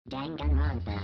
Danganrompa.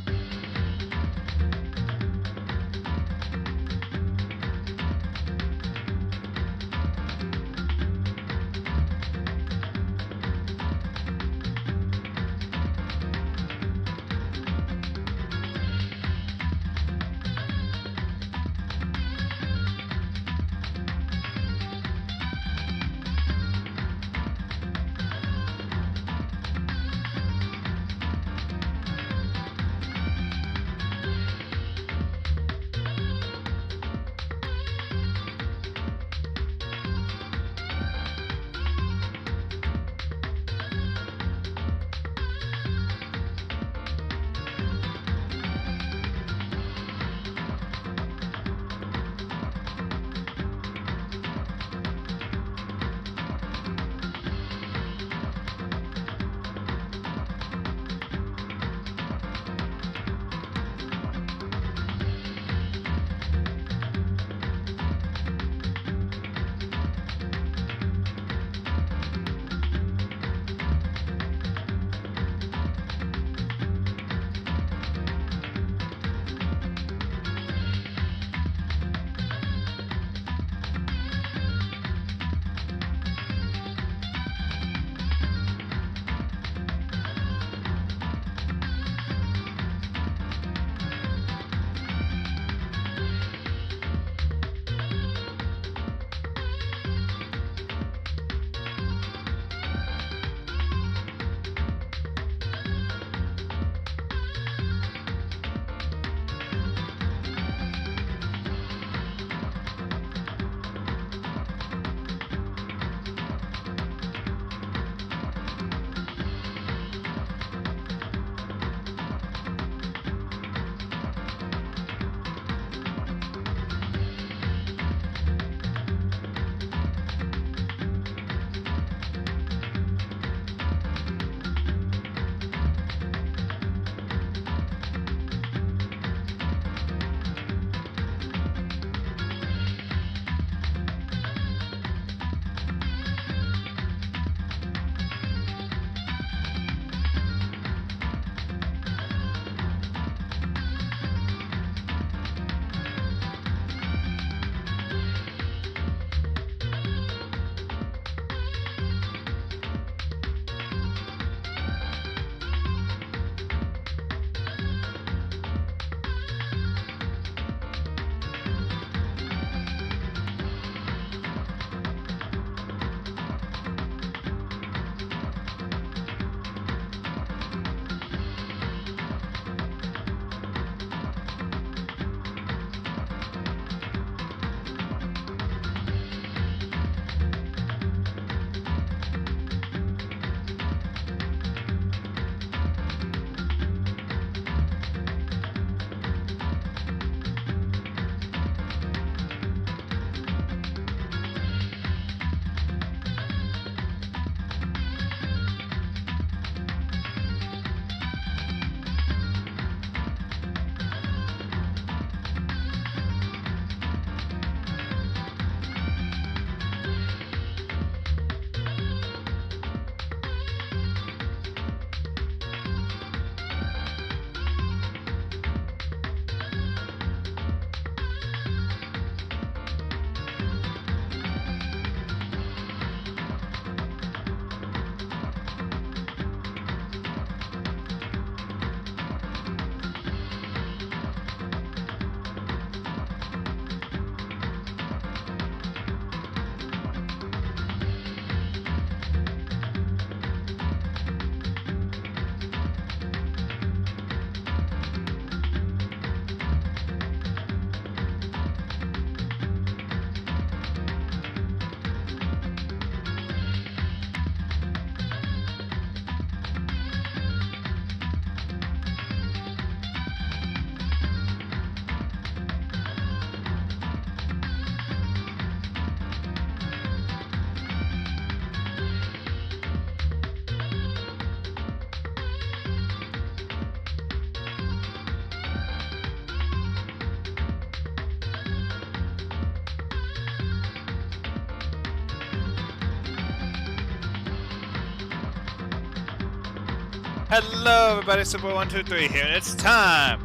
Hello everybody, Super123 here, and it's time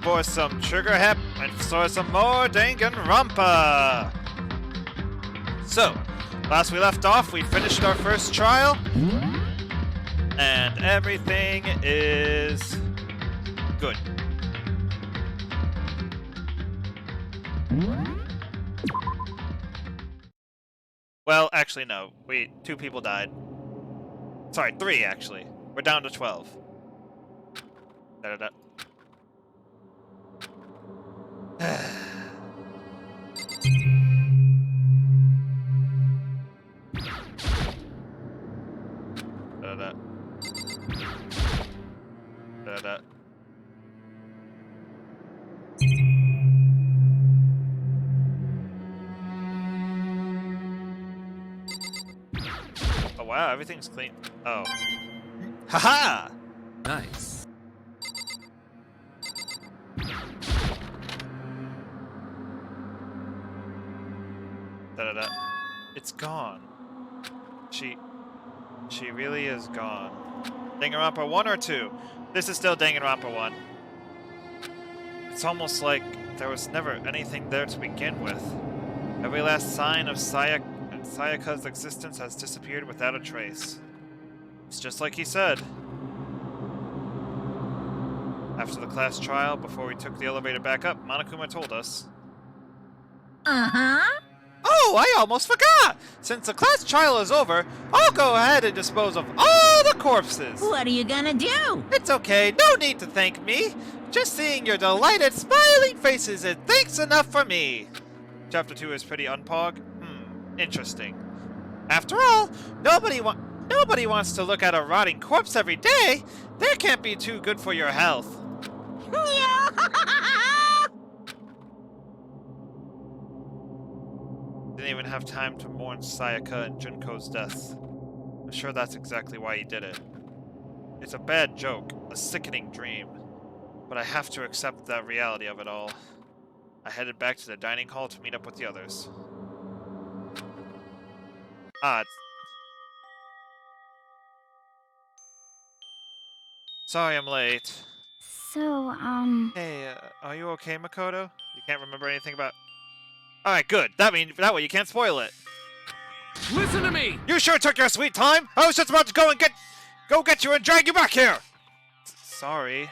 for some Trigger Hep and for some more Danganrompa! So, last we left off, we finished our first trial, and everything is good. Well, actually no, two people died. Sorry, 3 actually. We're down to 12. Da-da-da. Da-da-da. Da-da-da. Oh wow, everything's clean. Oh. Haha! Nice. Da-da-da. It's gone. She really is gone. Danganronpa 1 or 2? This is still Danganronpa 1. It's almost like there was never anything there to begin with. Every last sign of Sayaka's existence has disappeared without a trace. It's just like he said. After the class trial, before we took the elevator back up, Monokuma told us. Uh-huh. Oh, I almost forgot! Since the class trial is over, I'll go ahead and dispose of all the corpses! What are you gonna do? It's okay, no need to thank me! Just seeing your delighted, smiling faces is thanks enough for me! Chapter 2 is pretty unpog? Interesting. After all, nobody wants to look at a rotting corpse every day! That can't be too good for your health. Didn't even have time to mourn Sayaka and Junko's deaths. I'm sure that's exactly why he did it. It's a bad joke, a sickening dream, but I have to accept the reality of it all. I headed back to the dining hall to meet up with the others. Sorry I'm late. So, Hey, are you okay, Makoto? You can't remember anything about... Alright, good. That way you can't spoil it. Listen to me! You sure took your sweet time! I was just about to go get you and drag you back here! Sorry.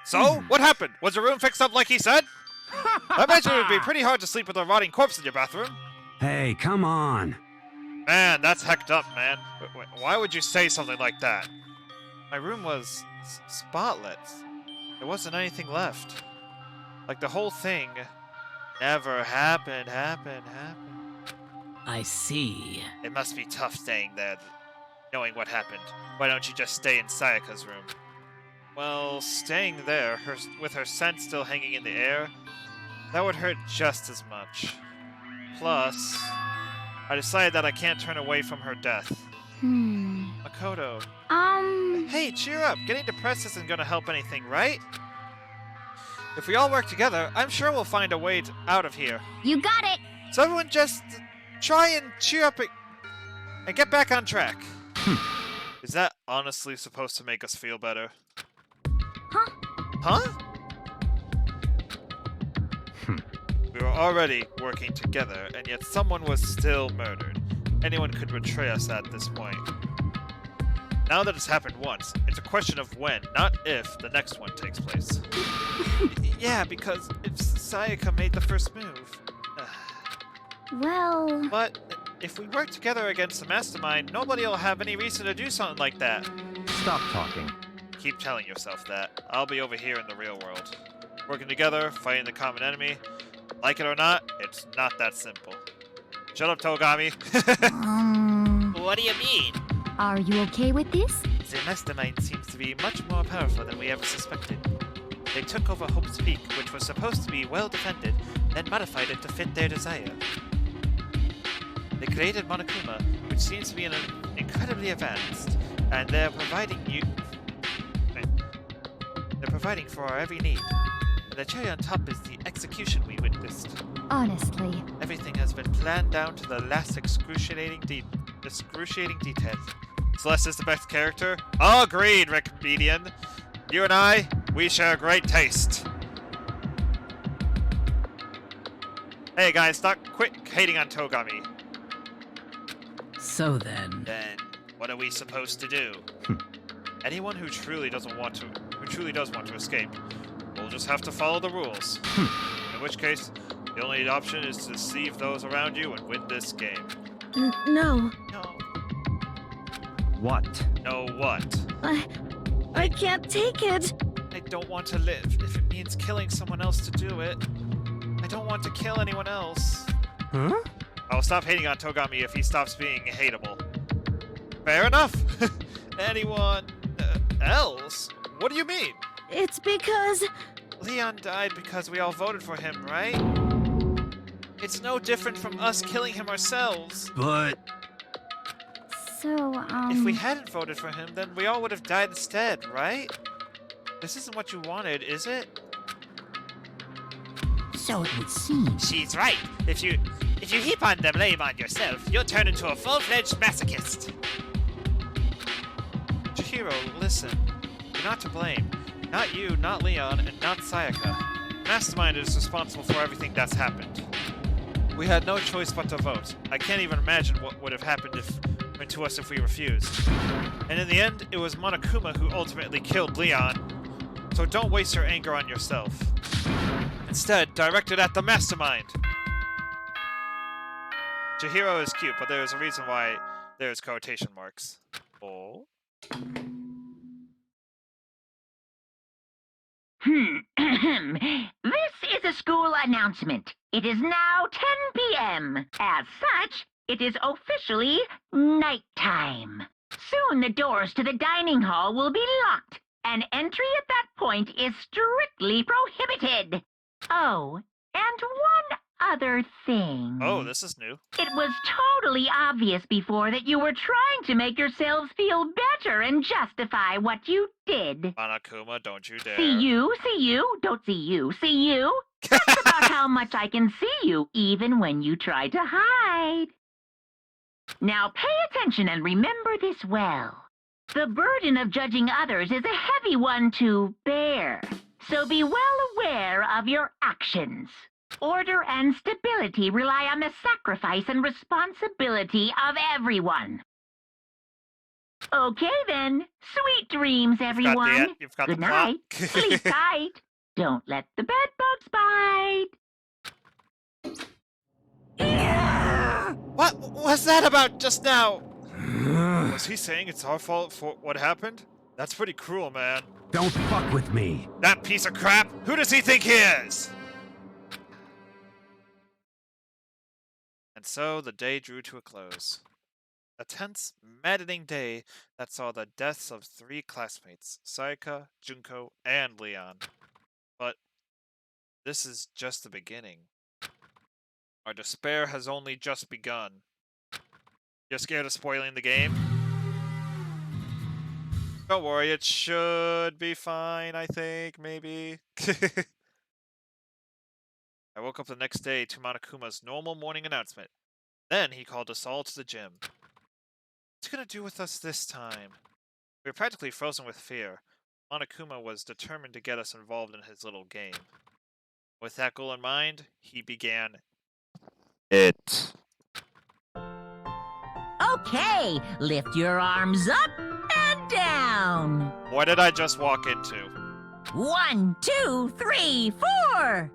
So, what happened? Was your room fixed up like he said? I imagine it would be pretty hard to sleep with a rotting corpse in your bathroom. Hey, come on. Man, that's hecked up, man. Wait, why would you say something like that? My room was spotless. There wasn't anything left. Like the whole thing never happened. I see. It must be tough staying there, knowing what happened. Why don't you just stay in Sayaka's room? Well, staying there, with her scent still hanging in the air, that would hurt just as much. Plus, I decided that I can't turn away from her death. Makoto. Hey, cheer up! Getting depressed isn't gonna help anything, right? If we all work together, I'm sure we'll find a way out of here. you got it! So everyone just try and cheer up and get back on track. Is that honestly supposed to make us feel better? Huh? We were already working together, and yet someone was still murdered. Anyone could betray us at this point. Now that it's happened once, it's a question of when, not if, the next one takes place. Yeah, because if Sayaka made the first move... Well... But if we work together against the mastermind, nobody will have any reason to do something like that. Stop talking. Keep telling yourself that. I'll be over here in the real world. Working together, fighting the common enemy. Like it or not, it's not that simple. Shut up, Togami. What do you mean? Are you okay with this? The mastermind seems to be much more powerful than we ever suspected. They took over Hope's Peak, which was supposed to be well defended, then modified it to fit their desire. They created Monokuma, which seems to be incredibly advanced, and they're providing for our every need. And the cherry on top is the execution we witnessed. Honestly. Everything has been planned down to the last excruciating details. Celeste is the best character? Agreed, Rick Median. You and I, we share great taste. Hey guys, quit hating on Togami. So then. Then, what are we supposed to do? Anyone who truly does want to escape, will just have to follow the rules. In which case, the only option is to deceive those around you and win this game. No. No. What? No what? I can't take it. I don't want to live if it means killing someone else to do it. I don't want to kill anyone else. Huh? I'll stop hating on Togami if he stops being hateable. Fair enough. Anyone else? What do you mean? It's because... Leon died because we all voted for him, right? It's no different from us killing him ourselves. But... So, If we hadn't voted for him, then we all would have died instead, right? This isn't what you wanted, is it? So it would seem. She's right. If you heap on the blame on yourself, you'll turn into a full-fledged masochist. Chihiro, listen. You're not to blame. Not you, not Leon, and not Sayaka. Mastermind is responsible for everything that's happened. We had no choice but to vote. I can't even imagine what would have happened to us if we refused. And in the end, it was Monokuma who ultimately killed Leon. So don't waste your anger on yourself. Instead, direct it at the mastermind! Chihiro is cute, but there is a reason why there's quotation marks. Oh? This is a school announcement. It is now 10 p.m. As such, it is officially nighttime. Soon the doors to the dining hall will be locked, and entry at that point is strictly prohibited. Oh, and one other thing. Oh, this is new. It was totally obvious before that you were trying to make yourselves feel better and justify what you did. Monokuma, don't you dare. See you, don't see you, see you. That's about how much I can see you, even when you try to hide. Now pay attention and remember this well. The burden of judging others is a heavy one to bear, so be well aware of your actions. Order and stability rely on the sacrifice and responsibility of everyone. Okay then, sweet dreams, everyone. You've got Good the plot. night. Sleep tight. Don't let the bedbugs bite. What was that about just now? Was he saying it's our fault for what happened? That's pretty cruel, man. Don't fuck with me. That piece of crap? Who does he think he is? And so the day drew to a close. A tense, maddening day that saw the deaths of 3 classmates, Sayaka, Junko, and Leon. But this is just the beginning. Our despair has only just begun. You're scared of spoiling the game? Don't worry, it should be fine, I think, maybe. I woke up the next day to Monokuma's normal morning announcement. Then he called us all to the gym. What's he gonna do with us this time? We were practically frozen with fear. Monokuma was determined to get us involved in his little game. With that goal in mind, he began it. Okay, lift your arms up and down. What did I just walk into? 1, 2, 3, 4.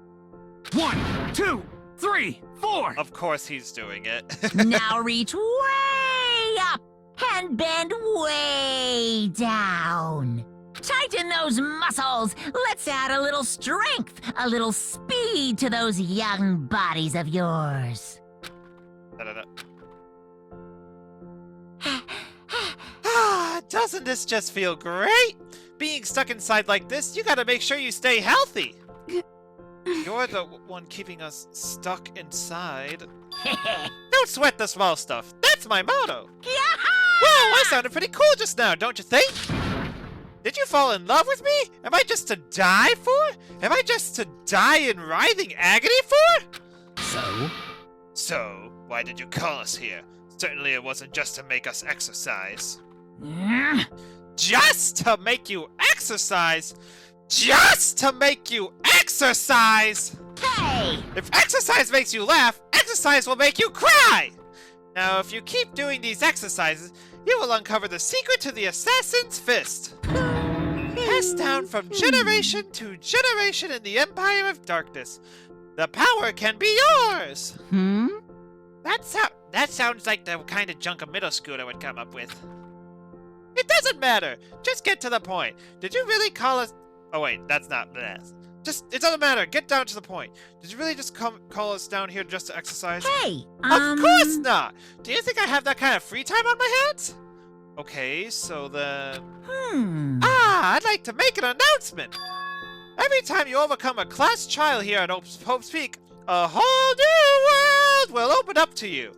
1, 2, 3, 4. Of course he's doing it. Now reach way up and bend way down. Tighten those muscles. Let's add a little strength, a little speed to those young bodies of yours. Doesn't this just feel great? Being stuck inside like this, you gotta make sure you stay healthy. You're the one keeping us stuck inside. Don't sweat the small stuff. That's my motto. Whoa, I sounded pretty cool just now, don't you think? Did you fall in love with me? Am I just to die for? Am I just to die in writhing agony for? So, why did you call us here? Certainly it wasn't just to make us exercise. Just to make you exercise? Just to make you exercise! Hey! If exercise makes you laugh, exercise will make you cry! Now, if you keep doing these exercises, you will uncover the secret to the assassin's fist. Passed down from generation to generation in the Empire of Darkness. The power can be yours! That sounds like the kind of junk a middle schooler would come up with. It doesn't matter! Just get to the point. Did you really call us... Oh wait, that's not... it doesn't matter. Get down to the point. Did you really just call us down here just to exercise? Hey! Of course not! Do you think I have that kind of free time on my hands? Okay, so then... I'd like to make an announcement! Every time you overcome a class trial here at Hope's Peak, a whole new world will open up to you!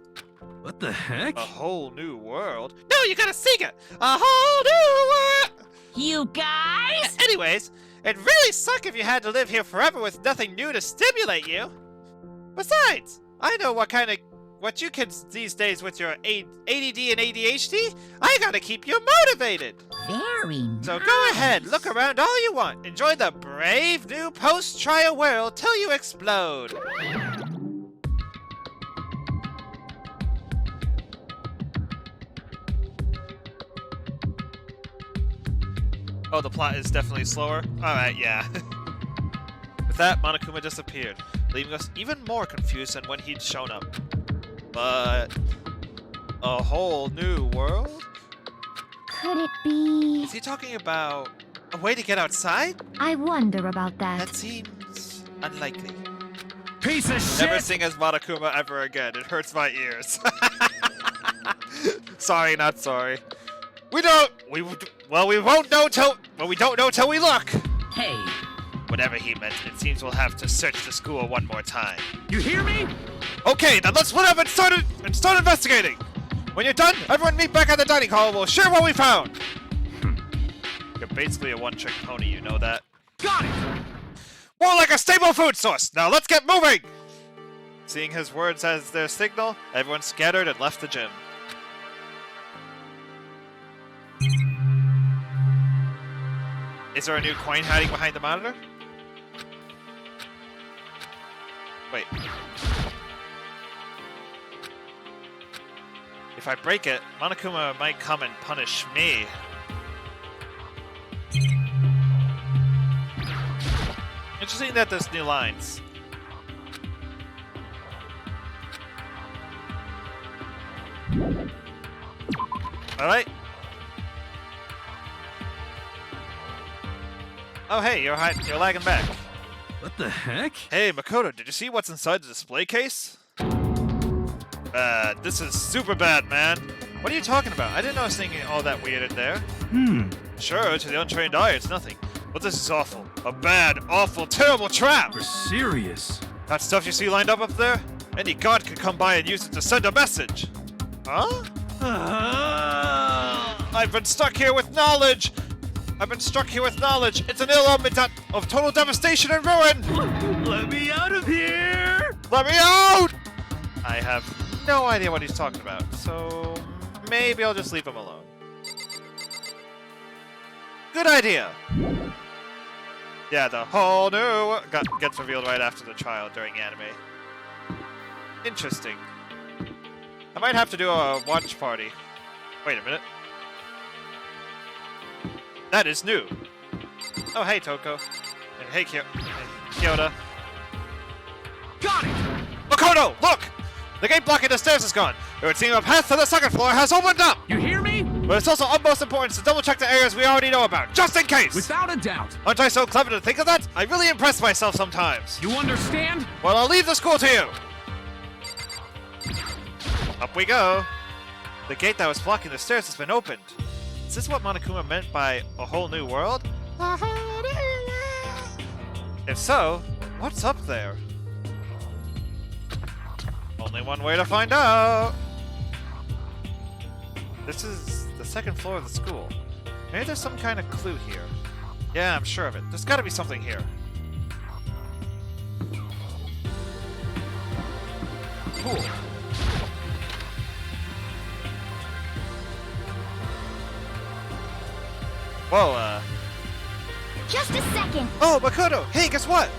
What the heck? A whole new world? No, you gotta sing it! A whole new world! You guys? Anyways, it'd really suck if you had to live here forever with nothing new to stimulate you. Besides, I know what you kids these days with your ADD and ADHD. I gotta keep you motivated. Very nice. So go ahead, look around all you want. Enjoy the brave new post-trial world till you explode. Oh, the plot is definitely slower? Alright, yeah. With that, Monokuma disappeared, leaving us even more confused than when he'd shown up. But... a whole new world? Could it be... Is he talking about a way to get outside? I wonder about That that. seems unlikely. Piece of shit! Never sing as Monokuma ever again. It hurts my ears. Sorry, not sorry. We don't know till we look. Hey! Whatever he meant, it seems we'll have to search the school one more time. You hear me? Okay, then let's split up and start investigating. When you're done, everyone meet back at the dining hall and we'll share what we found. You're basically a one-trick pony, you know that? Got it! More like a stable food source. Now let's get moving! Seeing his words as their signal, everyone scattered and left the gym. Is there a new coin hiding behind the monitor? Wait. If I break it, Monokuma might come and punish me. Interesting that there's new lines. Alright. Oh hey, you're lagging back. What the heck? Hey, Makoto, did you see what's inside the display case? This is super bad, man. What are you talking about? I didn't know I was thinking all that weird in there. Sure, to the untrained eye, it's nothing. But this is awful. A bad, awful, terrible trap! You're serious? That stuff you see lined up there? Any god could come by and use it to send a message. Huh? I've been stuck here with knowledge! It's an ill omen of total devastation and ruin! Let me out of here! Let me out! I have no idea what he's talking about, so maybe I'll just leave him alone. Good idea! Yeah, the whole new gets revealed right after the trial during anime. Interesting. I might have to do a watch party. Wait a minute. That is new. Oh, hey, Toko. And hey, Kyoto. Got it! Makoto, look! The gate blocking the stairs is gone. It would seem a path to the second floor has opened up! You hear me? But it's also of utmost importance to double-check the areas we already know about, just in case! Without a doubt. Aren't I so clever to think of that? I really impress myself sometimes. You understand? Well, I'll leave the school to you! Up we go. The gate that was blocking the stairs has been opened. Is this what Monokuma meant by a whole new world? If so, what's up there? Only one way to find out! This is the second floor of the school. Maybe there's some kind of clue here. Yeah, I'm sure of it. There's gotta be something here. Cool. Whoa, Just a second. Oh, Makoto! Hey, guess what?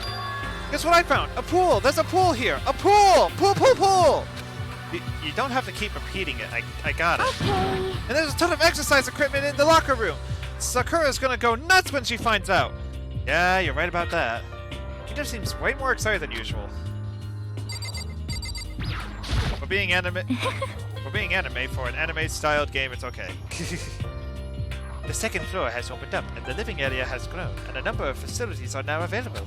Guess what I found? A pool! There's a pool here! A pool! Pool, pool, pool! You don't have to keep repeating it. I got it. Okay. And there's a ton of exercise equipment in the locker room. Sakura's gonna go nuts when she finds out. Yeah, you're right about that. He just seems way more excited than usual. We're being anime for an anime-styled game. It's okay. The second floor has opened up, and the living area has grown, and a number of facilities are now available.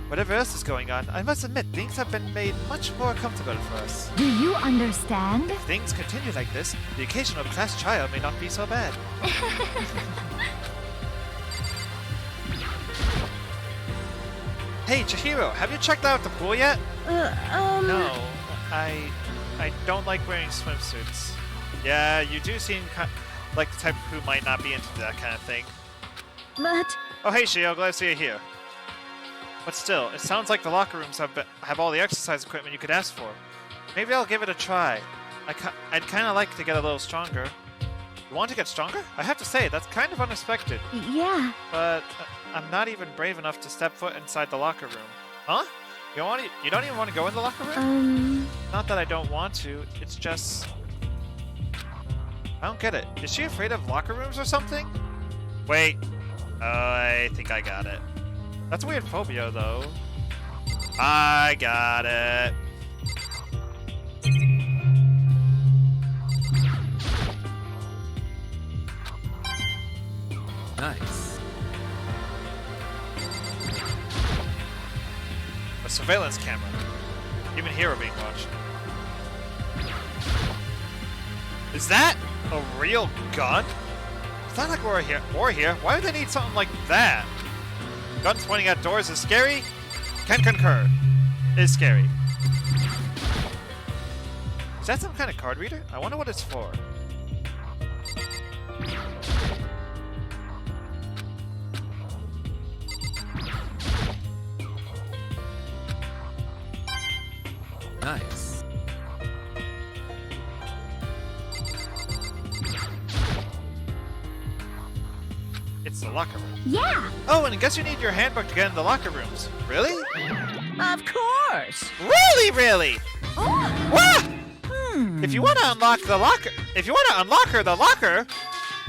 Whatever else is going on, I must admit things have been made much more comfortable for us. Do you understand? If things continue like this, the occasional class trial may not be so bad. Hey, Chihiro, have you checked out the pool yet? No, I don't like wearing swimsuits. Yeah, you do seem like the type who might not be into that kind of thing. But Oh, hey, Shio, glad to see you here. But still, it sounds like the locker rooms have all the exercise equipment you could ask for. Maybe I'll give it a try. I'd kind of like to get a little stronger. You want to get stronger? I have to say, that's kind of unexpected. yeah. But I'm not even brave enough to step foot inside the locker room. Huh? You don't even want to go in the locker room? Not that I don't want to, it's just... I don't get it. Is she afraid of locker rooms or something? Wait. I think I got it. That's a weird phobia, though. I got it. Nice. A surveillance camera. Even here we're being watched. Is that a real gun? It's not like we're here. Why would they need something like that? Guns pointing at doors is scary? Can concur. Is scary. Is that some kind of card reader? I wonder what it's for. Nice. It's the locker room. Yeah. Oh, and I guess you need your handbook to get in the locker rooms. Really? Of course. Really, really? Oh. What? If you want to unlock the locker, the locker,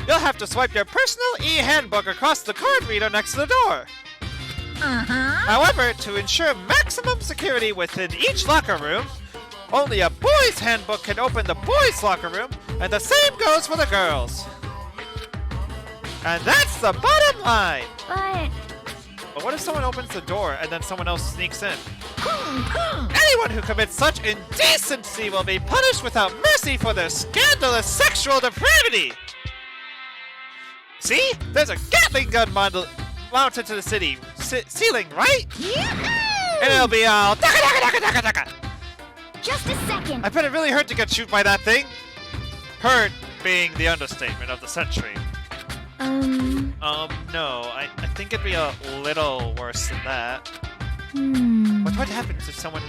you'll have to swipe your personal e-handbook across the card reader next to the door. However, to ensure maximum security within each locker room, only a boy's handbook can open the boys' locker room, and the same goes for the girls. And that's the bottom line. But But what if someone opens the door and then someone else sneaks in? Anyone who commits such indecency will be punished without mercy for their scandalous sexual depravity! See? There's a Gatling gun mounted to the ceiling, right? And it'll be all daka daka daka daka daka! just a second. I bet it really hurt to get shoot by that thing. Hurt being the understatement of the century. No, I think it'd be a little worse than that. But what happens if someone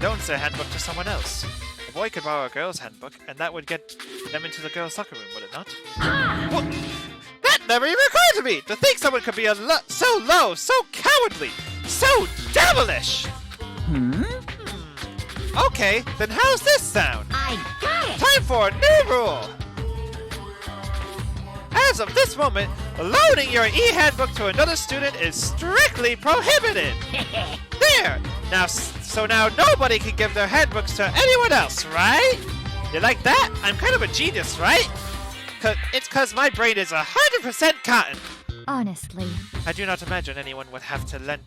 loans their handbook to someone else? A boy could borrow a girl's handbook, and that would get them into the girls' locker room, would it not? Well, that never even occurred to me! To think someone could be so low, so cowardly, so devilish! Okay, then how's this sound? I got it. Time for a new rule! As of this moment, loaning your e-handbook to another student is strictly prohibited! There! So now nobody can give their handbooks to anyone else, right? You like that? I'm kind of a genius, right? It's 'cause my brain is 100% cotton! Honestly, I do not imagine anyone would have to lend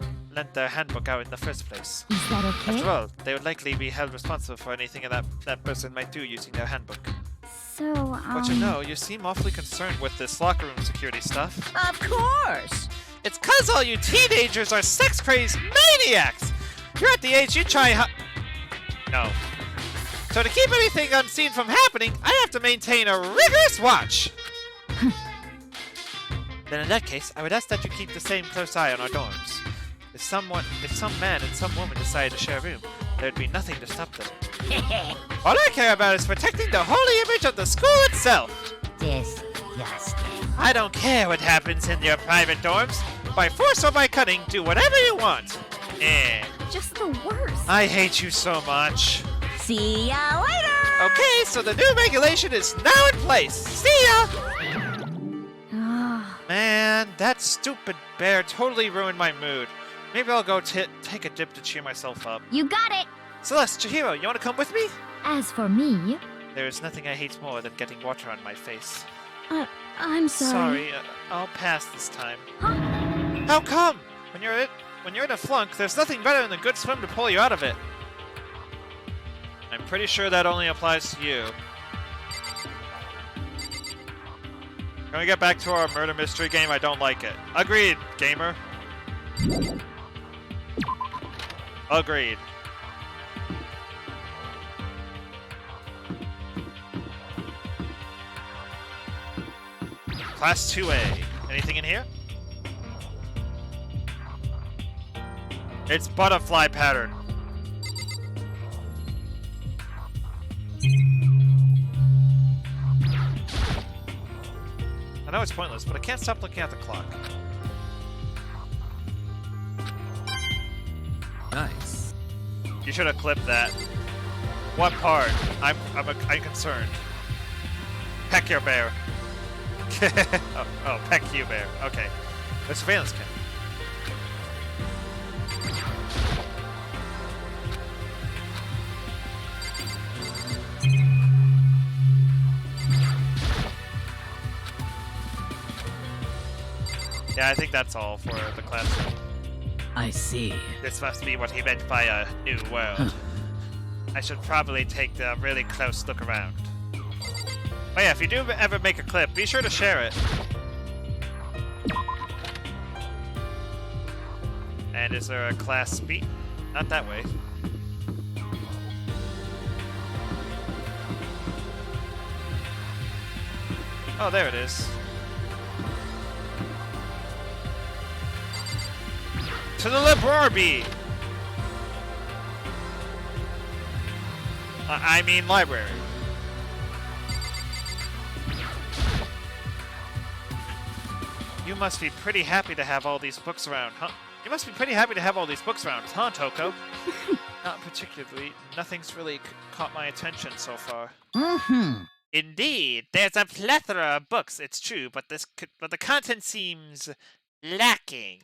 their handbook out in the first place. is that okay? After all, they would likely be held responsible for anything that person might do using their handbook. So, But you know, you seem awfully concerned with this locker room security stuff. Of course. It's 'cause all you teenagers are sex-crazed maniacs! You're at the age you try No. So to keep anything unseen from happening, I have to maintain a rigorous watch! Then in that case, I would ask that you keep the same close eye on our dorms. If some man and some woman decide to share a room, there would be nothing to stop them. All I care about is protecting the holy image of the school itself! Disgusting. I don't care what happens in your private dorms. By force or by cunning, do whatever you want. Just the worst. I hate you so much. See ya later! Okay, so the new regulation is now in place. See ya! Ah, Man, that stupid bear totally ruined my mood. Maybe I'll go take a dip to cheer myself up. you got it. Celeste, Chihiro, you want to come with me? As for me, There is nothing I hate more than getting water on my face. I'm sorry. I'll pass this time. Huh? How come? When you're in a flunk, there's nothing better than a good swim to pull you out of it. I'm pretty sure that only applies to you. Can we get back to our murder mystery game? I don't like it. Agreed, gamer. Agreed. Class 2A. Anything in here? It's butterfly pattern. I know it's pointless, but I can't stop looking at the clock. Nice. You should have clipped that. What part? I'm concerned. Peck your bear. oh, peck you bear. Okay. The surveillance cam. Yeah, I think that's all for the classroom. I see. This must be what he meant by a new world. I should probably take a really close look around. Oh yeah, if you do ever make a clip, be sure to share it. And is there a class B? Not that way. Oh, there it is. To the library! I mean library. You must be pretty happy to have all these books around, huh? You must be pretty happy to have all these books around, huh, Toko? Not particularly. Nothing's really caught my attention so far. Mm-hmm. Indeed, there's a plethora of books, it's true, but the content seems lacking.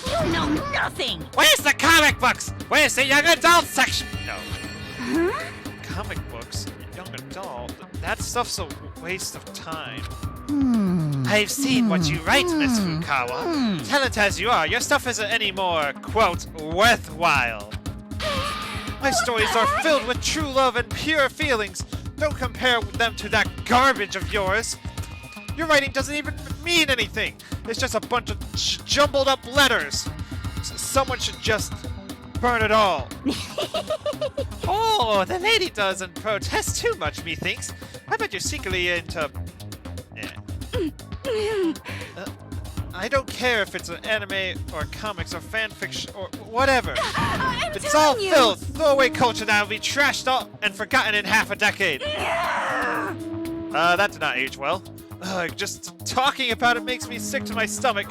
You know nothing! Where's the comic books? Where's the young adult section? No. Huh? Comic books? Young adult? That stuff's a waste of time. I've seen what you write, Miss Fukawa. Tell it as you are, your stuff isn't any more, quote, worthwhile. My stories are filled with true love and pure feelings. Don't compare them to that garbage of yours. Your writing doesn't even mean anything. It's just a bunch of jumbled up letters. Someone should just burn it all. Oh, the lady doesn't protest too much, methinks. I bet you're secretly into... I don't care if it's an anime or comics or fanfiction or whatever. It's all filth, throwaway culture that will be trashed up and forgotten in half a decade. That did not age well. Just talking about it makes me sick to my stomach.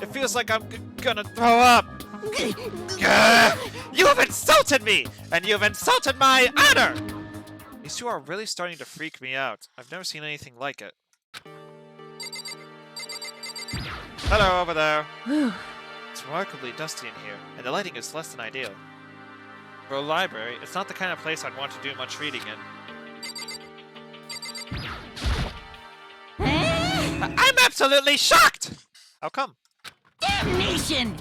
It feels like I'm gonna throw up. You have insulted me, and you have insulted my honor! These two are really starting to freak me out. I've never seen anything like it. Hello, over there. It's remarkably dusty in here, and the lighting is less than ideal. For a library, it's not the kind of place I'd want to do much reading in. I'm absolutely shocked! How come? Damnation!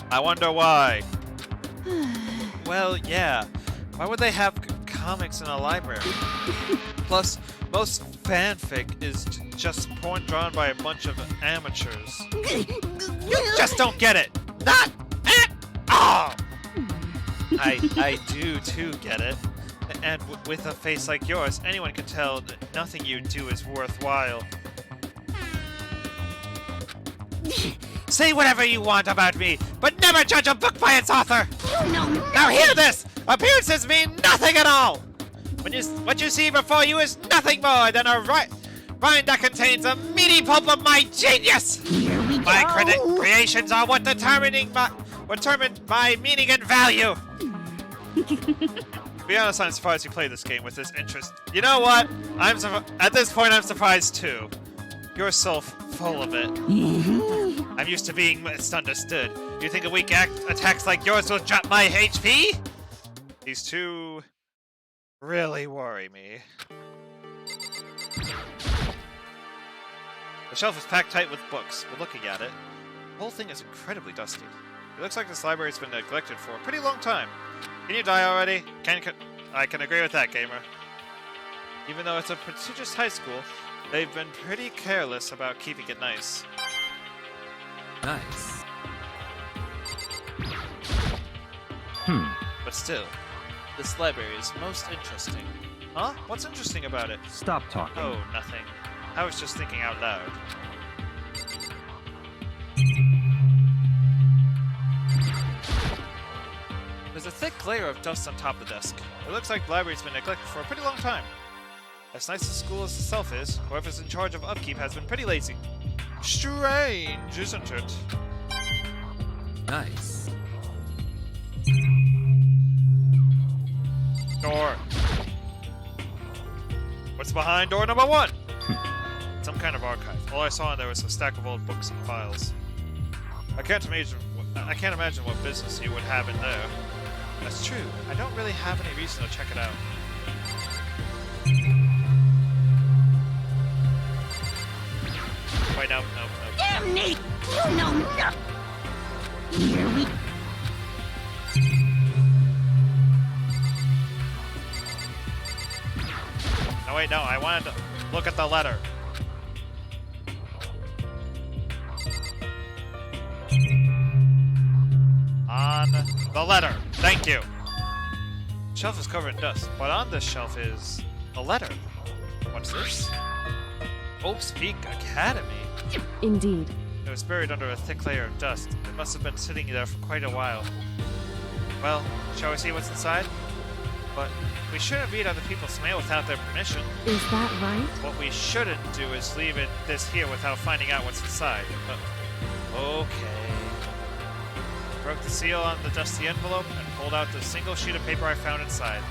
I wonder why. Well, yeah. Why would they have comics in a library? Plus, most fanfic is just porn drawn by a bunch of amateurs. You just don't get it! Not at all! I do too get it. And with a face like yours, anyone can tell that nothing you do is worthwhile. Say whatever you want about me, but never judge a book by its author! You know nothing! Now hear this! Appearances mean nothing at all! What you see before you is nothing more than a rind that contains a meaty pulp of my genius! Here we go! My creations are what determine my meaning and value! To be honest, I'm surprised you played this game with this interest. You know what? At this point, I'm surprised too. You're so full of it. I'm used to being misunderstood. You think a weak attacks like yours will drop my HP? These two really worry me. The shelf is packed tight with books. We're looking at it. The whole thing is incredibly dusty. It looks like this library's been neglected for a pretty long time. Can you die already? I can agree with that, gamer. Even though it's a prestigious high school, they've been pretty careless about keeping it nice. Nice. But still, this library is most interesting. Huh? What's interesting about it? Stop talking. Oh, nothing. I was just thinking out loud. There's a thick layer of dust on top of the desk. It looks like the library's been neglected for a pretty long time. As nice a school as itself is, whoever's in charge of upkeep has been pretty lazy. Strange, isn't it? Nice. Door. What's behind door number 1? Some kind of archive. All I saw in there was a stack of old books and files. I can't imagine what business you would have in there. That's true. I don't really have any reason to check it out. Wait, no. Damn Nate! You know nothing! Here we... No, wait, no. I wanted to look at the letter. On the letter. Thank you. The shelf is covered in dust, but on this shelf is a letter. What's this? Hope's Peak Academy. Indeed. It was buried under a thick layer of dust. It must have been sitting there for quite a while. Well, shall we see what's inside? But we shouldn't read other people's mail without their permission. Is that right? What we shouldn't do is leave this here without finding out what's inside. Okay. Broke the seal on the dusty envelope and pulled out the single sheet of paper I found inside.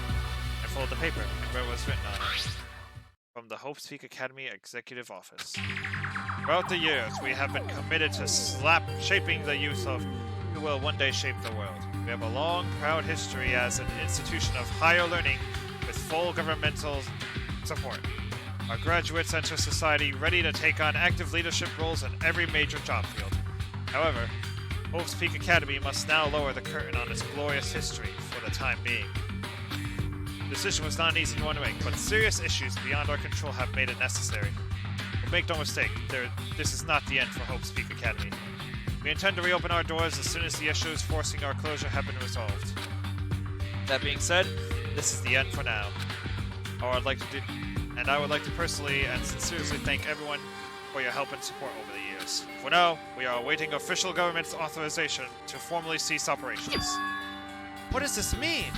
I folded the paper and read what was written on it. From the Hope's Peak Academy Executive Office. Throughout the years, we have been committed to shaping the youth of who will one day shape the world. We have a long, proud history as an institution of higher learning with full governmental support. Our graduates enter society ready to take on active leadership roles in every major job field. However, Hope's Peak Academy must now lower the curtain on its glorious history for the time being. The decision was not an easy one to make, but serious issues beyond our control have made it necessary. But make no mistake, this is not the end for Hope's Peak Academy. We intend to reopen our doors as soon as the issues forcing our closure have been resolved. That being said, this is the end for now. I would like to personally and sincerely thank everyone for your help and support over the years. For now, we are awaiting official government's authorization to formally cease operations. What does this mean?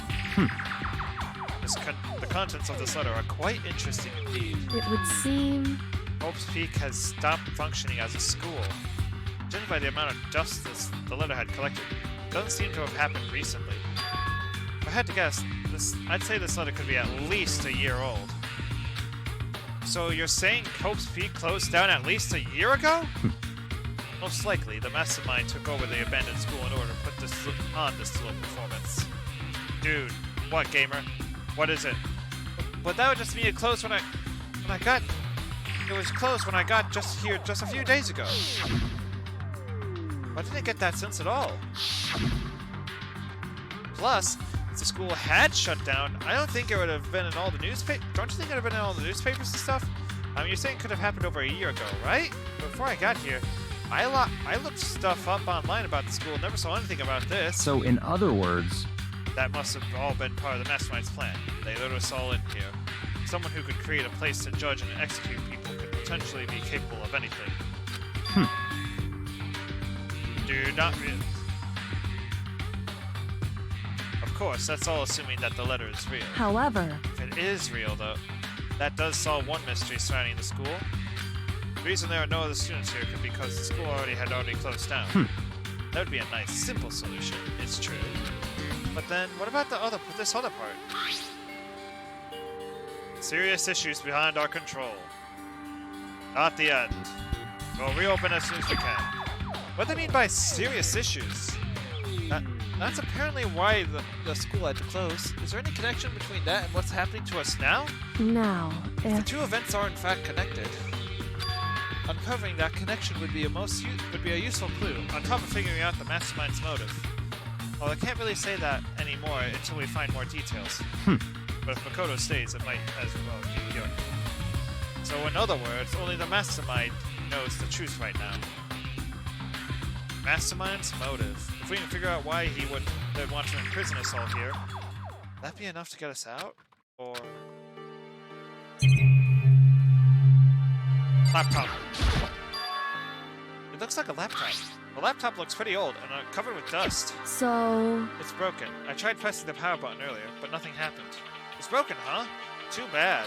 The contents of this letter are quite interesting indeed. It would seem... Hope's Peak has stopped functioning as a school. Judging by the amount of dust the letter had collected, it doesn't seem to have happened recently. If I had to guess, I'd say this letter could be at least a year old. So you're saying Hope's Peak closed down at least a year ago? Most likely, the mastermind took over the abandoned school in order to put this on this little performance. Dude, what, gamer? What is it? But that would just mean it closed when I got... It was closed when I got just here just a few days ago. Why didn't I get that sense at all? Plus, if the school had shut down, I don't think it would have been in all the newspapers. Don't you think it would have been in all the newspapers and stuff? I mean, you're saying it could have happened over a year ago, right? But before I got here, I looked stuff up online about the school, never saw anything about this. So, in other words... That must have all been part of the Mastermind's plan. They lured us all in here. Someone who could create a place to judge and execute people could potentially be capable of anything. do not Of course, that's all assuming that the letter is real. However, If it is real, though, that does solve one mystery surrounding the school. The reason there are no other students here could be because the school had already closed down. That would be a nice, simple solution. It's true. But then, what about this other part? Serious issues behind our control. Not the end. We'll reopen as soon as we can. What do they mean by serious issues? That's apparently why the school had to close. Is there any connection between that and what's happening to us now? now, If the if... two events are in fact connected, uncovering that connection would be a useful clue, on top of figuring out the mastermind's motive. Well, I can't really say that anymore until we find more details. But if Makoto stays, it might as well keep going. So in other words, only the mastermind knows the truth right now. Mastermind's motive. If we can figure out why he would want to imprison us all here, would that be enough to get us out? Or... Laptop. It looks like a laptop. The laptop looks pretty old and covered with dust. So... It's broken. I tried pressing the power button earlier, but nothing happened. It's broken, huh? Too bad.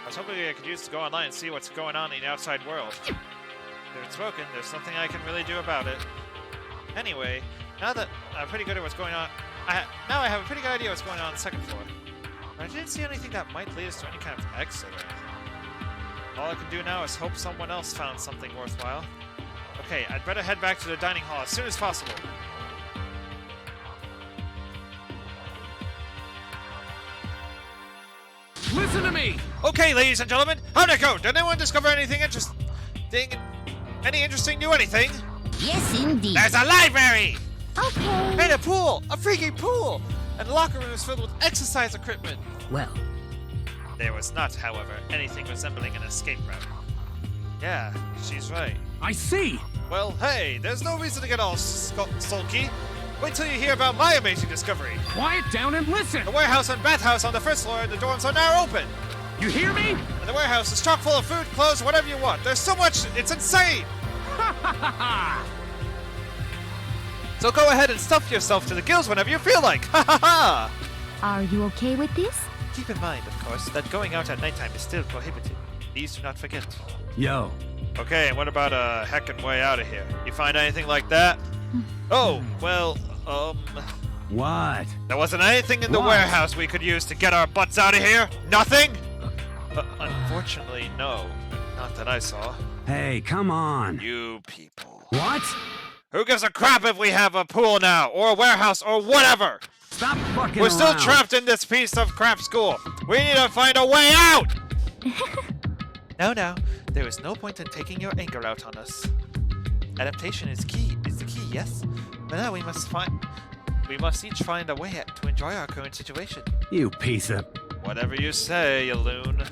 I was hoping I could use it to go online and see what's going on in the outside world. If it's broken, there's nothing I can really do about it. Anyway, now that I'm pretty good at what's going on, now I have a pretty good idea what's going on the second floor. But I didn't see anything that might lead us to any kind of exit or anything. All I can do now is hope someone else found something worthwhile. Okay, I'd better head back to the dining hall as soon as possible. Listen to me! Okay, ladies and gentlemen, how'd it go? Did anyone discover anything interesting? Any interesting new anything? Yes, indeed. There's a library! Okay. And a pool! A freaking pool! And the locker room is filled with exercise equipment. Well, There was not, however, anything resembling an escape route. Yeah, she's right. I see! Well, hey, there's no reason to get all sulky. Wait till you hear about my amazing discovery. Quiet down and listen! The warehouse and bathhouse on the first floor and the dorms are now open. You hear me? And the warehouse is chock full of food, clothes, whatever you want. There's so much, it's insane! Ha ha ha ha! So go ahead and stuff yourself to the gills whenever you feel like. Ha ha ha! Are you okay with this? Keep in mind, of course, that going out at nighttime is still prohibited. Please do not forget. Yo, Okay, and what about a heckin' way out of here? You find anything like that? Oh, well, what? there wasn't anything in the What? warehouse we could use to get our butts out of here? Nothing? Unfortunately, no. Not that I saw. Hey, come on. You people. What? Who gives a crap if we have a pool now, or a warehouse, or whatever? Stop fucking We're still around. trapped in this piece of crap school. We need to find a way out! No, there is no point in taking your anger out on us. Adaptation is the key, yes? But now we must each find a way to enjoy our current situation. You piece of... Whatever you say, you loon.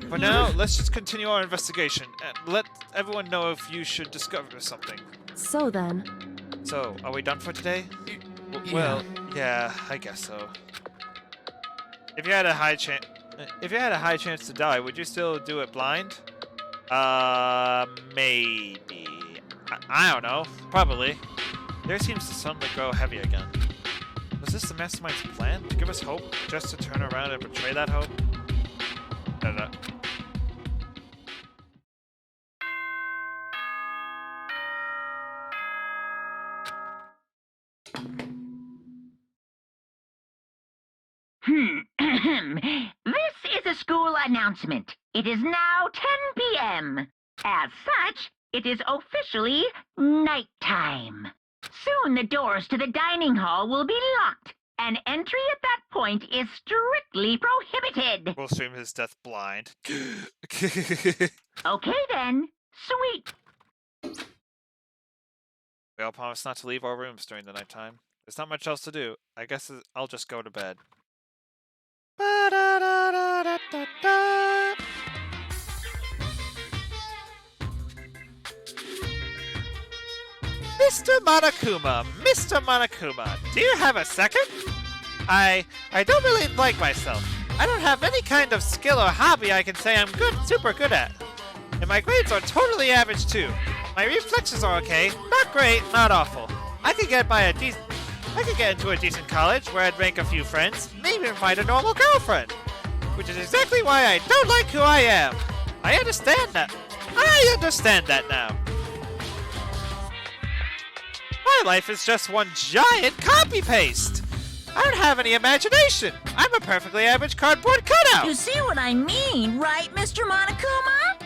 For now, let's just continue our investigation and let everyone know if you should discover something. So then, So, are we done for today? Well, yeah, I guess so. If you had a high chance to die, would you still do it blind? Maybe. I don't know. Probably. The air seems to suddenly grow heavy again. Was this the mastermind's plan? To give us hope, just to turn around and betray that hope? No. This is a school announcement. It is now 10 p.m. As such, it is officially nighttime. Soon the doors to the dining hall will be locked, and entry at that point is strictly prohibited. We'll stream his death blind. Okay then. Sweet. We all promise not to leave our rooms during the nighttime. There's not much else to do. I guess I'll just go to bed. Mr. Monokuma, do you have a second? I don't really like myself. I don't have any kind of skill or hobby I can say I'm super good at. And my grades are totally average too. My reflexes are okay. Not great, not awful. I could get into a decent college where I'd make a few friends, maybe even find a normal girlfriend. Which is exactly why I don't like who I am. I understand that. I understand that now. My life is just one giant copy-paste. I don't have any imagination. I'm a perfectly average cardboard cutout. You see what I mean, right, Mr. Monokuma?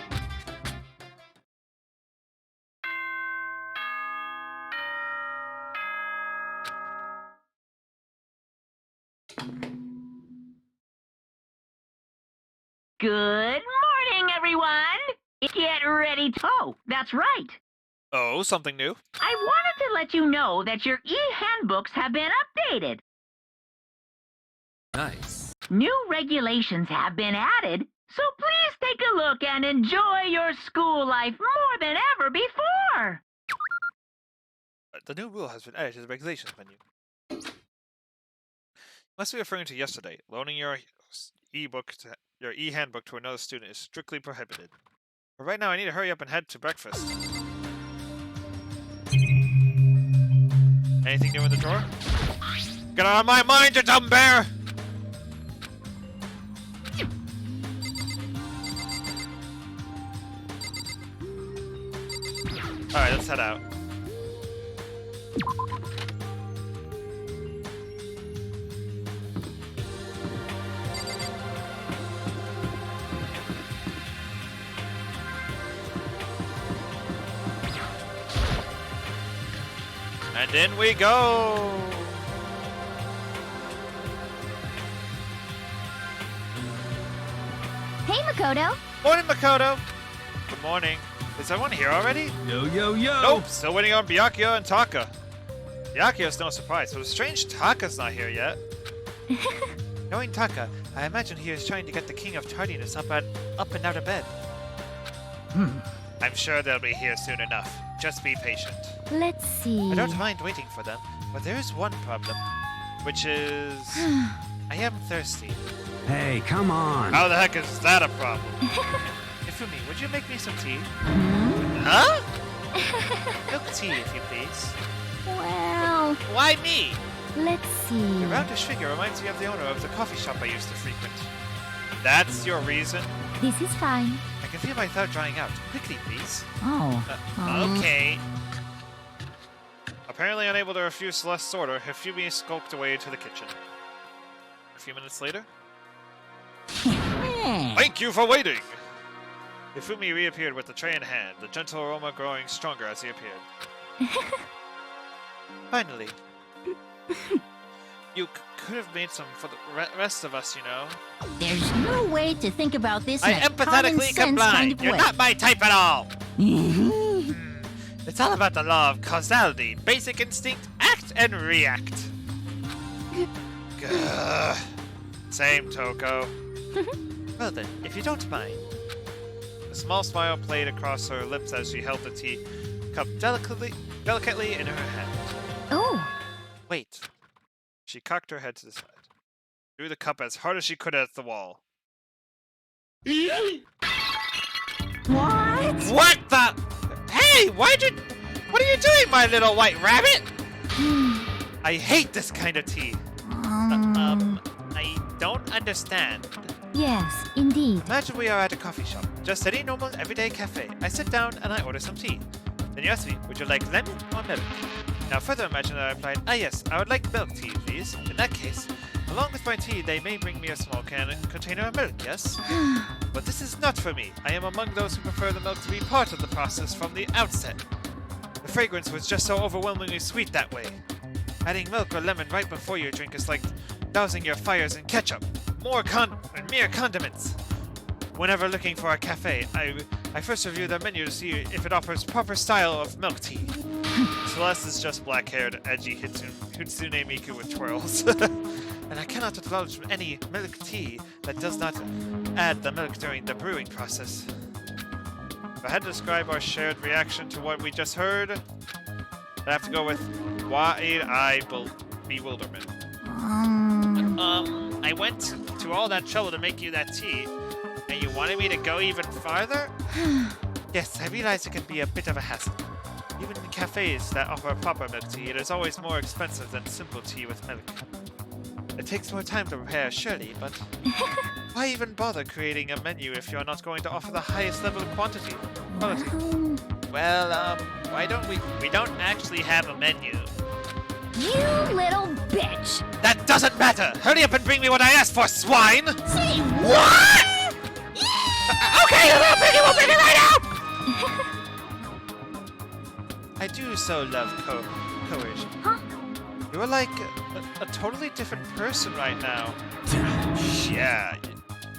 Good morning, everyone! Get ready to... Oh, that's right. Oh, something new? I wanted to let you know that your e-handbooks have been updated. Nice. New regulations have been added, so please take a look and enjoy your school life more than ever before. The new rule has been added to the regulations menu. Must be referring to yesterday. Loaning your your e-handbook to another student is strictly prohibited. But right now, I need to hurry up and head to breakfast. Anything new in the drawer? Get out of my mind, you dumb bear! Alright, let's head out. And in we go! Hey, Makoto. Morning, Makoto! Good morning. Is everyone here already? Yo, yo, yo. Nope, still waiting on Byakuya and Taka. Byakuya's no surprise, but it's strange Taka's not here yet. Knowing Taka, I imagine he is trying to get the king of tardiness up and out of bed. I'm sure they'll be here soon enough. Just be patient. Let's see. I don't mind waiting for them, but there is one problem, which is... I am thirsty. Hey, come on. How the heck is that a problem? Ifumi, would you make me some tea? Huh? Milk tea, if you please. Well, Why me? let's see. Your roundish figure reminds me of the owner of the coffee shop I used to frequent. That's your reason? This is fine. I can feel my throat drying out. Quickly, please. Oh. Okay. Apparently unable to refuse Celeste's order, Hifumi skulked away to the kitchen. A few minutes later... Thank you for waiting! Hifumi reappeared with the tray in hand, the gentle aroma growing stronger as he appeared. Finally. You could have made some for the rest of us, you know. There's no way to think about this in I a empathetically common-sense comply. kind of You're way. not my type at all! It's all about the law of causality. Basic instinct, act and react. Gah. Same, Toko. Well then, if you don't mind. A small smile played across her lips as she held the tea cup delicately in her hand. Oh, Wait. She cocked her head to the side. Threw the cup as hard as she could at the wall. What? What the? Hey, what are you doing, my little white rabbit? I hate this kind of tea. I don't understand. yes, indeed. Imagine we are at a coffee shop, just any normal everyday cafe. I sit down and I order some tea. Then you ask me, would you like lemon or milk? Now further imagine that I replied, yes, I would like milk tea, please. In that case, along with my tea, they may bring me a small container of milk, yes? But this is not for me. I am among those who prefer the milk to be part of the process from the outset. The fragrance was just so overwhelmingly sweet that way. Adding milk or lemon right before your drink is like dousing your fires in ketchup. Mere condiments. Whenever looking for a cafe, I first review their menu to see if it offers proper style of milk tea. Celeste is just black-haired, edgy Hatsune Miku with twirls. And I cannot divulge any milk tea that does not add the milk during the brewing process. If I had to describe our shared reaction to what we just heard, I'd have to go with wide-eyed bewilderment. I went to all that trouble to make you that tea, and you wanted me to go even farther? Yes, I realize it can be a bit of a hassle. Even in cafes that offer proper milk tea, it is always more expensive than simple tea with milk. It takes more time to prepare, surely, but why even bother creating a menu if you're not going to offer the highest level of quality? Well, why don't we? We don't actually have a menu. You little bitch! That doesn't matter! Hurry up and bring me what I asked for, swine! Say what? Okay, we'll bring it right out! I do so love coercion. Huh? You're like a totally different person right now. Yeah,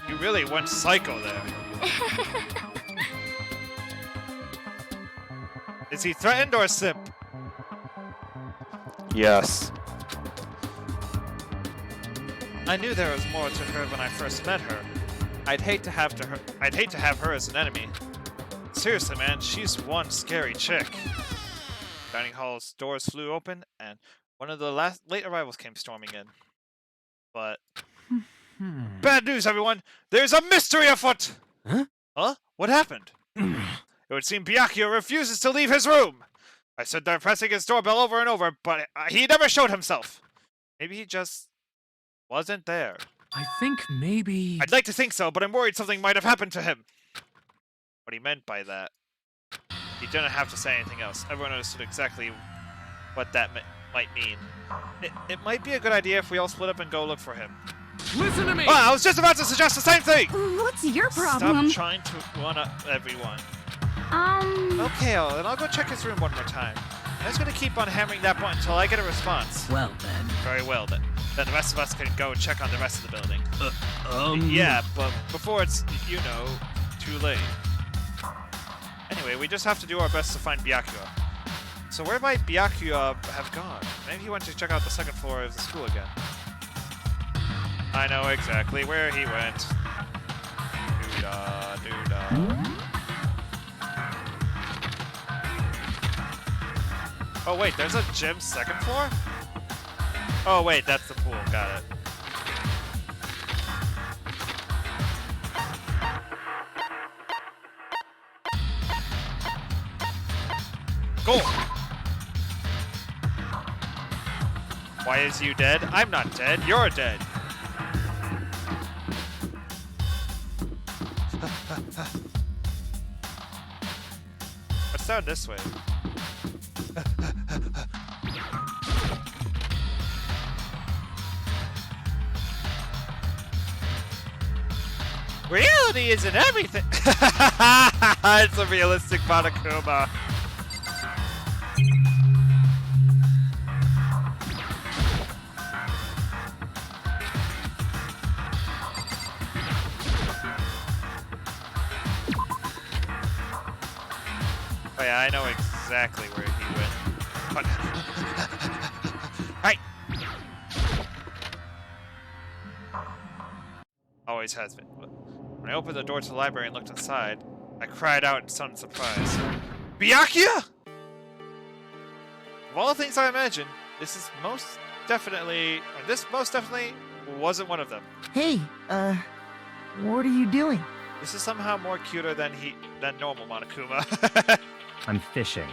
you really went psycho there. Is he threatened or simp? Yes. I knew there was more to her when I first met her. I'd hate to have her as an enemy. Seriously, man, she's one scary chick. Dining hall's doors flew open, and one of the late arrivals came storming in. But bad news, everyone! There's a mystery afoot! Huh? Huh? What happened? It would seem Byakuya refuses to leave his room. I stood there pressing his doorbell over and over, but he never showed himself. Maybe he just wasn't there. I think maybe... I'd like to think so, but I'm worried something might have happened to him. What he meant by that. He didn't have to say anything else. Everyone understood exactly what that might mean. It might be a good idea if we all split up and go look for him. Listen to me! Ah, I was just about to suggest the same thing! What's your problem? Stop trying to one-up everyone. Um... Okay, then I'll go check his room one more time. I'm just gonna keep on hammering that button until I get a response. Well then. Very well, then. Then the rest of us can go and check on the rest of the building. Yeah. Yeah, but before it's, you know, too late. Anyway, we just have to do our best to find Byakuya. So where might Byakuya have gone? Maybe he went to check out the second floor of the school again. I know exactly where he went. Doo-da, doo-da. Oh wait, there's a gym second floor? Oh wait, that's the pool, got it. Go! Why is you dead? I'm not dead, you're dead. Let's down this way. Reality isn't everything. It's a realistic Monokuma. Oh yeah, I know exactly where he went. But right. Always has been. When I opened the door to the library and looked inside, I cried out in sudden surprise. Byakuya! Of all the things I imagined, this most definitely wasn't one of them. Hey, what are you doing? This is somehow more cuter than normal Monokuma. I'm fishing.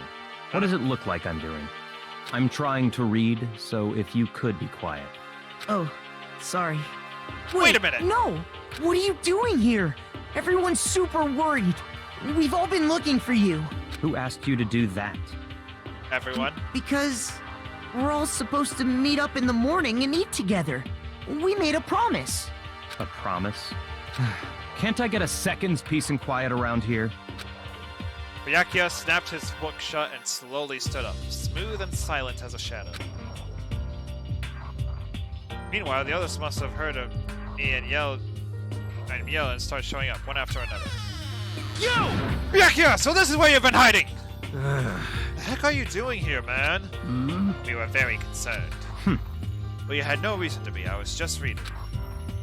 What does it look like I'm doing? I'm trying to read, so if you could be quiet. Oh, sorry. Wait a minute! No! What are you doing here? Everyone's super worried. We've all been looking for you. Who asked you to do that? Everyone. Because we're all supposed to meet up in the morning and eat together. We made a promise. A promise? Can't I get a second's peace and quiet around here? Byakuya snapped his book shut and slowly stood up, smooth and silent as a shadow. Meanwhile, the others must have heard of me and yell and start showing up, one after another. You! Byakuya, so this is where you've been hiding! The heck are you doing here, man? We were very concerned. Well, you had no reason to be, I was just reading.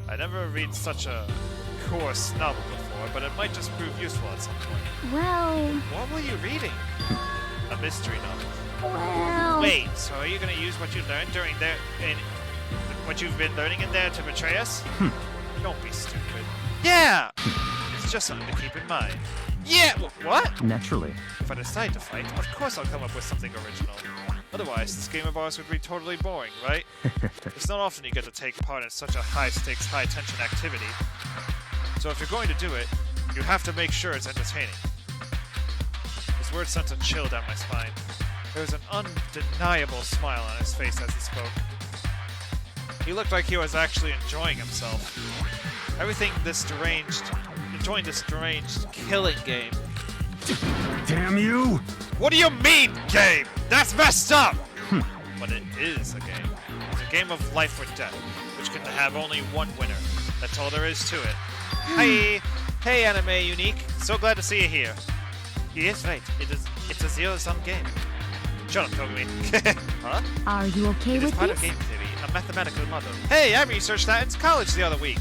I never read such a coarse novel before, but it might just prove useful at some point. Well... What were you reading? A mystery novel. Well... Wait, so are you going to use what you learned what you've been learning in there to betray us? Don't be stupid. Yeah! It's just something to keep in mind. Yeah, what? Naturally. If I decide to fight, of course I'll come up with something original. Otherwise, this game of ours would be totally boring, right? It's not often you get to take part in such a high-stakes, high-tension activity. So if you're going to do it, you have to make sure it's entertaining. His words sent a chill down my spine. There was an undeniable smile on his face as he spoke. He looked like he was actually enjoying himself. Enjoying this deranged killing game. Damn you! What do you mean, game? That's messed up! But it is a game. It's a game of life or death, which can have only one winner. That's all there is to it. Hi! Hey, Anime Unique. So glad to see you here. He is right. It's a zero-sum game. Shut up, Kogami. Huh? Are you okay It is with part this? of game theory, a mathematical model. Hey, I researched that in college the other week.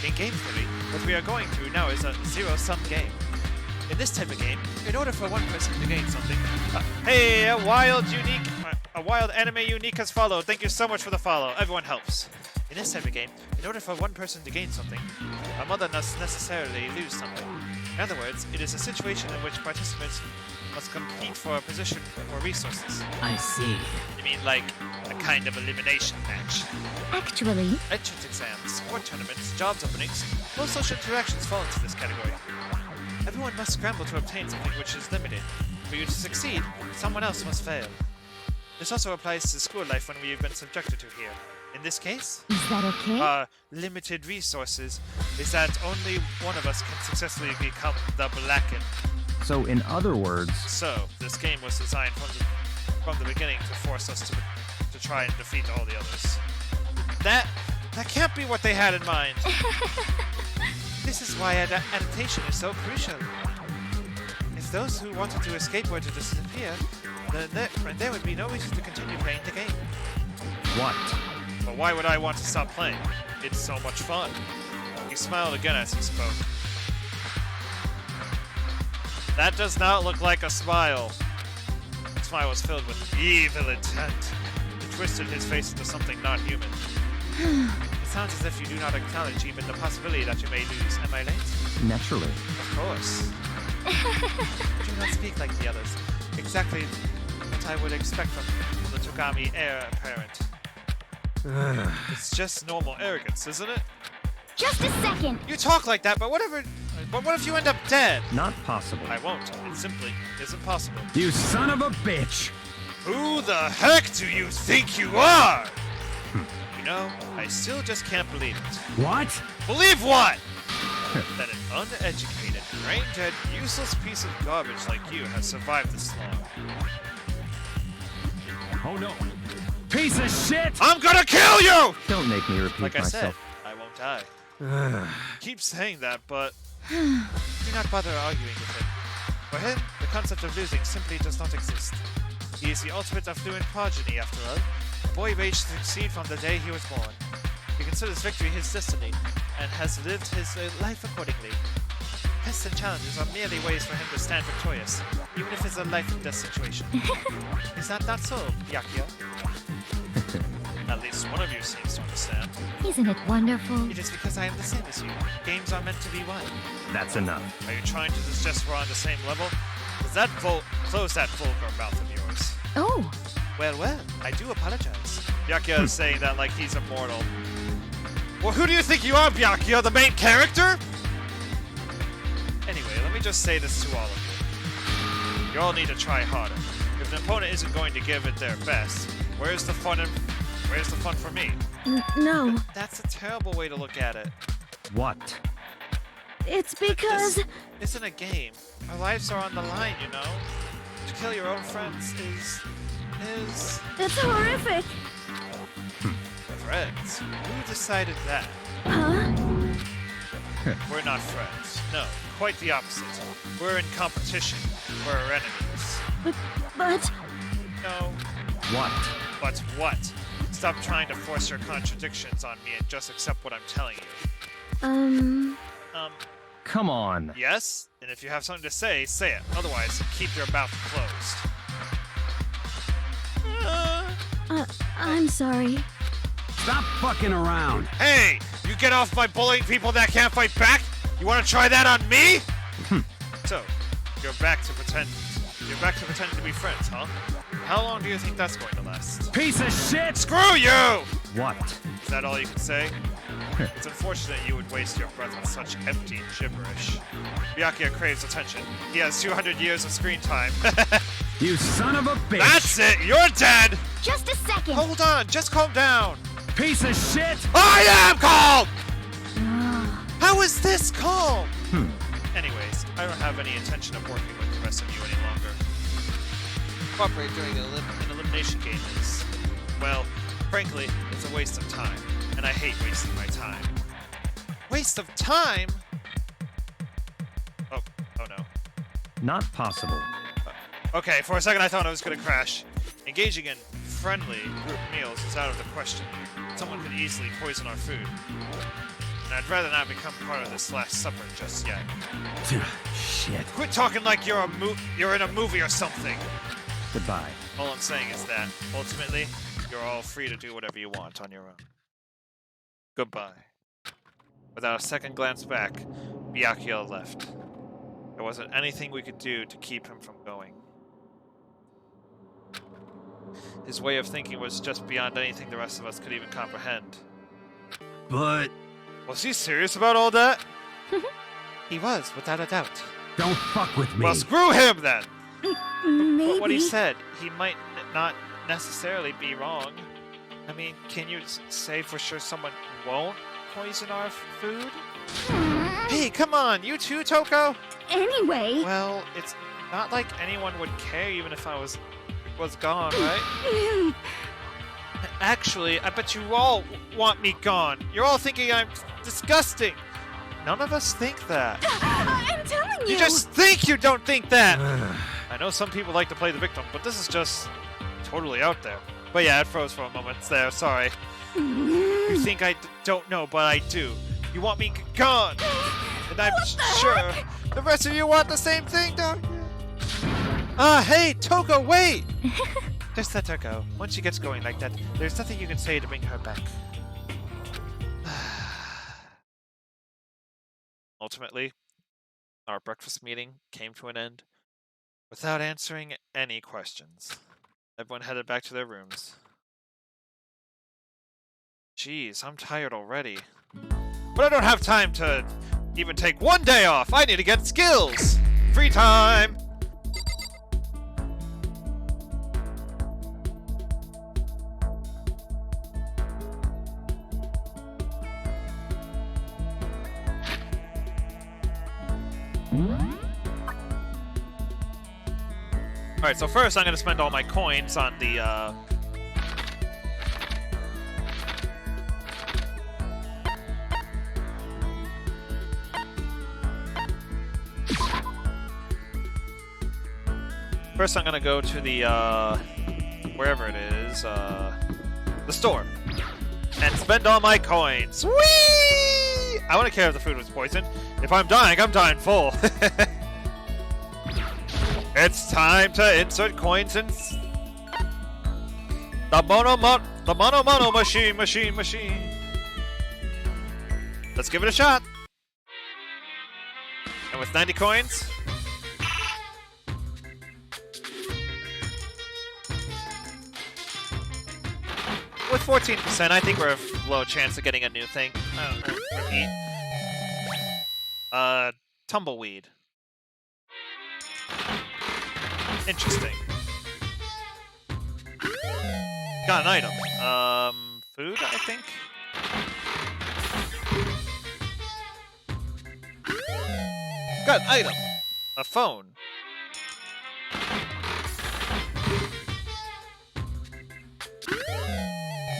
In game theory, what we are going through now is a zero-sum game. In this type of game, in order for one person to gain something... hey, a wild anime unique has followed. Thank you so much for the follow. Everyone helps. In this type of game, in order for one person to gain something, another must necessarily lose something. In other words, it is a situation in which participants must compete for a position or resources. I see. You mean like a kind of elimination match? Actually, Entrance exams, sport tournaments, jobs openings, most social interactions fall into this category. Everyone must scramble to obtain something which is limited. For you to succeed, someone else must fail. This also applies to school life when we have been subjected to here. In this case, is that okay? limited resources is that only one of us can successfully become the Blackened. So, in other words, So, this game was designed from the beginning to force us to try and defeat all the others. That can't be what they had in mind. This is why adaptation is so crucial. If those who wanted to escape were to disappear, then there would be no reason to continue playing the game. what? But why would I want to stop playing? It's so much fun. He smiled again as he spoke. That does not look like a smile. The smile was filled with evil intent. He twisted his face into something not human. It sounds as if you do not acknowledge even the possibility that you may lose. Am I late? Naturally. Of course. Do not speak like the others. Exactly what I would expect from the Togami heir apparent. It's just normal arrogance, isn't it? Just a second. You talk like that, but what if you end up dead? Not possible. I won't. It simply isn't possible. You son of a bitch! Who the heck do you think you are? You know, I still just can't believe it. What? Believe what? That an uneducated, brain-dead, useless piece of garbage like you has survived this long. Oh no. Piece of shit! I'm gonna kill you! Don't make me repeat Like I said, myself. I won't die. Keep saying that, but do not bother arguing with him. For him, the concept of losing simply does not exist. He is the ultimate affluent progeny, after all. The boy raised to succeed from the day he was born. He considers victory his destiny, and has lived his life accordingly. Tests and challenges are merely ways for him to stand victorious, even if it's a life and death situation. Is that not so, Byakuya? At least one of you seems to understand. Isn't it wonderful? It is because I am the same as you. Games are meant to be won. That's enough. Are you trying to suggest we're on the same level? Does that close that vulgar mouth of yours? Oh, Well, I do apologize. Byakuya is saying that like he's immortal. Well, who do you think you are, Byakuya, the main character? Anyway, let me just say this to all of you. You all need to try harder. If an opponent isn't going to give it their best, where's the fun for me? no. That's a terrible way to look at it. What? It's because... This isn't a game. Our lives are on the line, you know? To kill your own friends is... It's horrific. Friends? Who decided that? Huh? We're not friends. No, quite the opposite. We're in competition. We're enemies. But... No, What? but what? Stop trying to force your contradictions on me and just accept what I'm telling you. Come on. Yes? And if you have something to say it. Otherwise, keep your mouth closed. I'm sorry. Stop fucking around! Hey! You get off by bullying people that can't fight back? You want to try that on me? So, you're back to pretend to be friends, huh? How long do you think that's going to last? Piece of shit! Screw you! What? Is that all you can say? It's unfortunate you would waste your breath on such empty gibberish. Byakuya craves attention. He has 200 years of screen time. You son of a bitch! That's it! You're dead! Just a second. Hold on, just calm down. Piece of shit! I am calm! How is this calm? Anyways, I don't have any intention of working with the rest of you any longer. Cooperate during an elimination game is, well, frankly, it's a waste of time. And I hate wasting my time. Waste of time? Oh no. Not possible. Okay, for a second I thought I was gonna crash. Engaging in friendly group meals is out of the question. Someone could easily poison our food. And I'd rather not become part of this last supper just yet. Shit. Quit talking like you're in a movie or something. Goodbye. All I'm saying is that, ultimately, you're all free to do whatever you want on your own. Goodbye. Without a second glance back, Byakuya left. There wasn't anything we could do to keep him from going. His way of thinking was just beyond anything the rest of us could even comprehend. But Was he serious about all that? He was, without a doubt. don't fuck with me. Well, screw him then! Maybe. But what he said, he might not necessarily be wrong. I mean, can you say for sure someone won't poison our food? Hey, come on, you too, Toko? Anyway. Well, it's not like anyone would care even if I was gone, right? Actually, I bet you all want me gone. You're all thinking I'm disgusting. None of us think that. I'm telling you. You just think you don't think that! I know some people like to play the victim, but this is just totally out there. But yeah, it froze for a moment there, sorry. You think I don't know, but I do. You want me gone! And I'm sure the rest of you want the same thing, don't you? Hey, Toko, wait! Just let her go. Once she gets going like that, there's nothing you can say to bring her back. Ultimately, our breakfast meeting came to an end without answering any questions. Everyone headed back to their rooms. Jeez, I'm tired already. But I don't have time to even take one day off. I need to get skills. Free time. Alright, so first I'm going to spend all my coins on the, First I'm going to go to the, wherever it is, the store. And spend all my coins. Whee! I wouldn't care if the food was poisoned. If I'm dying full. It's time to insert coins in the mono machine. Let's give it a shot. And with 90 coins, with 14%, I think we're a low chance of getting a new thing. Repeat. Tumbleweed. Interesting. Got an item. Food, I think? Got an item. A phone.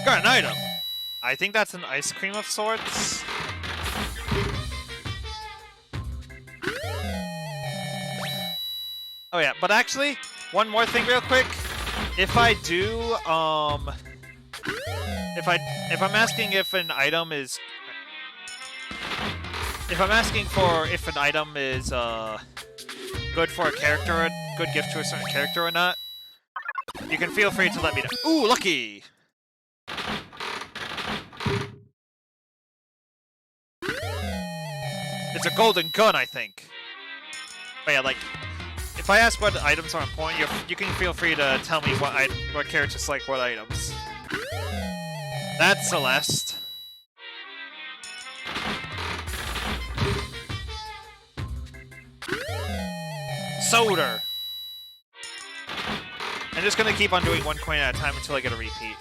Got an item. I think that's an ice cream of sorts. Oh yeah, but actually, one more thing real quick. If I do, if I'm asking if an item is... If I'm asking for if an item is, good for a character, or a good gift to a certain character or not, you can feel free to let me know. Ooh, lucky! It's a golden gun, I think. But yeah, like, if I ask what items are important, you can feel free to tell me what characters like what items. That's Celeste. Soda. I'm just gonna keep on doing one coin at a time until I get a repeat.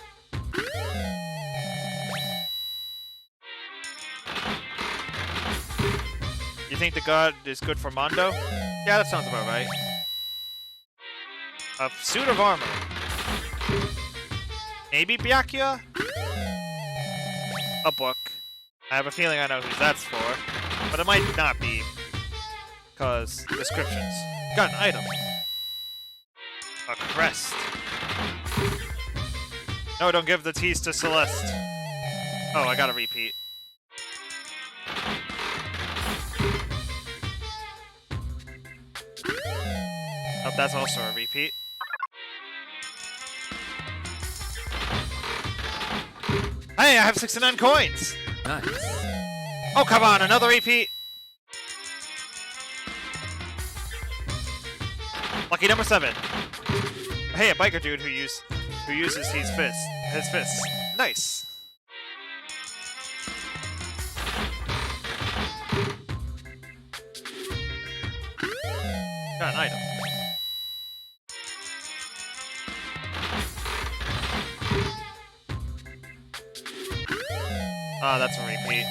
You think the god is good for Mondo? Yeah, that sounds about right. A suit of armor. Maybe Byakuya? A book. I have a feeling I know who that's for, but it might not be. Cause descriptions. Gun item. A crest. No, don't give the tease to Celeste. Oh, I got a repeat. Oh, that's also a repeat. Hey, I have 69 coins! Nice. Oh, come on, another repeat! Lucky number 7. Hey, a biker dude who uses his fists. Nice. Got an item. Ah, that's a repeat.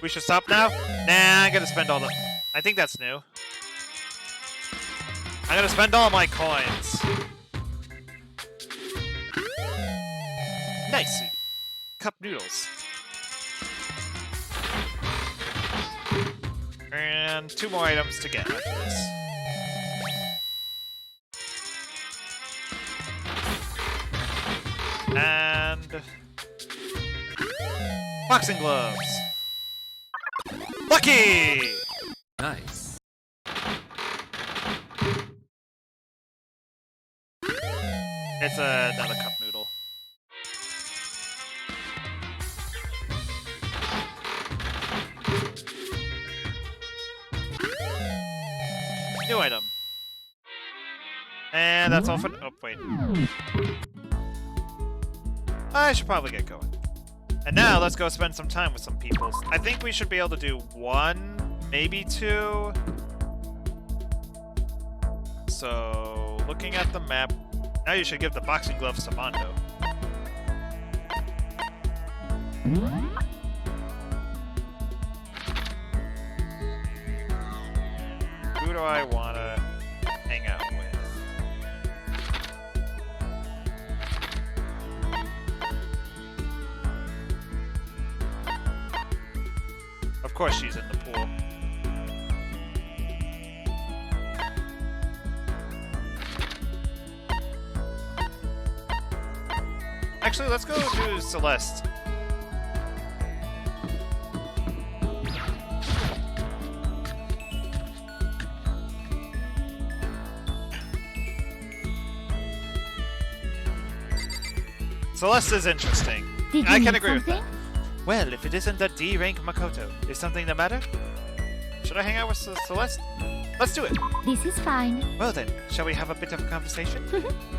We should stop now? Nah, I'm gonna spend all the... I think that's new. I'm gonna spend all my coins. Nice. Cup noodles. And 2 more items to get after this. And... boxing gloves. Lucky! Nice. It's another cup noodle. New item. And that's all for... oh, wait. I should probably get going. And now, let's go spend some time with some people. I think we should be able to do 1, maybe 2. So, looking at the map... now you should give the boxing gloves to Mondo. Who do I want to hang out with? Of course she's in the pool. Actually, let's go do Celeste. Celeste is interesting. Did you I can need agree with something? that. Well, if it isn't the D-rank Makoto, is something the matter? Should I hang out with Celeste? Let's do it. This is fine. Well then, shall we have a bit of a conversation?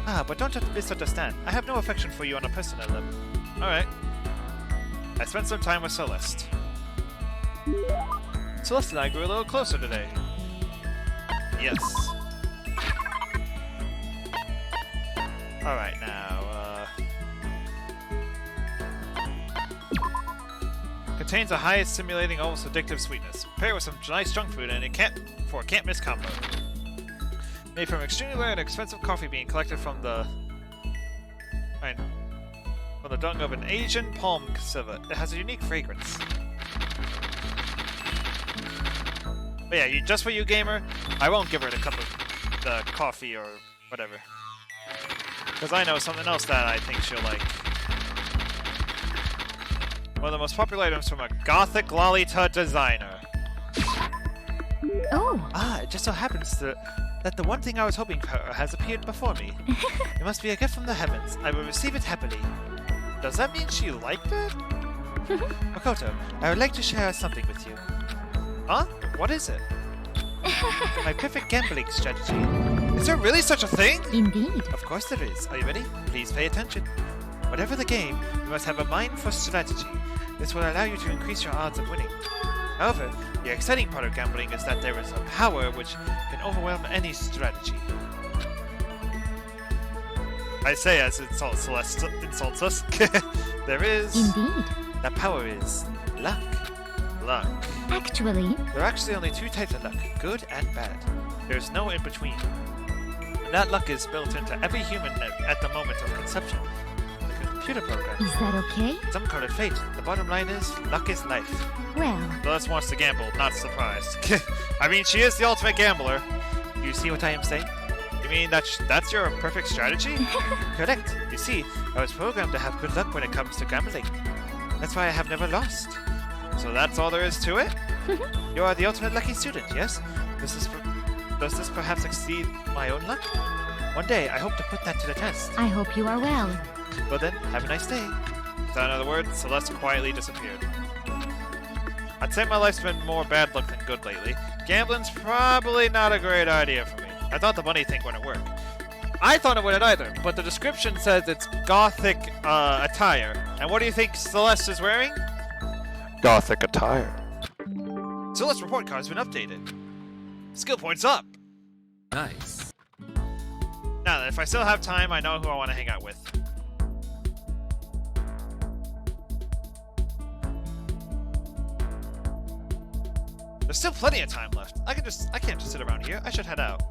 But don't misunderstand. I have no affection for you on a personal level. Alright. I spent some time with Celeste. Celeste and I grew a little closer today. Yes. Alright, now, contains a high stimulating, almost addictive sweetness. Pair with some nice junk food and it can't miss combo. Made from extremely rare and expensive coffee bean collected from the dung of an Asian palm cassava. It has a unique fragrance. But yeah, just for you, gamer, I won't give her the cup of the coffee or whatever. Because I know something else that I think she'll like. One of the most popular items from a gothic Lolita designer. Oh. Ah, it just so happens that that the one thing I was hoping for has appeared before me. It must be a gift from the heavens. I will receive it happily. Does that mean she liked it? Makoto, I would like to share something with you. Huh? What is it? My perfect gambling strategy. Is there really such a thing? Indeed. Of course there is. Are you ready? Please pay attention. Whatever the game, you must have a mind for strategy. This will allow you to increase your odds of winning. However, the exciting part of gambling is that there is a power which can overwhelm any strategy. I say as Celeste insults us. There is... Indeed. That power is luck. Luck. Actually, There are actually only two types of luck, good and bad. There's no in between. And that luck is built into every human at the moment of conception. The computer program. is that okay? Some call it fate. The bottom line is, luck is life. Well, Celeste wants to gamble, not surprised. I mean, she is the ultimate gambler. You see what I am saying? You mean that's your perfect strategy? Correct. You see, I was programmed to have good luck when it comes to gambling. That's why I have never lost. So that's all there is to it? You are the ultimate lucky student, yes? Does this perhaps exceed my own luck? One day, I hope to put that to the test. I hope you are well. Well then, have a nice day. Without another word, Celeste quietly disappeared. I'd say my life's been more bad luck than good lately. Gambling's probably not a great idea for me. I thought the bunny thing wouldn't work. I thought it wouldn't either, but the description says it's gothic attire. And what do you think Celeste is wearing? Gothic attire. Celeste's report card has been updated. Skill points up. Nice. Now then, if I still have time, I know who I want to hang out with. There's still plenty of time left. I can't just sit around here. I should head out.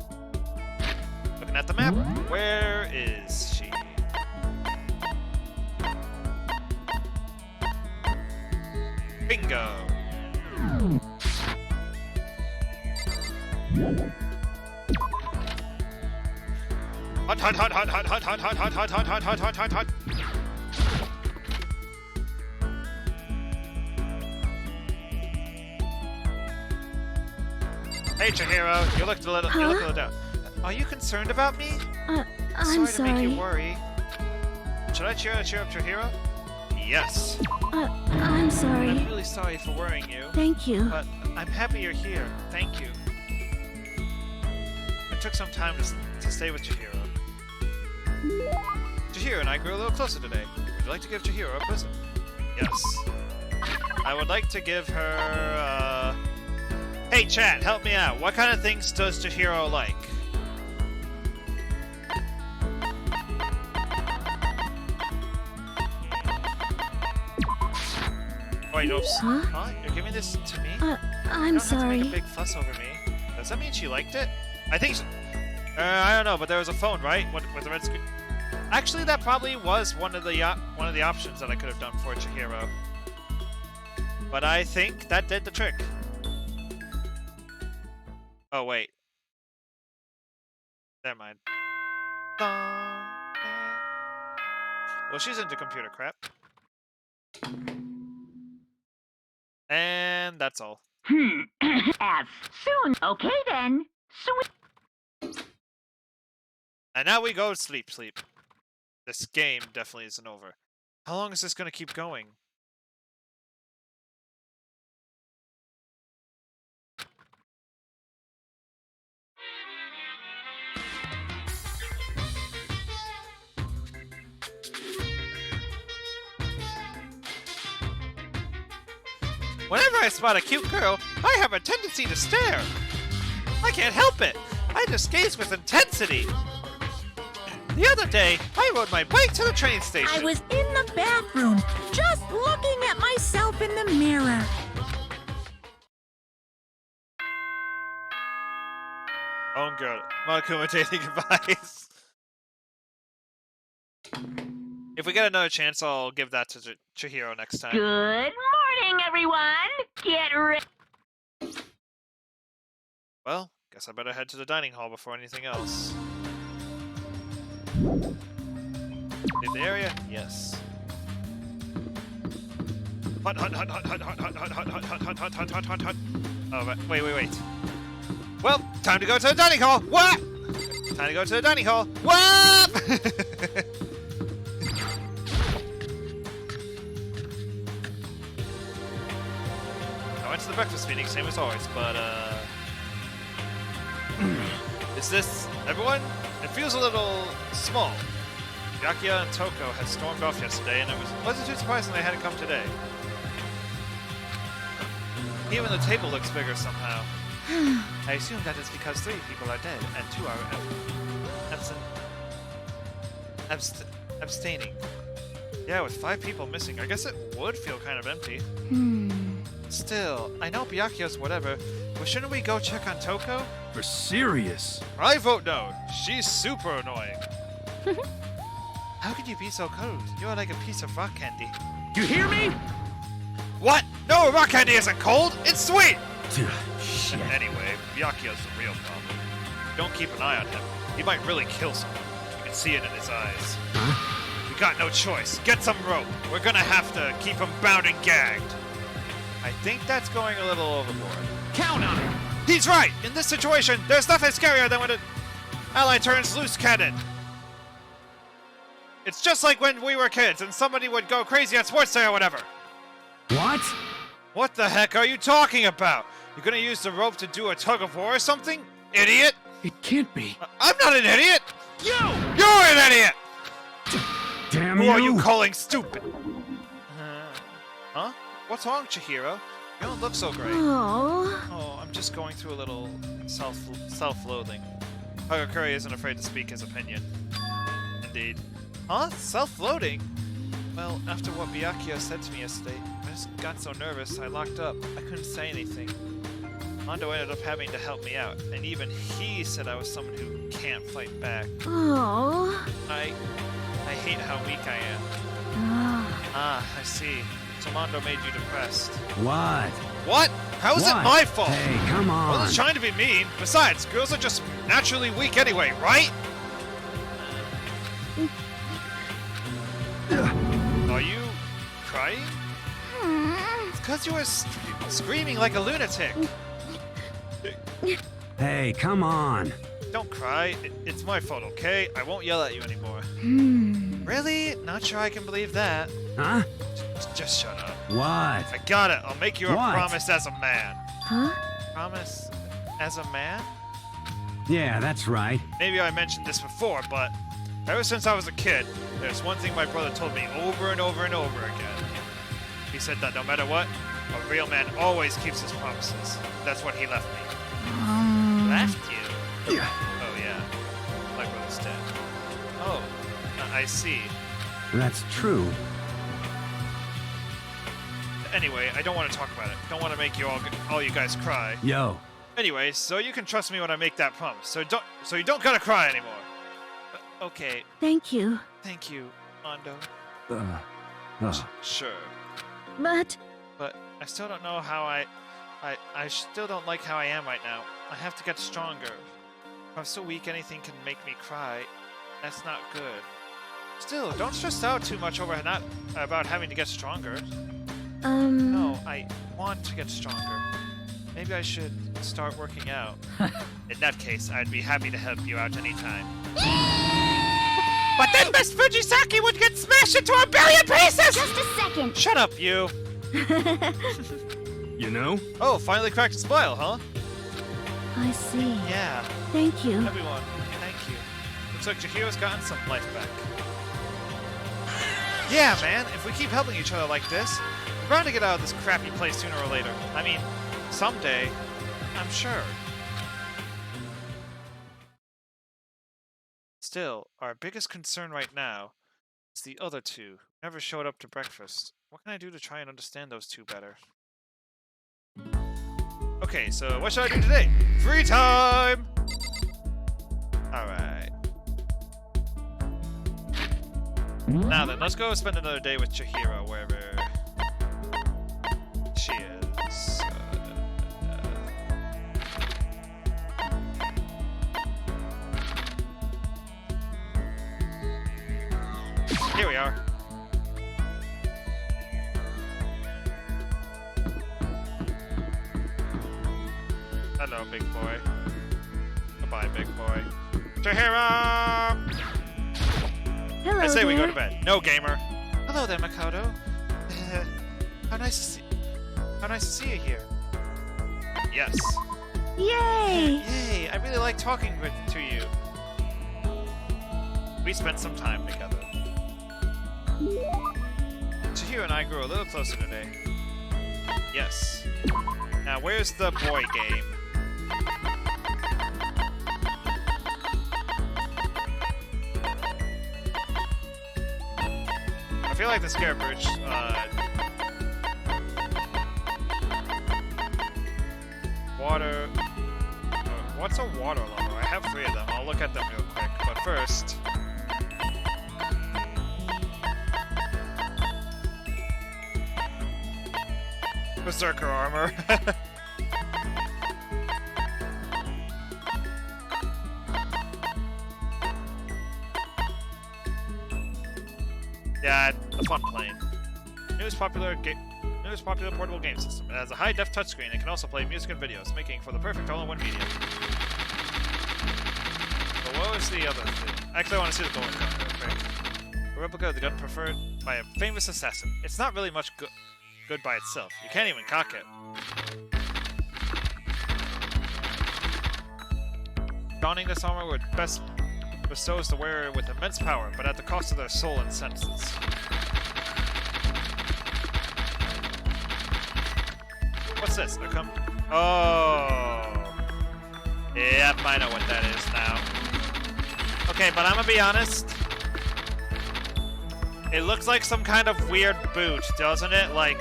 Looking at the map, where is she? Bingo. Hunt, hunt, hunt, hunt, hunt, hunt, hunt, hunt, hunt, hunt, hunt, hunt, hunt, hunt, hunt, hunt. Hey, Chihiro, you look a little down. Are you concerned about me? I'm To make you sorry. worry. Should I cheer up Chihiro? Yes. I'm sorry. I'm really sorry for worrying you, Thank you. but I'm happy you're here. Thank you. It took some time to stay with Chihiro. Chihiro and I grew a little closer today. Would you like to give Chihiro a present? Yes. I would like to give her, Hey chat, help me out. What kind of things does Chihiro like? Wait, no. Huh? Huh? You're giving this to me? I'm You don't have to sorry. make a big fuss over me. Does that mean she liked it? I think so. I don't know, but there was a phone, right? With the red screen. Actually, that probably was one of the options that I could have done for Chihiro. But I think that did the trick. Oh wait. Never mind. Well, she's into computer crap. And that's all. As soon. Okay then. Sweet. And now we go sleep. This game definitely isn't over. How long is this going to keep going? Whenever I spot a cute girl, I have a tendency to stare. I can't help it. I just gaze with intensity. The other day, I rode my bike to the train station. I was in the bathroom, just looking at myself in the mirror. Oh, girl. Monokuma dating advice. If we get another chance, I'll give that to Chihiro next time. Good morning, everyone. Get ready. Well, guess I better head to the dining hall before anything else. Leave the area? Yes. Hunt, hunt, hunt, hunt, hunt, hunt, hunt, hunt, hunt, hunt, hunt, hunt, hunt, hunt, hunt, hunt. Oh, wait. Well, time to go to the dining hall. What? Time to go to the dining hall. What? I went to the breakfast meeting, same as always, but, is this everyone? It feels a little small. Byakuya and Toko had stormed off yesterday, and it wasn't too surprising they hadn't come today. Even the table looks bigger somehow. I assume that is because 3 people are dead, and 2 are abstaining. Yeah, with 5 people missing, I guess it would feel kind of empty. Still, I know Byakuya's whatever, but shouldn't we go check on Toko? For serious. I vote no. She's super annoying. How can you be so cold? You're like a piece of rock candy. You hear me? What? No, rock candy isn't cold. It's sweet. Shit. Anyway, Byakuya's the real problem. Don't keep an eye on him. He might really kill someone. You can see it in his eyes. Huh? We got no choice. Get some rope. We're gonna have to keep him bound and gagged. I think that's going a little overboard. Count on it. He's right! In this situation, there's nothing scarier than when an ally turns loose cannon. It's just like when we were kids and somebody would go crazy at sports day or whatever. What? What the heck are you talking about? You're gonna use the rope to do a tug of war or something? Idiot! It can't be. I'm not an idiot! You! You're an idiot! Damn Who you! are you calling stupid? Huh? What's wrong, Chihiro? You don't look so great. Oh, I'm just going through a little self-loathing. Hagakure isn't afraid to speak his opinion. Indeed. Huh? Self-loathing? Well, after what Byakuya said to me yesterday, I just got so nervous I locked up. I couldn't say anything. Mondo ended up having to help me out, and even he said I was someone who can't fight back. I hate how weak I am. Ah, I see. So Mondo made you depressed. What? What? How is it What? my fault? Hey, come I on. wasn't trying to be mean. Besides, girls are just naturally weak anyway, right? Are you crying? It's because you were screaming like a lunatic. Hey, come on. Don't cry. It's my fault, okay? I won't yell at you anymore. Really? Not sure I can believe that. Huh? Just shut up. What? I got it. I'll make you a What? promise as a man. Huh? Promise as a man? Yeah, that's right. Maybe I mentioned this before, but ever since I was a kid, there's one thing my brother told me over and over and over again. He said that no matter what, a real man always keeps his promises. That's what he left me. Left you? Yeah. Oh yeah, my brother's dead. Oh, I see. That's true. Anyway, I don't want to talk about it. Don't want to make you all you guys cry. Yo. Anyway, so you can trust me when I make that promise. So you don't gotta cry anymore. Okay, Thank you. thank you, Mondo. Sure. But But I still don't know how I still don't like how I am right now. I have to get stronger. If I'm so weak anything can make me cry. That's not good. Still, don't stress out too much over about having to get stronger. No, I want to get stronger. Maybe I should start working out. In that case, I'd be happy to help you out anytime. But then Miss Fujisaki would get smashed into a billion pieces! just a second. Shut up, you! You know? Oh, finally cracked a smile, huh? I see. Yeah, Thank you. everyone, thank you. Looks like Chihiro's gotten some life back. Yeah, man, if we keep helping each other like this, we're bound to get out of this crappy place sooner or later. I mean, someday, I'm sure. Still, our biggest concern right now is the other two who never showed up to breakfast. What can I do to try and understand those two better? Okay, so what should I do today? Free time! Alright. Now then, let's go spend another day with Chihiro, wherever she is. Here we are. Hello, big boy. Goodbye, big boy. Chihiro! Hello I say we go there. to bed. No, gamer. Hello there, Makoto. How nice to see you here. Yes. Yay! Yay! I really like talking to you. We spent some time together. Chihiro and I grew a little closer today. Yes. Now, where's the boy game? I feel like the Scarebridge, water... what's a water lover? I have 3 of them. I'll look at them real quick. But first... Berserker armor. Yeah, the fun plane. Newest popular portable game system. It has a high-def touchscreen and can also play music and videos, making for the perfect all-in-one medium. But what was the other thing? Actually, I want to see the bullet gun real quick. A replica of the gun preferred by a famous assassin. It's not really much good by itself. You can't even cock it. Donning this armor would best bestows the wearer with immense power, but at the cost of their soul and senses. What's this? Oh. Yep, I know what that is now. Okay, but I'm gonna be honest. It looks like some kind of weird boot, doesn't it? Like...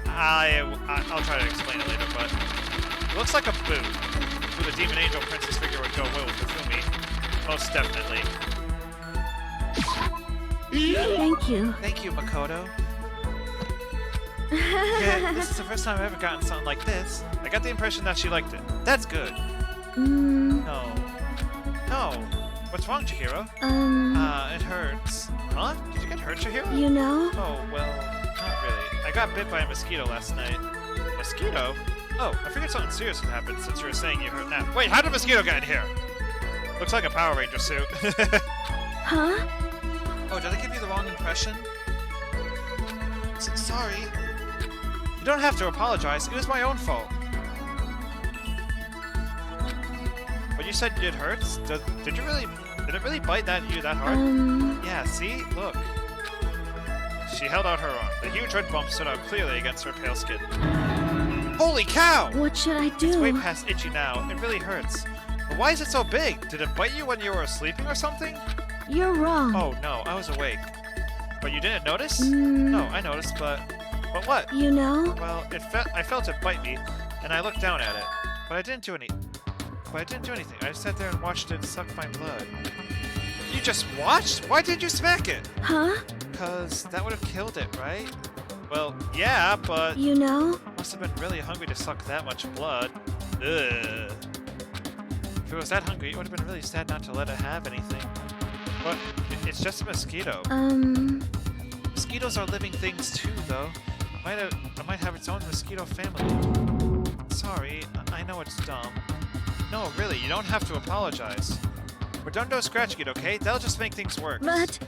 I'll try to explain it later, but... It looks like a boot. Who the Demon Angel Princess figure would go well with Kazumi. Most definitely. Thank you. Thank you, Makoto. Yeah, this is the first time I've ever gotten something like this. I got the impression that she liked it. That's good. No. No. What's wrong, Chihiro? It hurts. Huh? Did you get hurt, Chihiro? You know? Oh, well, not really. I got bit by a mosquito last night. Mosquito? Oh, I figured something serious had happened since you were saying you hurt now. Wait, how did a mosquito get in here? Looks like a Power Ranger suit. Huh? Oh, did I give you the wrong impression? Sorry. You don't have to apologize. It was my own fault. But you said it hurts? Did it really bite you that hard? Yeah, see? Look. She held out her arm. The huge red bump stood out clearly against her pale skin. Holy cow! What should I do? It's way past itchy now. It really hurts. But why is it so big? Did it bite you when you were sleeping or something? You're wrong. Oh no, I was awake. But you didn't notice? No, I noticed, but what? You know? Well, I felt it bite me, and I looked down at it. But I didn't do anything. I just sat there and watched it suck my blood. You just watched? Why did you smack it? Huh? Because that would have killed it, right? Well, yeah, but... You know? Must have been really hungry to suck that much blood. Ugh. If it was that hungry, it would have been really sad not to let it have anything. But it's just a mosquito. Mosquitoes are living things too, though. It might have its own mosquito family. Sorry, I know it's dumb. No, really, you don't have to apologize. Redondo scratching it, okay? That'll just make things worse. But...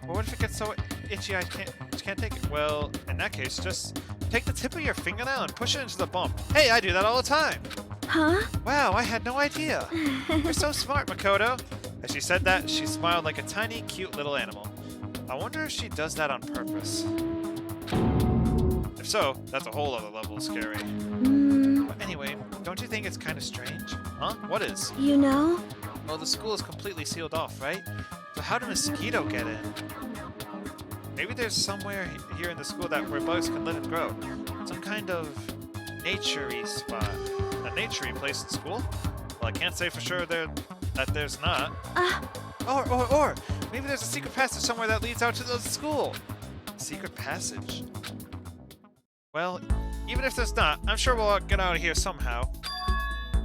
Well, what if it gets so itchy I can't take it? Well, in that case, just take the tip of your fingernail and push it into the bump. Hey, I do that all the time! Huh? Wow, I had no idea! You're so smart, Makoto! As she said that, she smiled like a tiny, cute little animal. I wonder if she does that on purpose. If so, that's a whole other level of scary. But anyway, don't you think it's kind of strange? Huh? What is? You know? Well, the school is completely sealed off, right? So how did a mosquito get in? Maybe there's somewhere here in the school where bugs can live and grow. Some kind of nature-y spot. A nature-y place in school? Well, I can't say for sure that there's not. Or maybe there's a secret passage somewhere that leads out to the school. Secret passage? Well, even if there's not, I'm sure we'll get out of here somehow.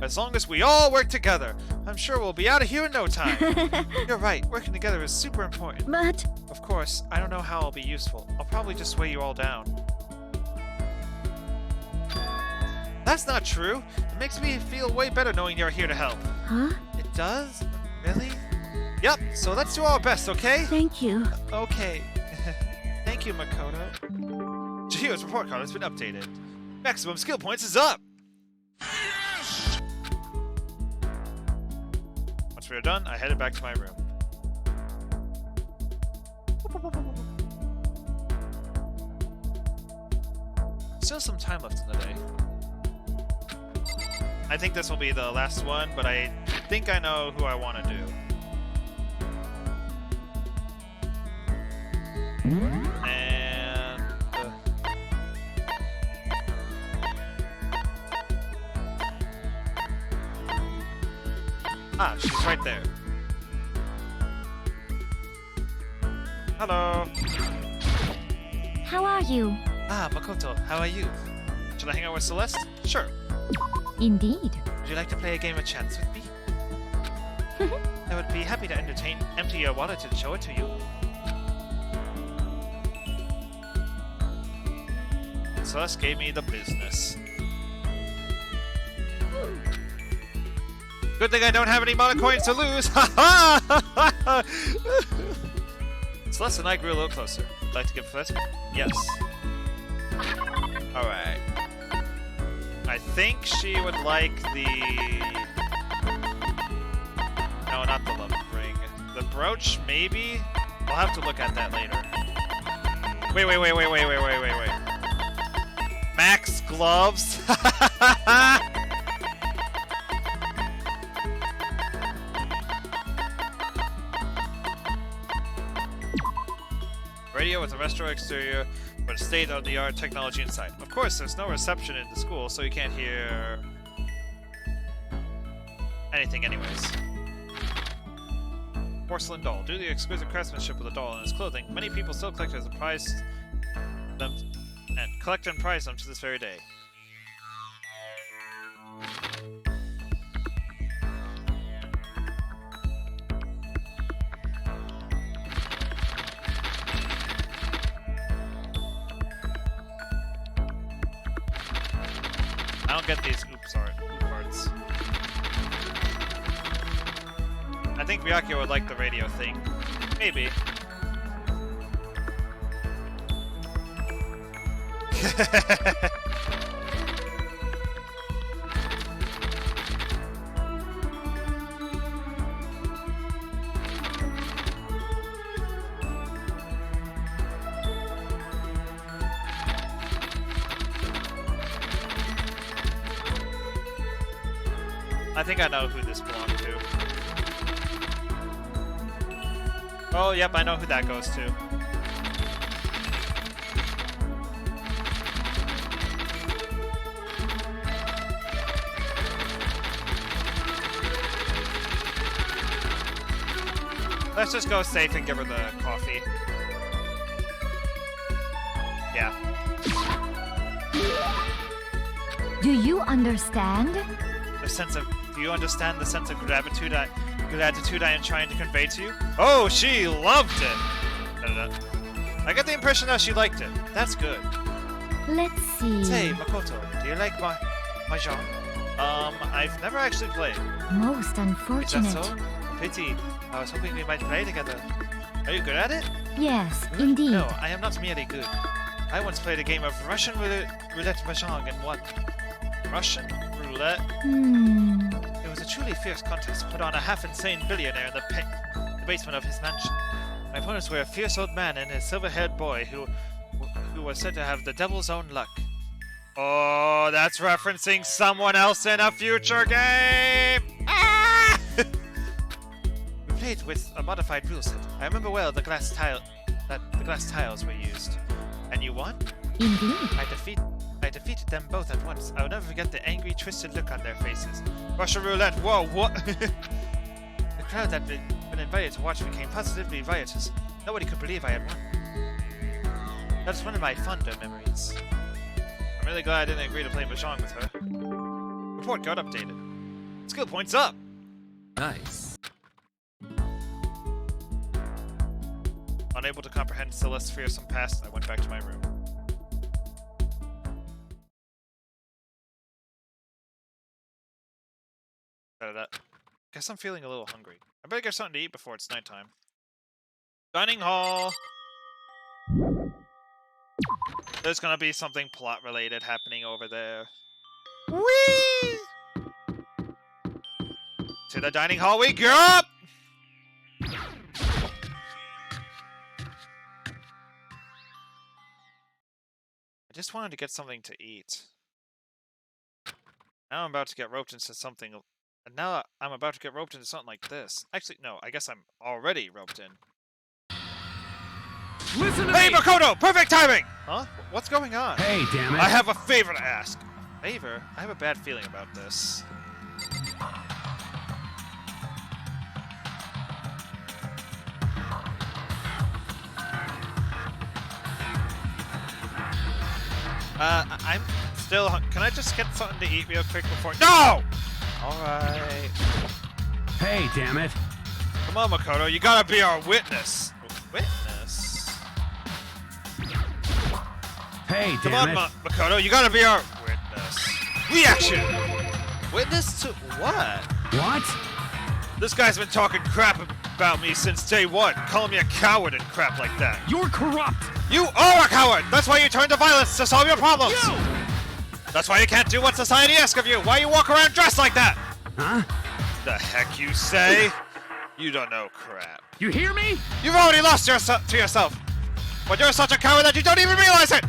As long as we all work together, I'm sure we'll be out of here in no time. You're right, working together is super important. But... Of course, I don't know how I'll be useful. I'll probably just weigh you all down. That's not true. It makes me feel way better knowing you're here to help. Huh? It does? Really? Yep, so let's do our best, okay? Thank you. Okay. Thank you, Makoto. Chihiro's report card has been updated. Maximum skill points is up! Once we are done, I headed back to my room. Still some time left in the day. I think this will be the last one, but I think I know who I want to do. And... Ah, she's right there. Hello. How are you? Ah, Makoto, how are you? Should I hang out with Celeste? Sure. Indeed. Would you like to play a game of chance with me? I would be happy to empty your wallet and show it to you. Celeste gave me the business. Good thing I don't have any mana coins to lose! Ha ha! Celeste and I grew a little closer. Would like to give Celeste? Yes. Alright. I think she would like the... No, not the love ring. The brooch, maybe? We'll have to look at that later. Wait. Max gloves? Radio with a restaurant exterior, but state-of-the-art technology inside. Of course, there's no reception in the school, so you can't hear... anything anyways. Porcelain doll. Due to the exquisite craftsmanship of the doll and its clothing, many people still collect and prize them to this very day. I don't get these oop parts. I think Ryakio would like the radio thing. Maybe. I think I know who this belongs to. Oh, yep, I know who that goes to. Let's just go safe and give her the coffee. Yeah. Do you understand? The sense of... Do you understand the sense of gratitude I am trying to convey to you? Oh, she loved it! I get the impression that she liked it. That's good. Let's see. Say, Makoto, do you like my genre? I've never actually played. Most Is unfortunate. that so? Pity. I was hoping we might play together. Are you good at it? Yes, Good? indeed. No, I am not merely good. I once played a game of Russian roulette mahjong and won. Russian roulette? It was a truly fierce contest put on a half-insane billionaire in the basement of his mansion. My opponents were a fierce old man and a silver-haired boy who was said to have the devil's own luck. Oh, that's referencing someone else in a future game! Ah! We played with a modified rule set. I remember well the glass tiles were used. And you won? Indeed. I defeated them both at once. I will never forget the angry, twisted look on their faces. Russian roulette, whoa, what? The crowd that had been invited to watch became positively riotous. Nobody could believe I had won. That's one of my fonder memories. I'm really glad I didn't agree to play mahjong with her. Report card updated. Skill points up! Nice. Unable to comprehend Celeste's fearsome past, I went back to my room. Guess I'm feeling a little hungry. I better get something to eat before it's nighttime. Dining hall! There's gonna be something plot-related happening over there. Whee! To the dining hall we go! I just wanted to get something to eat. Now I'm about to get roped into something... And now I'm about to get roped into something like this. Actually, no, I guess I'm already roped in. Listen to Hey, me! Makoto! Perfect timing! Huh? What's going on? Hey, damn it. I have a favor to ask. Favor? I have a bad feeling about this. I'm still... Can I just get something to eat real quick before... No! Alright. Hey, damn it. Come on, Makoto. You gotta be our witness. Witness? Hey, Come damn on, it. Makoto. You gotta be our witness. Reaction! Witness to what? What? This guy's been talking crap about me since day one, calling me a coward and crap like that. You're corrupt! You are a coward! That's why you turn to violence to solve your problems! You! That's why you can't do what society asks of you! Why you walk around dressed like that? Huh? The heck you say? You don't know crap. You hear me? You've already lost to yourself! But you're such a coward that you don't even realize it!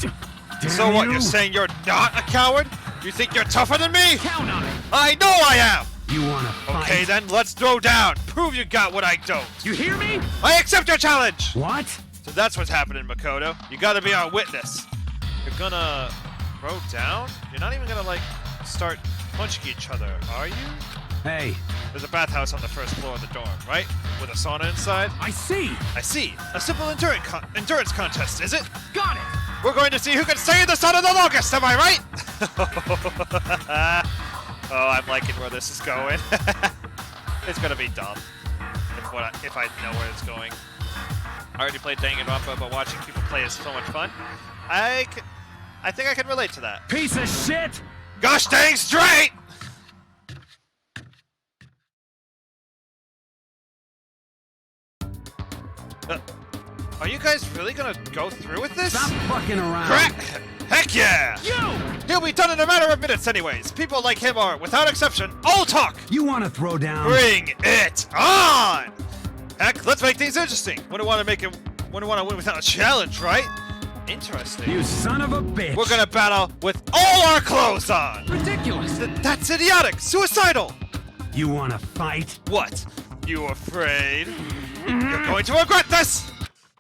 Damn So what, you. you're saying you're not a coward? You think you're tougher than me? Count on it! I know I am! You wanna fight? Okay then, let's throw down. Prove you got what I don't. You hear me? I accept your challenge! What? So that's what's happening, Makoto. You gotta be our witness. You're gonna throw down? You're not even gonna, like, start punching each other, are you? Hey, There's a bathhouse on the first floor of the dorm, right? With a sauna inside? I see! I see. A simple endurance contest, is it? Got it! We're going to see who can stay in the sauna the longest, am I right? Oh, I'm liking where this is going. It's gonna be dumb. If I know where it's going. I already played Danganrompa, but watching people play is so much fun. I think I can relate to that. piece of shit! Gosh dang straight! Are you guys really gonna go through with this? Stop fucking around. Crack! Heck yeah! You! He'll be done in a matter of minutes anyways. People like him are, without exception, all talk! You wanna throw down? Bring it on! Heck, let's make things interesting. Wouldn't want to win without a challenge, right? Interesting. You son of a bitch! We're gonna battle with all our clothes on! Ridiculous! That's idiotic! Suicidal! You wanna fight? What? You afraid? You're going to regret this!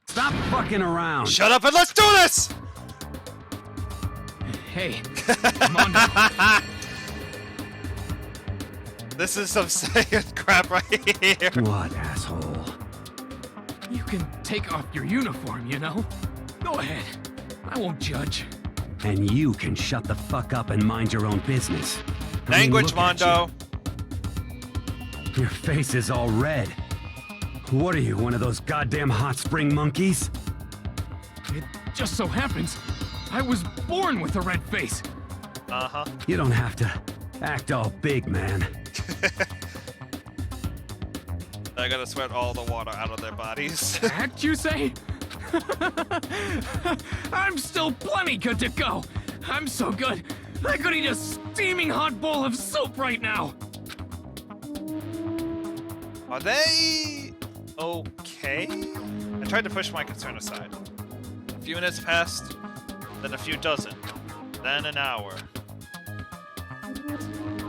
Stop fucking around! Shut up and let's do this! Hey, come on now. This is some Saiyan crap right here. What, asshole? You can take off your uniform, you know? Go ahead. I won't judge. And you can shut the fuck up and mind your own business. I mean, Language, look at Mondo. you. Your face is all red. What are you, one of those goddamn hot spring monkeys? It just so happens I was born with a red face. Uh-huh. You don't have to act all big, man. I gotta sweat all the water out of their bodies. Act, you say? I'm still plenty good to go. I'm so good, I could eat a steaming hot bowl of soup right now. Are they okay? I tried to push my concern aside. A few minutes passed, then a few dozen, then an hour.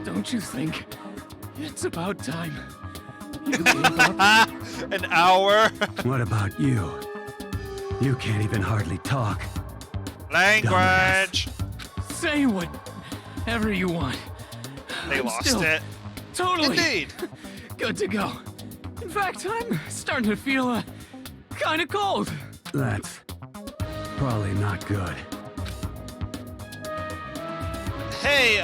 Don't you think it's about time you gave up? An hour? What about you? You can't even hardly talk. Language! Say whatever you want. They I'm lost still it. Totally Indeed. good to go. In fact, I'm starting to feel kind of cold. That's probably not good. Hey,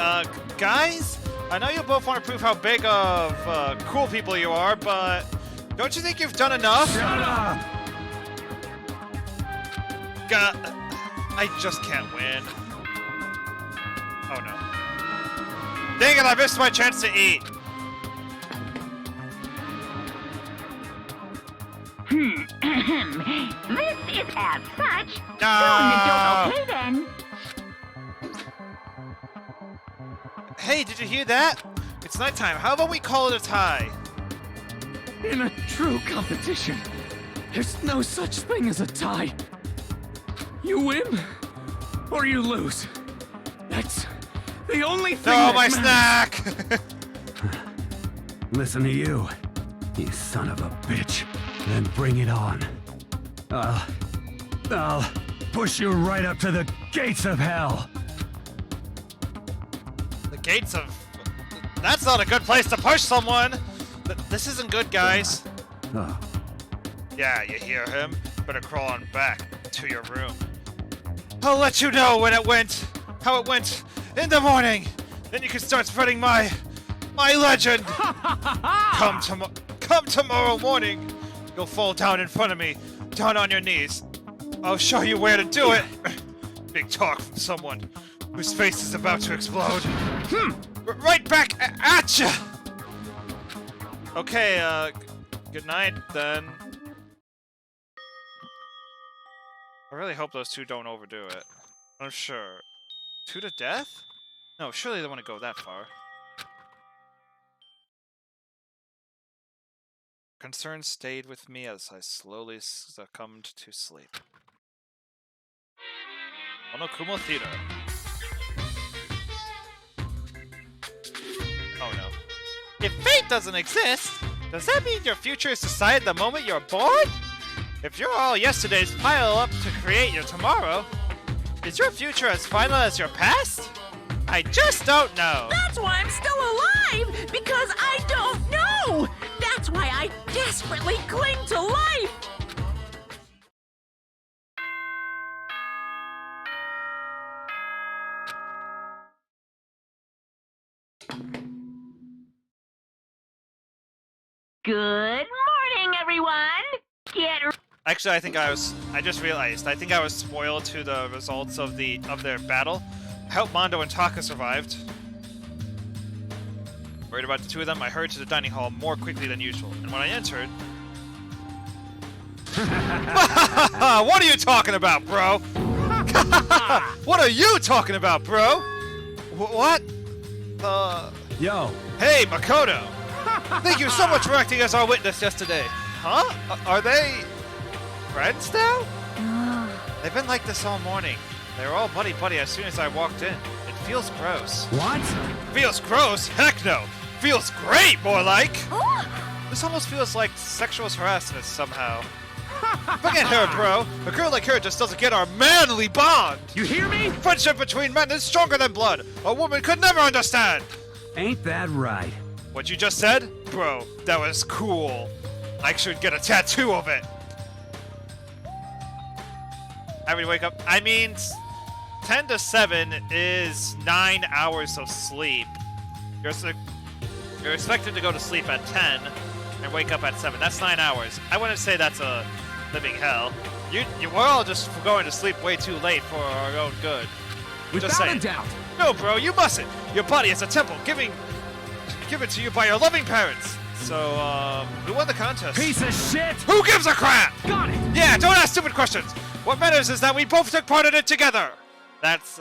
guys? I know you both want to prove how big of cool people you are, but don't you think you've done enough? Shut up! I just can't win. Oh no. Dang it, I missed my chance to eat! This is as such. No! Okay then. Hey, did you hear that? It's nighttime. How about we call it a tie? In a true competition, there's no such thing as a tie. You win, or you lose. That's the only thing No, that my matters. snack! Listen to you, you son of a bitch. Then bring it on. I'll push you right up to the gates of hell. The gates of... That's not a good place to push someone! This isn't good, guys. Oh, Yeah, you hear him? Better crawl on back to your room. I'll let you know when it went, how it went in the morning. Then you can start spreading my legend. Come tomorrow morning. You'll fall down in front of me, down on your knees. I'll show you where to do it. Big talk from someone whose face is about to explode. Right back at ya. Okay, good night then. I really hope those two don't overdo it. I'm sure. 2 to death? No, surely they don't want to go that far. Concern stayed with me as I slowly succumbed to sleep. Monokumo Theater. Oh no. If fate doesn't exist, does that mean your future is decided the moment you're born? If you're all yesterday's pile up to create your tomorrow, is your future as final as your past? I just don't know. That's why I'm still alive! Because I don't know! That's why I desperately cling to life! Good morning, everyone. Get Actually, I just realized, I think I was spoiled to the results of their battle. I hope Mondo and Taka survived. Worried about the two of them, I hurried to the dining hall more quickly than usual, and when I entered... What are you talking about, bro? What are you talking about, bro? What? yo, Hey, Makoto! Thank you so much for acting as our witness yesterday. Huh? Are they... friends now? They've been like this all morning. They were all buddy-buddy as soon as I walked in. It feels gross. what? Feels gross? Heck no! Feels great, more like! This almost feels like sexual harassment somehow. Forget her, bro. A girl like her just doesn't get our manly bond. You hear me? Friendship between men is stronger than blood. A woman could never understand. Ain't that right? What you just said? Bro, that was cool. I should get a tattoo of it. Having to wake up. I mean, 10 to 7 is 9 hours of sleep. You're expected to go to sleep at 10 and wake up at 7. That's 9 hours. I wouldn't say that's a living hell. We're all just going to sleep way too late for our own good. Just Without saying. a doubt. No, bro, you mustn't. Your body is a temple, given to you by your loving parents. So, who won the contest? Piece of shit! Who gives a crap? Got it. Yeah, don't ask stupid questions. What matters is that we both took part in it together. That's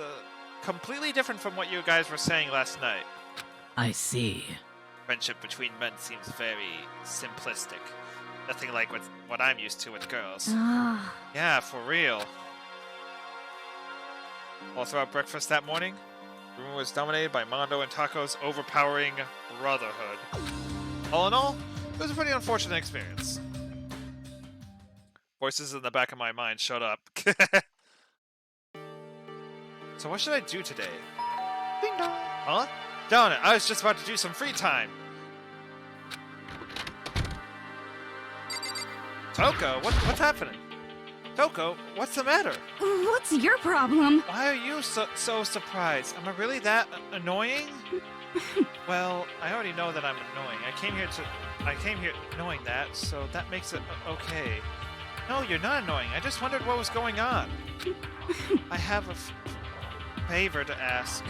completely different from what you guys were saying last night. I see. Friendship between men seems very simplistic. Nothing like what I'm used to with girls. Yeah, for real. All throughout breakfast that morning, the room was dominated by Mondo and Taco's overpowering brotherhood. All in all, it was a pretty unfortunate experience. Voices in the back of my mind, shut up. So what should I do today? Ding dong! Huh? Darn it, I was just about to do some free time. Toko, what's happening? Toko, what's the matter? What's your problem? Why are you so surprised? Am I really that annoying? Well, I already know that I'm annoying. I came here knowing that, so that makes it okay. No, you're not annoying. I just wondered what was going on. I have a favor to ask.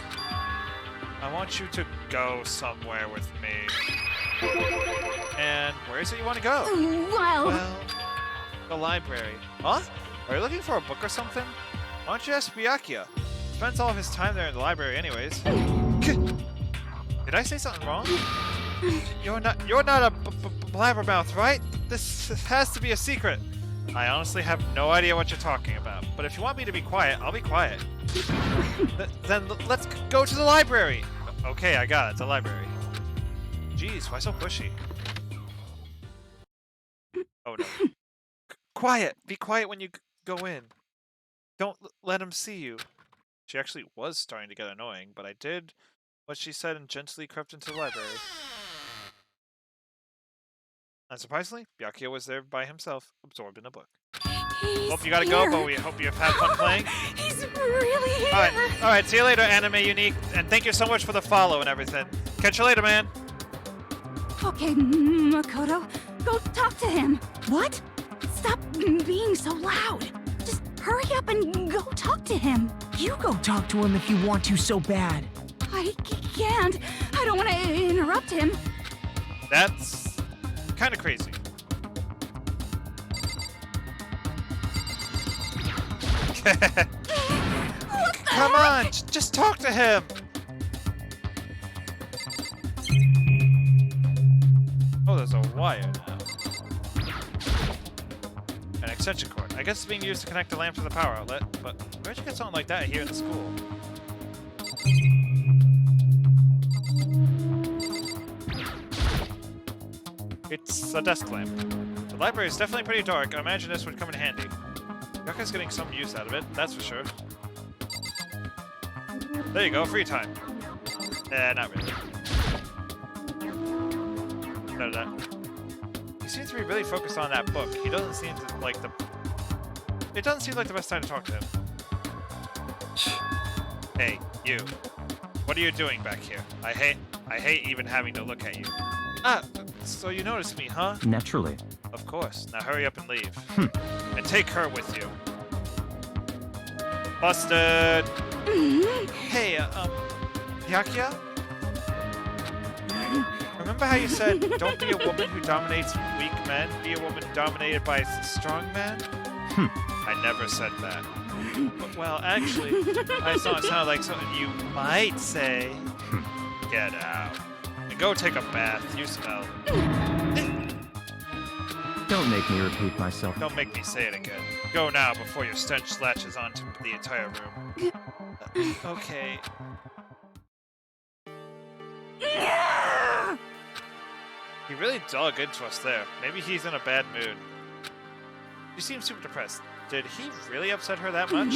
I want you to go somewhere with me. And where is it you want to go? Well, the library. Huh? Are you looking for a book or something? Why don't you ask Byakuya? Spends all of his time there in the library anyways. Did I say something wrong? You're not a blabbermouth, right? This has to be a secret. I honestly have no idea what you're talking about. But if you want me to be quiet, I'll be quiet. Then let's go to the library. Okay, I got it. The library. Jeez, why so pushy? Oh no. Quiet! Be quiet when you go in. Don't let him see you. She actually was starting to get annoying, but I did what she said and gently crept into the library. Unsurprisingly, Byakuya was there by himself, absorbed in a book. Hope you gotta go, but we hope you've had fun playing. He's really here. Alright, see you later, Anime Unique, and thank you so much for the follow and everything. Catch you later, man. Okay, Makoto, go talk to him. What? Stop being so loud. Just hurry up and go talk to him. You go talk to him if you want to so bad. I can't. I don't want to interrupt him. That's kind of crazy. Come on, just talk to him. Oh, there's a wire now. An extension cord. I guess it's being used to connect the lamp to the power outlet, but where'd you get something like that here in the school? It's a desk lamp. The library is definitely pretty dark. I imagine this would come in handy. Yaka's getting some use out of it, that's for sure. There you go, free time. Not really. No. He seems to be really focused on that book. He doesn't seem to like the... It doesn't seem like the best time to talk to him. Hey, you. What are you doing back here? I hate even having to look at you. Ah, so you noticed me, huh? Naturally. Of course. Now hurry up and leave. And take her with you. Busted! Hey, Byakuya? Remember how you said, don't be a woman who dominates weak men, be a woman dominated by strong men? I never said that. Well, actually, I thought it sounded like something you might say. Get out. And go take a bath. You smell. Don't make me repeat myself. Don't make me say it again. Go now before your stench latches onto the entire room. Okay. He really dug into us there. Maybe he's in a bad mood. She seems super depressed. Did he really upset her that much?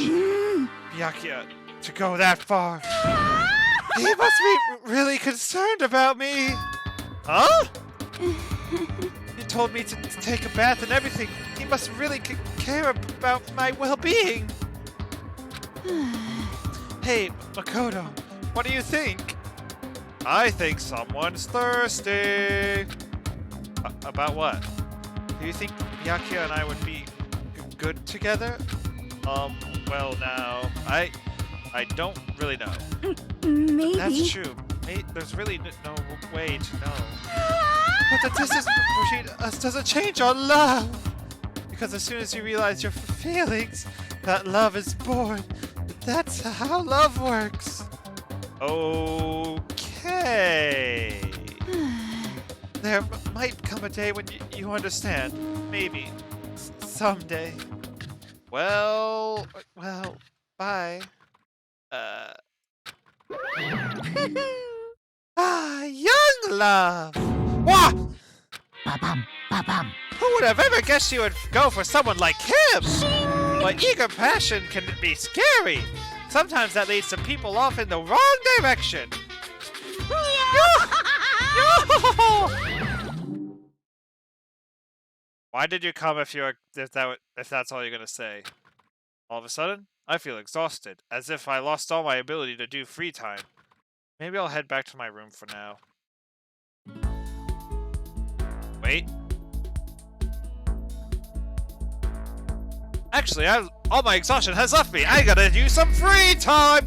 Byakuya, to go that far. He must be really concerned about me. Huh? He told me to take a bath and everything. He must really care about my well-being. Hey, Makoto, what do you think? I think someone's thirsty. About what? Do you think Byakuya and I would be good together? Well now, I don't really know. Maybe. That's true. There's really no way to know. But the distance between us doesn't change our love. Because as soon as you realize your feelings, that love is born. That's how love works. Okay. There might come a day when you understand. Maybe. Someday. Well, bye. Young love! Wah! Ba-bum, ba-bum. Who would have ever guessed you would go for someone like him? But eager passion can be scary. Sometimes that leads to people off in the wrong direction. Why did you come if that's all you're gonna say? All of a sudden, I feel exhausted, as if I lost all my ability to do free time. Maybe I'll head back to my room for now. Wait. Actually, all my exhaustion has left me. I gotta use some free time.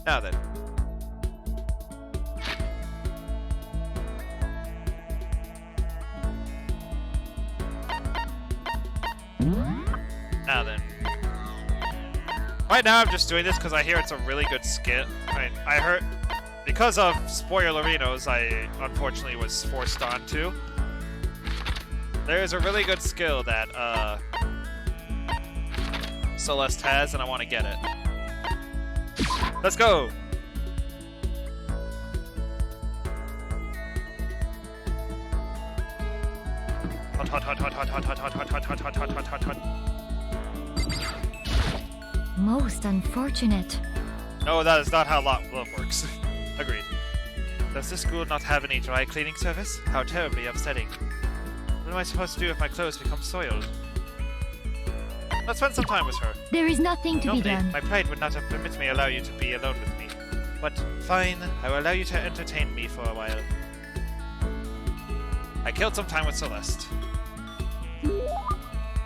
Now then, Now then. Right now I'm just doing this because I hear it's a really good skit. I heard... Because of spoilerinos, I unfortunately was forced onto. There's a really good skill that Celeste has, and I want to get it. Let's go! Hot, hot, hot, hot, hot, hot, hot, hot, hot, hot, hot, hot, hot, hot, hot. Most unfortunate. No, that is not how love works. Agreed. Does this school not have any dry cleaning service? How terribly upsetting. What am I supposed to do if my clothes become soiled? Let's spend some time with her. There is nothing to be Normally, done. my pride would not have permitted me allow you to be alone with me. But fine, I will allow you to entertain me for a while. I killed some time with Celeste.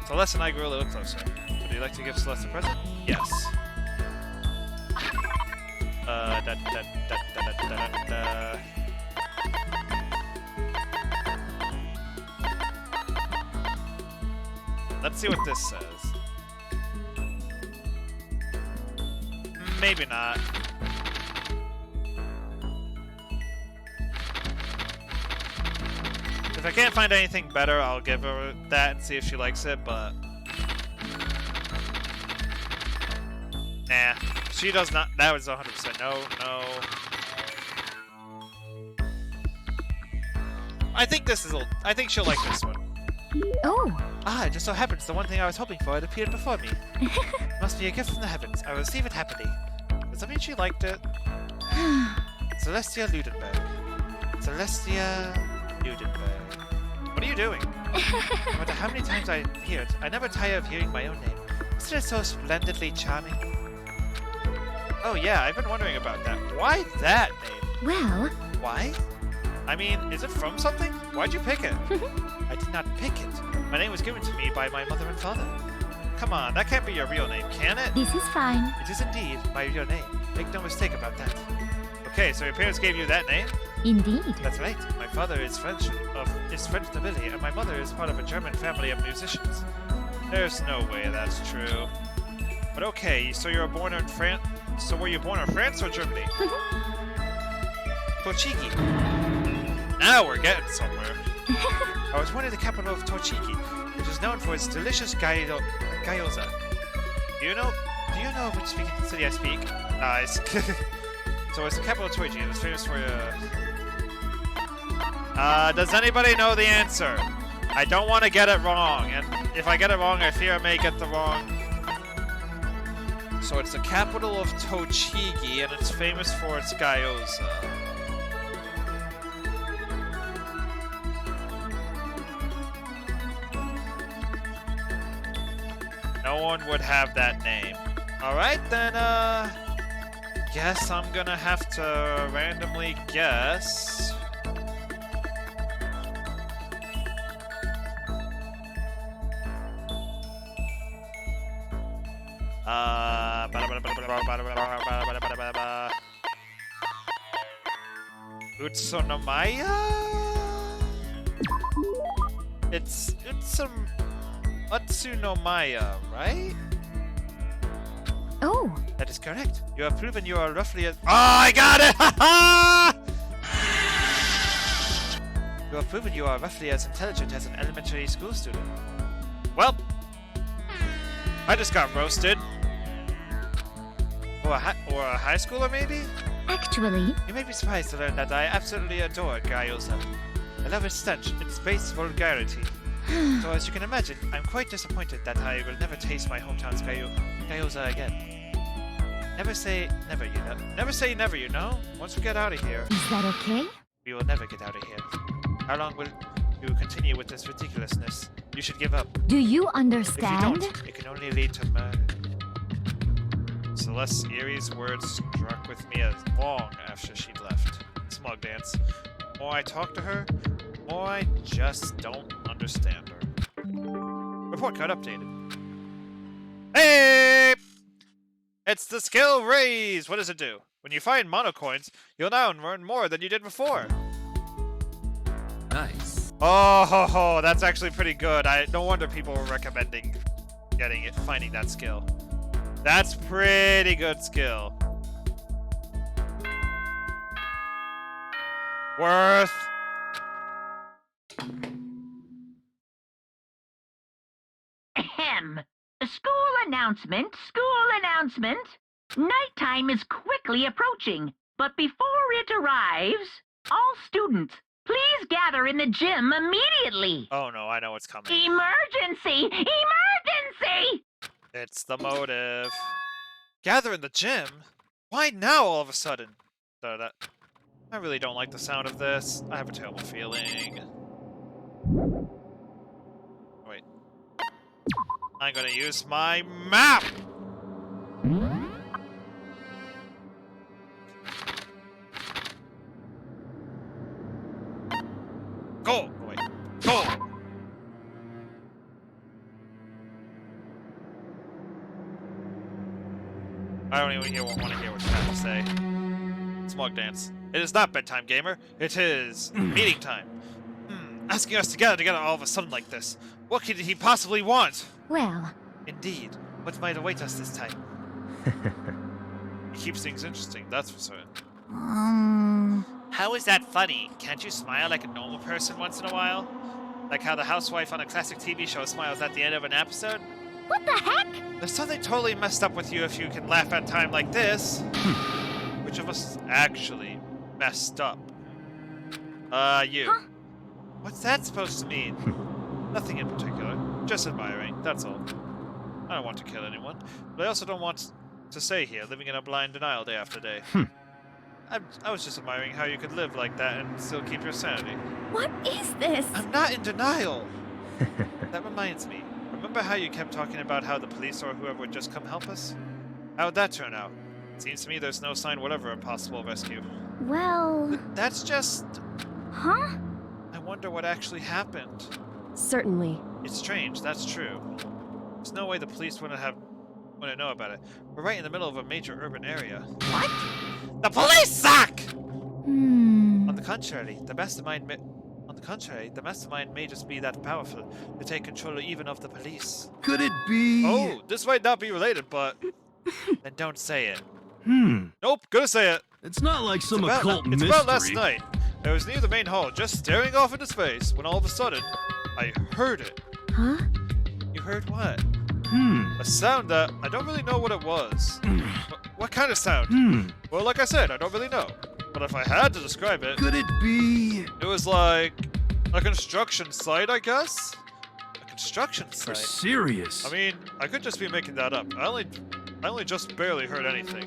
Celeste and I grew a little closer. Would you like to give Celeste a present? Yes. Let's see what this says. Maybe not. If I can't find anything better, I'll give her that and see if she likes it, but... Nah. She does not. That was 100% no, no. I think this is I think she'll like this one. Oh. Ah, it just so happens the one thing I was hoping for had appeared before me. Must be a gift from the heavens. I will receive it happily. Does that mean she liked it? Celestia Ludenberg. Celestia Ludenberg. What are you doing? No matter how many times I hear it, I never tire of hearing my own name. Isn't it so splendidly charming? Oh yeah, I've been wondering about that. Why that name? Well. Why? I mean, is it from something? Why'd you pick it? I did not pick it. My name was given to me by my mother and father. Come on, that can't be your real name, can it? This is fine. It is indeed my real name. Make no mistake about that. Okay, so your parents gave you that name? Indeed. That's right. My father is French nobility, and my mother is part of a German family of musicians. There's no way that's true. But okay, so you were born in France. So were you born in France or Germany? Tochigi. Now we're getting somewhere. I was born in the capital of Tochigi, which is known for its delicious gyoza. Do you know which city I speak? So it's the capital of Tochigi, and it's famous for does anybody know the answer? I don't want to get it wrong, and if I get it wrong, I fear I may get the wrong. So it's the capital of Tochigi, and it's famous for its gyoza. No one would have that name. Alright, then, guess I'm gonna have to randomly guess. Utsunomiya? It's some Utsunomiya, right? Oh. That is correct. You have proven you are roughly as— Oh, I got it! Ha You have proven you are roughly as intelligent as an elementary school student. Well, I just got roasted. Or a high schooler, maybe? Actually. You may be surprised to learn that I absolutely adore gyoza. I love its stench, its base vulgarity. So as you can imagine, I'm quite disappointed that I will never taste my hometown's gyoza again. Never say never, you know. Never say never, you know. Once we get out of here, Is that okay? we will never get out of here. How long will you continue with this ridiculousness? You should give up. Do you If understand? you don't, it can only lead to murder. Celeste Erie's words struck with me as long after she'd left. Smug dance. The more I talk to her, the more I just don't understand her. Report card updated. Hey! It's the skill raise! What does it do? When you find monocoins, you'll now earn more than you did before. Nice. Oh, that's actually pretty good. No wonder people were recommending finding that skill. That's pretty good skill. Worth. Ahem. School announcement, school announcement. Nighttime is quickly approaching, but before it arrives, all students, please gather in the gym immediately. Oh no, I know what's coming. Emergency! Emergency! It's the motive. Gather in the gym? Why now all of a sudden? I really don't like the sound of this. I have a terrible feeling. Wait. I'm gonna use my map! Go! Wait. Go! I don't even want to hear what you have to say. Smog dance. It is not bedtime, gamer. It is meeting time. Asking us to gather together all of a sudden like this. What could he possibly want? Well, Indeed. What might await us this time? He keeps things interesting, that's for certain. How is that funny? Can't you smile like a normal person once in a while? Like how the housewife on a classic TV show smiles at the end of an episode? what the heck? There's something totally messed up with you if you can laugh at time like this. Which of us is actually messed up? You. Huh? What's that supposed to mean? Nothing in particular. Just admiring, that's all. I don't want to kill anyone, but I also don't want to stay here, living in a blind denial day after day. I was just admiring how you could live like that and still keep your sanity. What is this? I'm not in denial! That reminds me. Remember how you kept talking about how the police or whoever would just come help us? How'd that turn out? Seems to me there's no sign whatever of possible rescue. Well, That's just... huh? I wonder what actually happened. Certainly. It's strange, that's true. There's no way the police wouldn't know about it. We're right in the middle of a major urban area. What? The police suck! Hmm. On the contrary, the mastermind may just be that powerful to take control even of the police. Could it be? Oh, this might not be related, but then don't say it. Nope, gonna say it. It's not like some occult It's mystery. about last night. I was near the main hall, just staring off into space, when all of a sudden, I heard it. Huh? You heard what? A sound that I don't really know what it was. What kind of sound? Well, like I said, I don't really know. But if I had to describe it, Could it be? it was like a construction site, I guess? A construction For site? serious? I mean, I could just be making that up. I only just barely heard anything.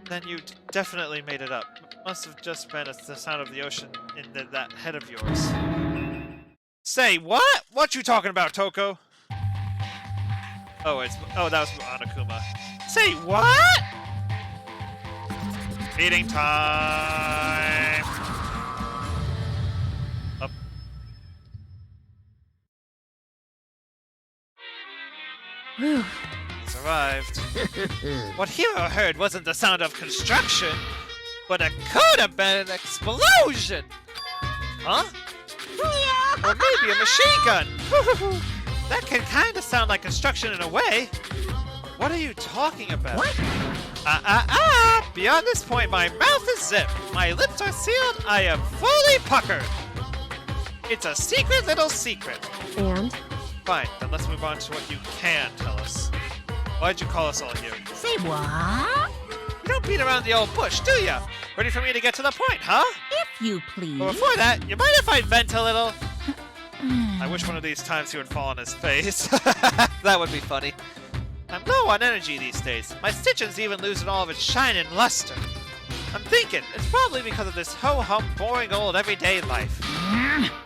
Then you definitely made it up. Must have just been the sound of the ocean in that head of yours. Say what? What you talking about, Toko? Oh, that was Anakuma. Say what? Meeting time. Up. Whew. He's arrived. What Hero heard wasn't the sound of construction, but it could have been an explosion. Huh? Or maybe a machine gun. That can kind of sound like construction in a way. What are you talking about? What? Beyond this point, my mouth is zipped. My lips are sealed. I am fully puckered. It's a secret little secret. And? Fine, then let's move on to what you can tell us. Why'd you call us all here? Say what? You don't beat around the old bush, do ya? Ready for me to get to the point, huh? If you please. But before that, you mind if I vent a little? I wish one of these times he would fall on his face. That would be funny. I'm low on energy these days. My stitching's even losing all of its shine and luster. I'm thinking it's probably because of this ho-hum, boring old everyday life.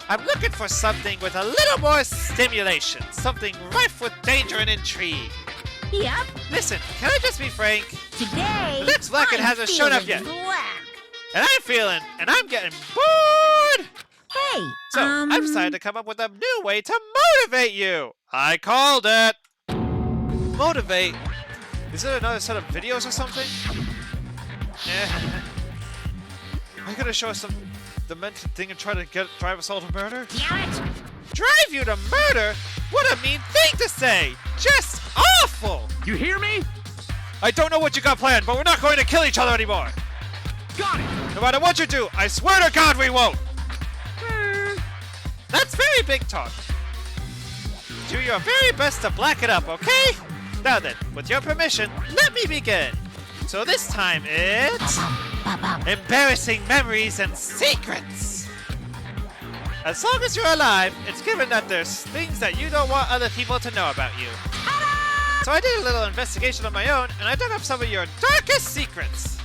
I'm looking for something with a little more stimulation, something rife with danger and intrigue. Yep. Listen, can I just be frank? Today. Looks like it I'm hasn't shown up feeling yet. black. And I'm getting bored! Hey. So, I decided to come up with a new way to motivate you! I called it! Motivate? Is it another set of videos or something? Are you gonna show us some demented thing and try to drive us all to murder? Damn it! drive you to murder? What a mean thing to say! Just awful! You hear me? I don't know what you got planned, but we're not going to kill each other anymore! Got it! No matter what you do, I swear to God we won't! That's very big talk. Do your very best to black it up, okay? Now then, with your permission, let me begin. So this time it's... embarrassing memories and secrets. As long as you're alive, it's given that there's things that you don't want other people to know about you. So I did a little investigation of my own, and I dug up some of your darkest secrets.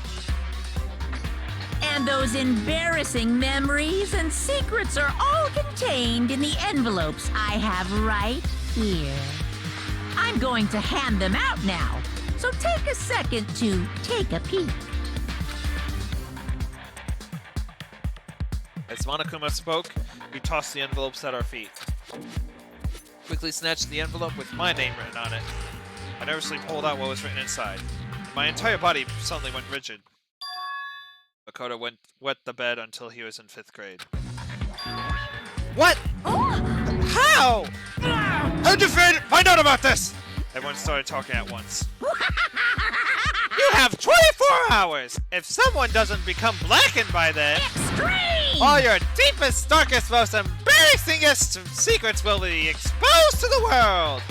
And those embarrassing memories and secrets are all contained in the envelopes I have right here. I'm going to hand them out now, so take a second to take a peek. As Monokuma spoke, we tossed the envelopes at our feet. Quickly snatched the envelope with my name written on it. I nervously pulled out what was written inside. My entire body suddenly went rigid. Makoto wet the bed until he was in 5th grade. What? How? How'd you find out about this? Everyone started talking at once. You have 24 hours! If someone doesn't become blackened by then, Extreme! all your deepest, darkest, most embarrassingest secrets will be exposed to the world!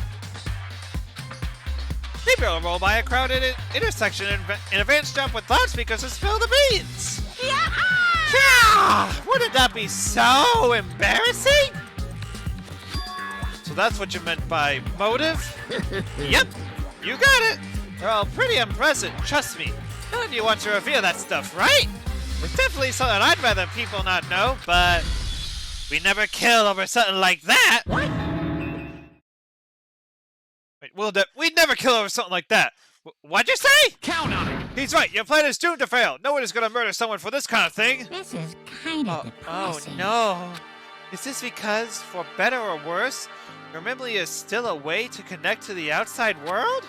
Maybe I'll roll by a crowded intersection in advance jump with loudspeakers to spill the beans! Yeah! Wouldn't that be so embarrassing? So that's what you meant by motive? Yep, you got it! They're all pretty unpleasant, trust me. None of you want to reveal that stuff, right? It's definitely something I'd rather people not know, but we never kill over something like that! What? Wait, we'd never kill over something like that! What'd you say? Count on it! He's right, your plan is doomed to fail! No one is gonna murder someone for this kind of thing! This is kind of Oh depressing. no! Is this because, for better or worse, your memory is still a way to connect to the outside world?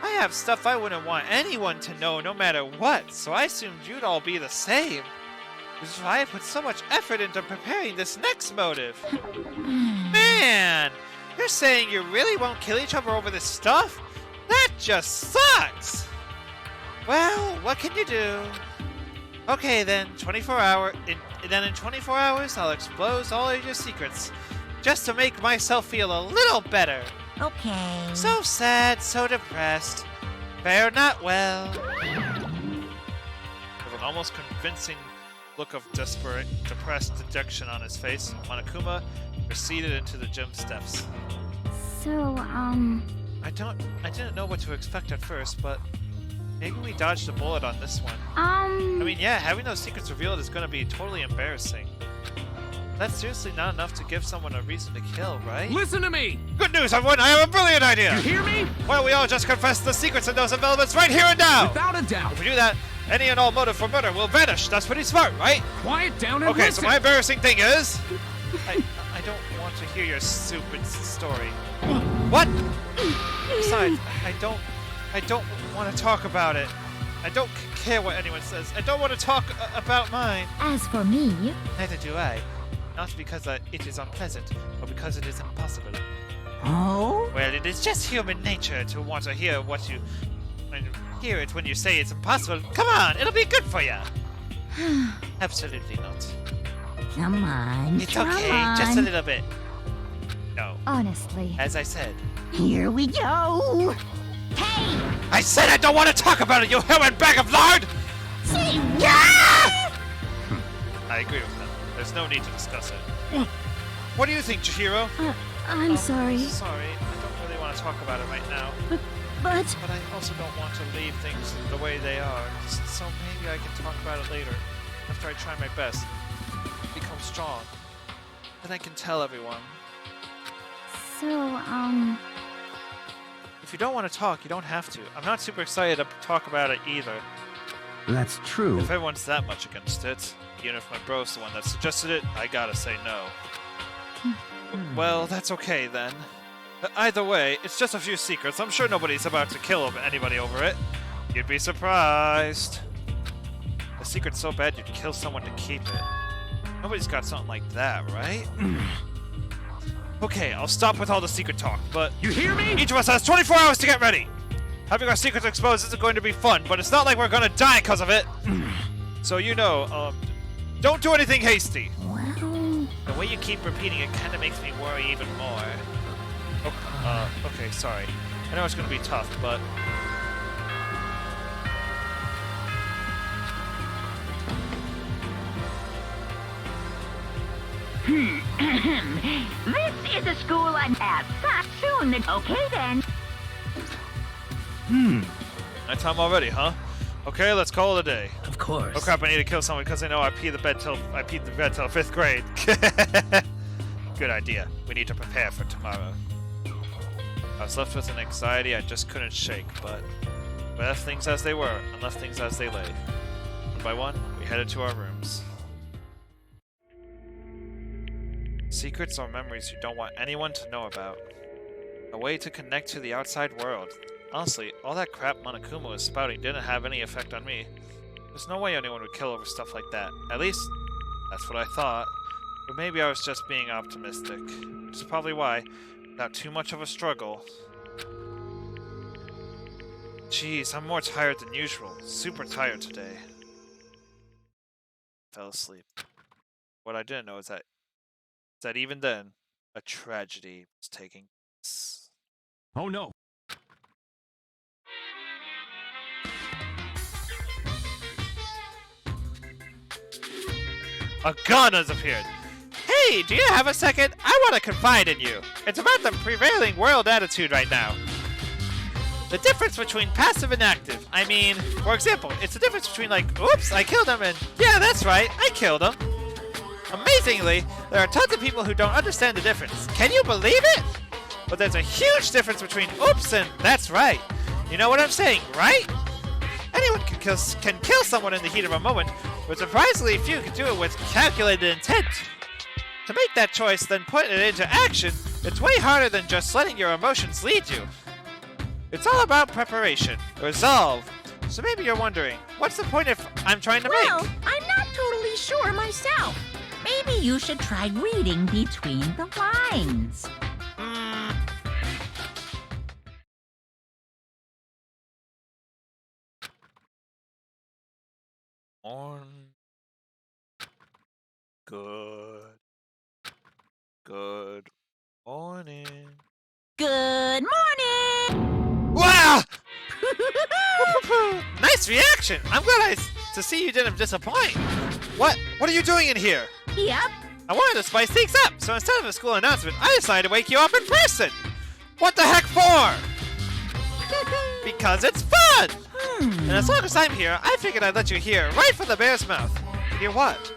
I have stuff I wouldn't want anyone to know no matter what, so I assumed you'd all be the same. Which is why I put so much effort into preparing this next motive. Man! You're saying you really won't kill each other over this stuff? That just sucks! Well, what can you do? Okay then, in 24 hours I'll expose all of your secrets. Just to make myself feel a little better. Okay. So sad, so depressed. Fare not well. With an almost convincing look of depressed dejection on his face, Monokuma proceeded into the gym steps. So, I didn't know what to expect at first, but maybe we dodged a bullet on this one. I mean, yeah, having those secrets revealed is gonna be totally embarrassing. That's seriously not enough to give someone a reason to kill, right? Listen to me! Good news, everyone! I have a brilliant idea! You hear me? Why don't we all just confess the secrets in those envelopes right here and now? Without a doubt. If we do that, any and all motive for murder will vanish. That's pretty smart, right? Quiet down and Okay, listen. so my embarrassing thing is... I don't want to hear your stupid story. What? Besides, I don't want to talk about it. I don't care what anyone says. I don't want to talk about mine. as for me, Neither do I. Not because it is unpleasant, but because it is impossible. Oh? Well, it is just human nature to want to hear what you... and hear it when you say it's impossible. Come on, it'll be good for you. Absolutely not. Come on. It's come okay, on. just a little bit. No, honestly. as I said. Here we go. Hey! I said I don't want to talk about it, you human bag of lard! Say I agree with them. There's no need to discuss it. What do you think, Chihiro? I'm sorry, Sorry, I don't really want to talk about it right now. but But I also don't want to leave things the way they are. So maybe I can talk about it later. After I try my best. Become strong. Then I can tell everyone. so, If you don't want to talk, you don't have to. I'm not super excited to talk about it either. That's true. If everyone's that much against it, even if my bro's the one that suggested it, I gotta say no. Well, that's okay then. Either way, it's just a few secrets. I'm sure nobody's about to kill anybody over it. You'd be surprised. A secret's so bad you'd kill someone to keep it. Nobody's got something like that, right? Okay, I'll stop with all the secret talk, but You hear me? each of us has 24 hours to get ready. Having our secrets exposed isn't going to be fun, but it's not like we're gonna die because of it. So don't do anything hasty. Well, The way you keep repeating it kind of makes me worry even more. Okay, sorry. I know it's gonna be tough, but... this is a school I'm at. Not soon. Okay, then. Nighttime already, huh? Okay, let's call it a day. Of course. Oh crap, I need to kill someone because I know I peed the bed till 5th grade. Good idea. We need to prepare for tomorrow. I was left with an anxiety I just couldn't shake, but we left things as they were and left things as they lay. One by one, we headed to our rooms. Secrets or memories you don't want anyone to know about. A way to connect to the outside world. Honestly, all that crap Monokuma was spouting didn't have any effect on me. There's no way anyone would kill over stuff like that. At least, that's what I thought. But maybe I was just being optimistic. Which is probably why, without too much of a struggle... Jeez, I'm more tired than usual. Super tired today. Fell asleep. What I didn't know is that even then, a tragedy was taking place. Oh no. A gun has appeared. Hey, do you have a second? I want to confide in you. It's about the prevailing world attitude right now. The difference between passive and active. I mean, for example, it's the difference between like, oops, I killed him, and yeah, that's right, I killed him. Amazingly, there are tons of people who don't understand the difference. Can you believe it? But there's a huge difference between oops and that's right. You know what I'm saying, right? Anyone can kill someone in the heat of a moment, but surprisingly few can do it with calculated intent. To make that choice, then put it into action, it's way harder than just letting your emotions lead you. It's all about preparation, resolve. So maybe you're wondering, what's the point if I'm trying to make? Well, I'm not totally sure myself. Maybe you should try reading between the lines. Good morning. Good morning! Wow! Nice reaction! I'm glad to see you didn't disappoint. What are you doing in here? Yep. I wanted to spice things up, so instead of a school announcement, I decided to wake you up in person! What the heck for? Because it's fun! And as long as I'm here, I figured I'd let you hear right from the bear's mouth. Hear what?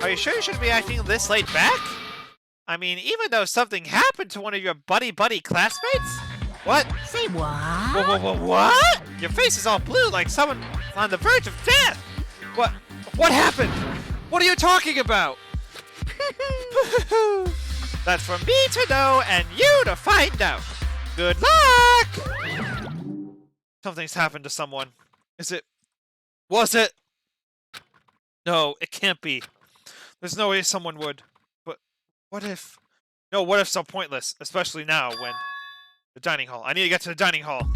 Are you sure you shouldn't be acting this laid back? I mean, even though something happened to one of your buddy classmates? What? Say what? What? Your face is all blue like someone on the verge of death! What happened? What are you talking about? That's for me to know and you to find out. Good luck! Something's happened to someone. Was it? No, it can't be. There's no way someone would. But what if? No, what if so pointless, especially now when... The dining hall. I need to get to the dining hall.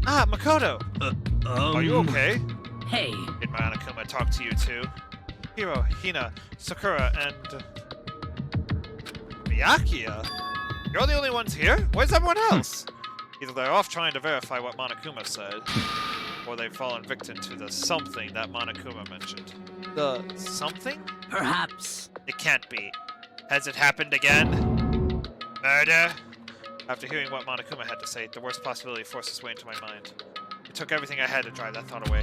Ah, Makoto. Are you okay? Hey. Did Monokuma talk to you too? Hiro, Hina, Sakura, and... Byakuya? You're the only ones here? Where's everyone else? Either they're off trying to verify what Monokuma said, or they've fallen victim to the something that Monokuma mentioned. The something? Perhaps. It can't be. Has it happened again? Murder? After hearing what Monokuma had to say, the worst possibility forced its way into my mind. It took everything I had to drive that thought away.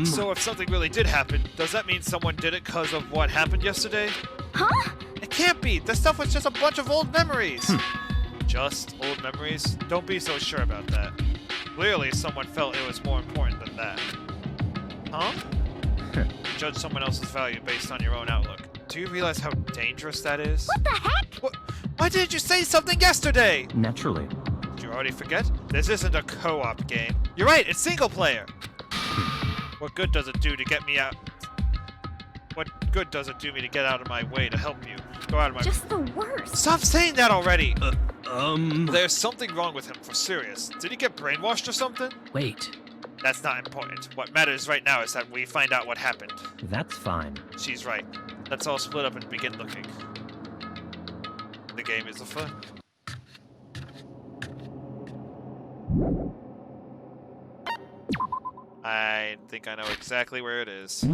So if something really did happen, does that mean someone did it because of what happened yesterday? Huh? It can't be! This stuff was just a bunch of old memories! Just old memories? Don't be so sure about that. Clearly, someone felt it was more important than that. Huh? Judge someone else's value based on your own outlook. Do you realize how dangerous that is? What the heck? Why didn't you say something yesterday? Naturally. Did you already forget? This isn't a co-op game. You're right, it's single player. What good does it do to get me out? What good does it do me to get out of my way to help you? Go out of my... Just the worst. Stop saying that already! There's something wrong with him, for serious. Did he get brainwashed or something? Wait. That's not important. What matters right now is that we find out what happened. That's fine. She's right. Let's all split up and begin looking. The game is afoot. I think I know exactly where it is.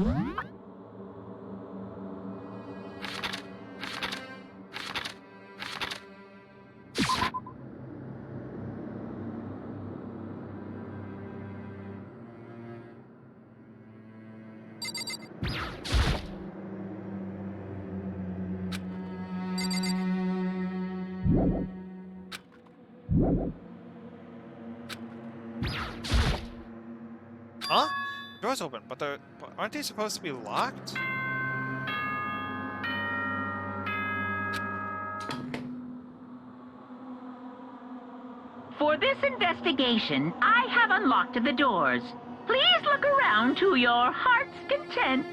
Huh? The door's open, but aren't they supposed to be locked? For this investigation, I have unlocked the doors. Please look around to your heart's content.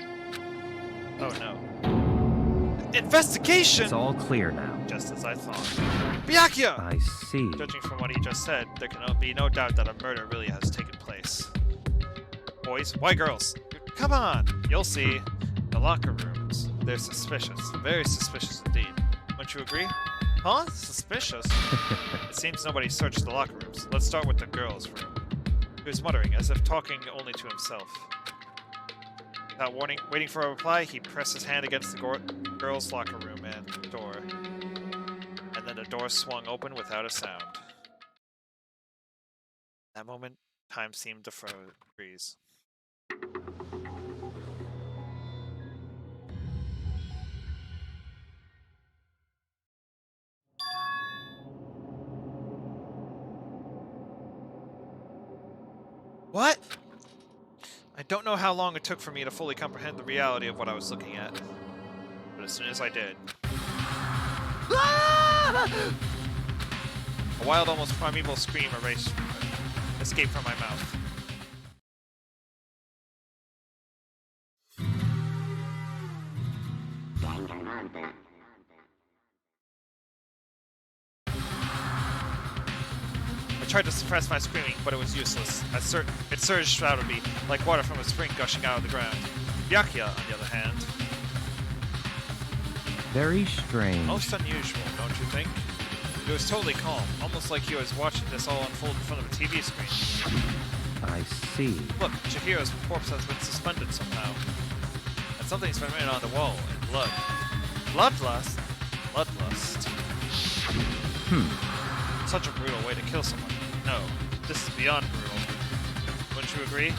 Oh no. Investigation! It's all clear now. Just as I thought. Byakuya! I see. Judging from what he just said, there can be no doubt that a murder really has taken place. Boys, why girls? Come on! You'll see. The locker rooms. They're suspicious. Very suspicious indeed. Wouldn't you agree? Huh? Suspicious? It seems nobody searched the locker rooms. Let's start with the girls' room. He was muttering, as if talking only to himself. Without waiting for a reply, he pressed his hand against the girls' locker room and door. And then the door swung open without a sound. That moment, time seemed to freeze. What? I don't know how long it took for me to fully comprehend the reality of what I was looking at. But as soon as I did... A wild, almost primeval scream escaped from my mouth. I tried to suppress my screaming, but it was useless. It surged out of me, like water from a spring gushing out of the ground. Byakuya, on the other hand... Very strange. Most unusual, don't you think? He was totally calm, almost like he was watching this all unfold in front of a TV screen. I see. Look, Chihiro's corpse has been suspended somehow. And something's been written on the wall in blood. Bloodlust? Bloodlust. Such a brutal way to kill someone. No, this is beyond brutal. Wouldn't you agree?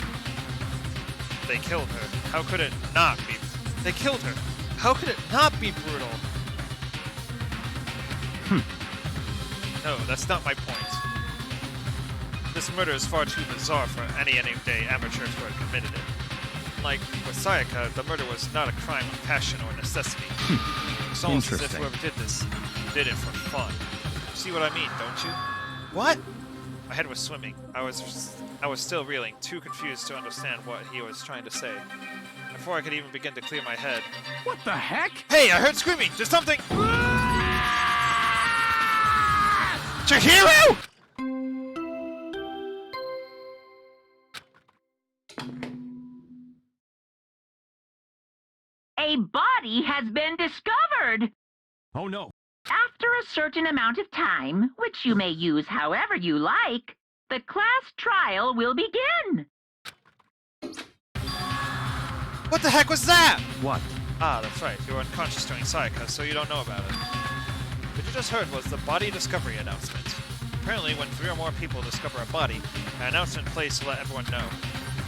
They killed her. How could it not be? They killed her. How could it not be brutal? No, that's not my point. This murder is far too bizarre for any day amateur to have committed it. Like with Sayaka, the murder was not a crime of passion or necessity. It's almost as if whoever did this did it for fun. See what I mean, don't you? What? My head was swimming. I was still reeling, too confused to understand what he was trying to say. Before I could even begin to clear my head... What the heck? Hey, I heard screaming! There's something... Chihiro! A body has been discovered! Oh no. After a certain amount of time, which you may use however you like, the class trial will begin. What the heck was that? What? Ah, that's right. You were unconscious during Sayaka, so you don't know about it. What you just heard was the body discovery announcement. Apparently, when 3 or more people discover a body, an announcement plays to let everyone know.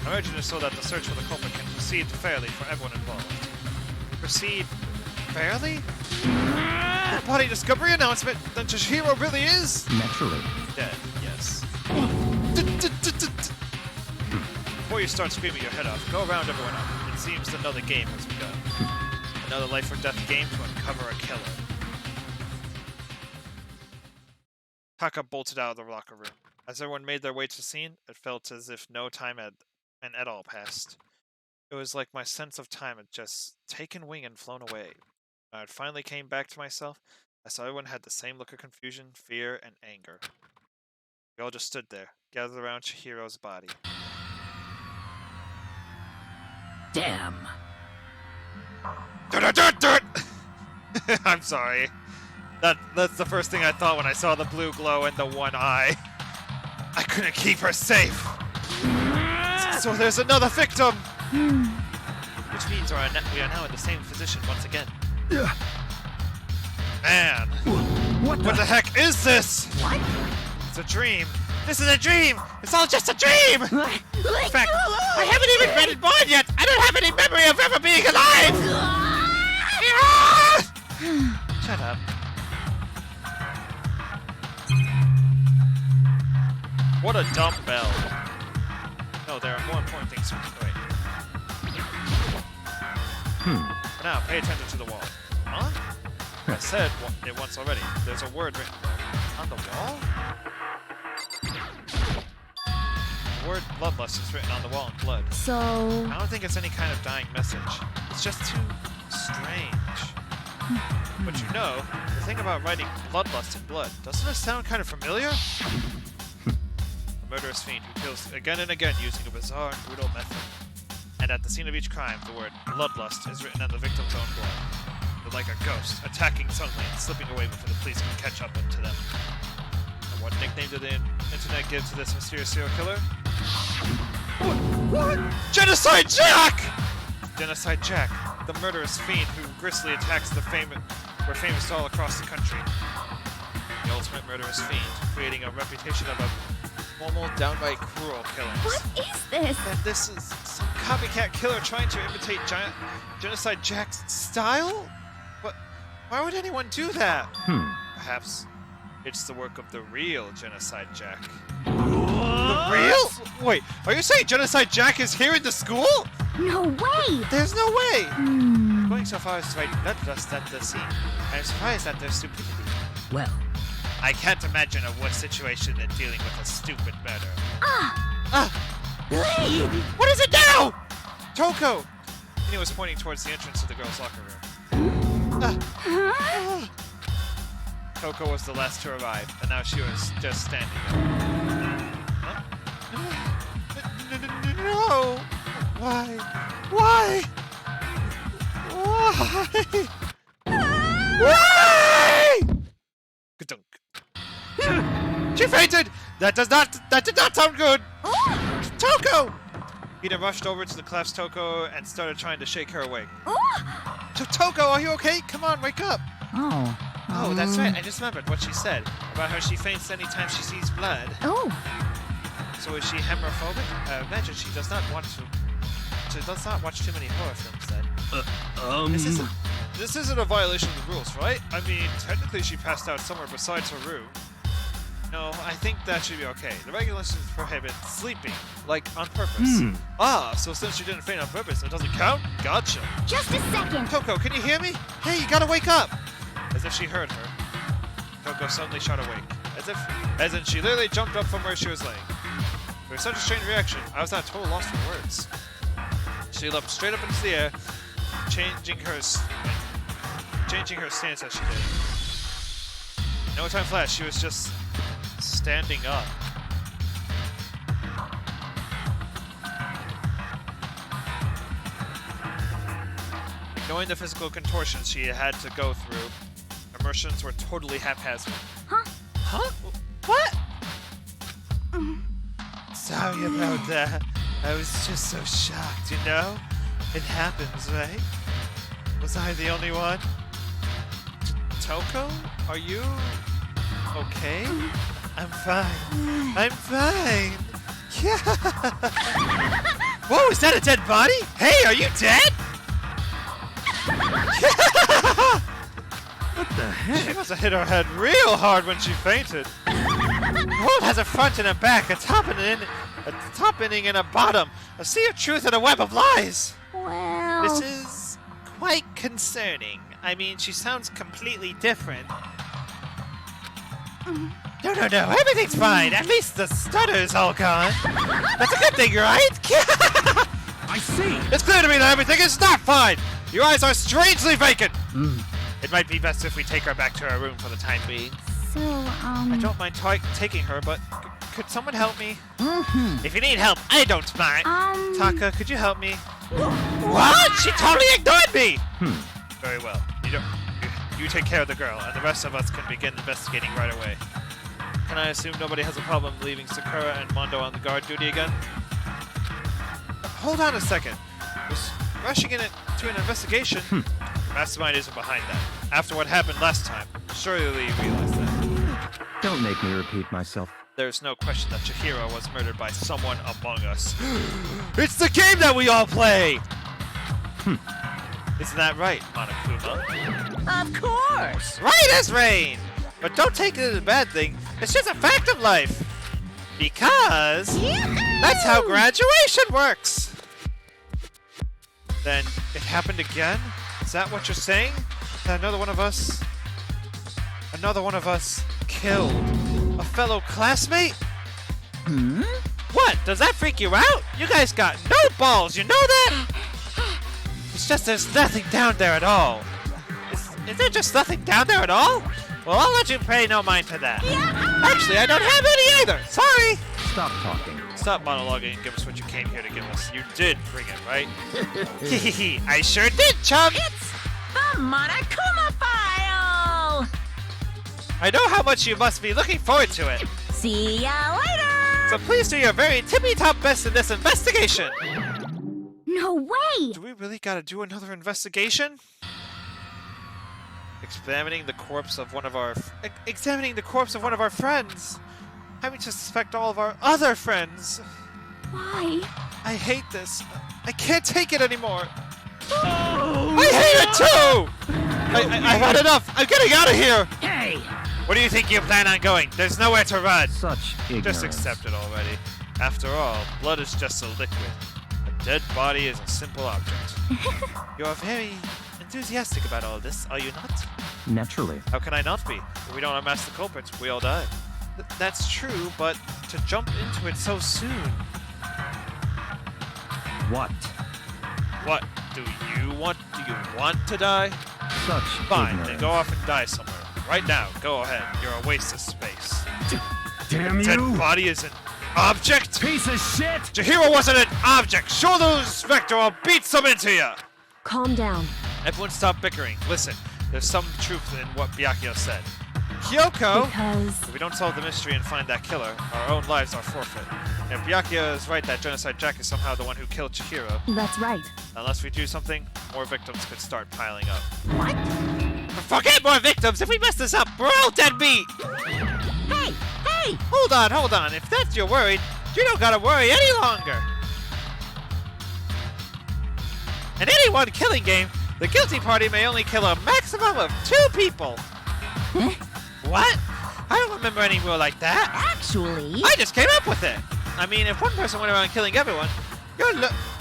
I imagine it so that the search for the culprit can proceed fairly for everyone involved. Proceed fairly? The body discovery announcement? Then Chihiro really is? Naturally. Dead, yes. Before you start screaming your head off, go around everyone up. It seems another game has begun. Another life or death game to uncover a killer. Taka bolted out of the locker room. As everyone made their way to the scene, it felt as if no time had at all passed. It was like my sense of time had just taken wing and flown away. When I finally came back to myself, I saw everyone had the same look of confusion, fear, and anger. We all just stood there, gathered around Chihiro's body. Damn. I'm sorry. That's the first thing I thought when I saw the blue glow in the one eye. I couldn't keep her safe. So there's another victim! Which means we are now in the same position once again. Man! What the heck is this? What? It's a dream. This is a dream! It's all just a dream! In fact, I haven't even been born yet! I don't have any memory of ever being alive! Shut up. What a dumb bell. No, there are more important things to wait. For now, pay attention to the wall. Huh? I said it once already. There's a word written on the wall? The word bloodlust is written on the wall in blood. So... I don't think it's any kind of dying message. It's just too strange. But you know, the thing about writing bloodlust in blood, doesn't it sound kind of familiar? A murderous fiend who kills again and again using a bizarre and brutal method. And at the scene of each crime, the word bloodlust is written on the victim's own blood. But like a ghost, attacking suddenly and slipping away before the police can catch up to them. And what nickname did the internet give to this mysterious serial killer? What? Genocide Jack! Genocide Jack, the murderous fiend who grisly attacks the famous all across the country. The ultimate murderous fiend, creating a reputation of a normal, downright cruel killings. What is this? And this is some copycat killer trying to imitate Genocide Jack's style? But why would anyone do that? Perhaps it's the work of the real Genocide Jack. The real? Wait, are you saying Genocide Jack is here in the school? No way! There's no way! Going so far as to write bloodlust at the scene. I'm surprised at their stupidity. Well, I can't imagine a worse situation than dealing with a stupid murder. What is it now? Toko! And he was pointing towards the entrance to the girls' locker room. Toko was the last to arrive, and now she was just standing there. Huh? No! Why? Why? Why? Why? Ka-dunk. She fainted! That did not sound good! Toko! Ina rushed over to the collapsed Toko and started trying to shake her awake. Toko, are you okay? Come on, wake up! Oh, that's right. I just remembered what she said about how she faints anytime she sees blood. Oh. So is she hemorrhophobic? I imagine she does not watch too many horror films then. This isn't a violation of the rules, right? I mean, technically she passed out somewhere besides her room. No, I think that should be okay. The regulations prohibit sleeping, like on purpose. So since she didn't faint on purpose, it doesn't count? Gotcha. Just a second. Toko, can you hear me? Hey, you gotta wake up! As if she heard her. Toko suddenly shot awake. As in she literally jumped up from where she was laying. It was such a strange reaction, I was at a total loss for words. She leapt straight up into the air, changing her stance as she did. No time flash, she was just standing up. Knowing the physical contortions she had to go through, her motions were totally haphazard. Huh? What? Sorry about that. I was just so shocked, you know? It happens, right? Was I the only one? Toko? Are you okay? I'm fine. I'm fine. Yeah. Whoa, is that a dead body? Hey, are you dead? What the heck? She must have hit her head real hard when she fainted. The world has a front and a back, a top ending and a bottom, a sea of truth and a web of lies. Well... This is quite concerning. I mean, she sounds completely different. No, everything's fine. At least the stutter's all gone. That's a good thing, right? I see! It's clear to me that everything is not fine! Your eyes are strangely vacant! It might be best if we take her back to her room for the time being. So, I don't mind taking her, but could someone help me? If you need help, I don't mind. Taka, could you help me? What? She totally ignored me! Very well. You take care of the girl, and the rest of us can begin investigating right away. Can I assume nobody has a problem leaving Sakura and Mondo on the guard duty again? Hold on a second. Was rushing in it to an investigation? The mastermind isn't behind that. After what happened last time, surely you realize that. Don't make me repeat myself. There's no question that Chihiro was murdered by someone among us. It's the game that we all play! Isn't that right, Monokuma? Of course! Right as rain! But don't take it as a bad thing. It's just a fact of life. Because that's how graduation works. Then it happened again? Is that what you're saying? That another one of us killed a fellow classmate? What? Does that freak you out? You guys got no balls, you know that? It's just there's nothing down there at all. Is there just nothing down there at all? Well, I'll let you pay no mind to that. Actually, I don't have any either. Sorry. Stop talking. Stop monologuing and give us what you came here to give us. You did bring it, right? Hehehe, I sure did, chum. It's the Monokuma File! I know how much you must be looking forward to it. See ya later! So please do your very tippy-top best in this investigation. No way! Do we really gotta do another investigation? Examining the corpse of one of our friends. Having to suspect all of our other friends. Why? I hate this. I can't take it anymore. I hate it too! I've had enough. I'm getting out of here. Hey! Where do you think you plan on going? There's nowhere to run. Such ignorance. Just accept it already. After all, blood is just a liquid. A dead body is a simple object. You're very enthusiastic about all this, are you not? Naturally. How can I not be? If we don't unmask the culprits, we all die. That's true, but to jump into it so soon. What? What? Do you want to die? Such Fine, ignorance. then go off and die somewhere. Right now, go ahead. You're a waste of space. Damn Dead you! body is an object? Piece of shit! Chihiro wasn't an object! Show those respect or I'll beat some into you! Calm down. Everyone stop bickering. Listen, there's some truth in what Byakuya said. Kyoko! Because If we don't solve the mystery and find that killer, our own lives are forfeit. And Byakuya is right that Genocide Jack is somehow the one who killed Chihiro. that's right. Unless we do something, more victims could start piling up. What? Forget more victims! If we mess this up, we're all dead meat! Hey! Hey! Hold on. If that's your worry, you don't gotta worry any longer. In any one killing game, the guilty party may only kill a maximum of 2 people. What? I don't remember any rule like that. Actually... I just came up with it. I mean, if one person went around killing everyone,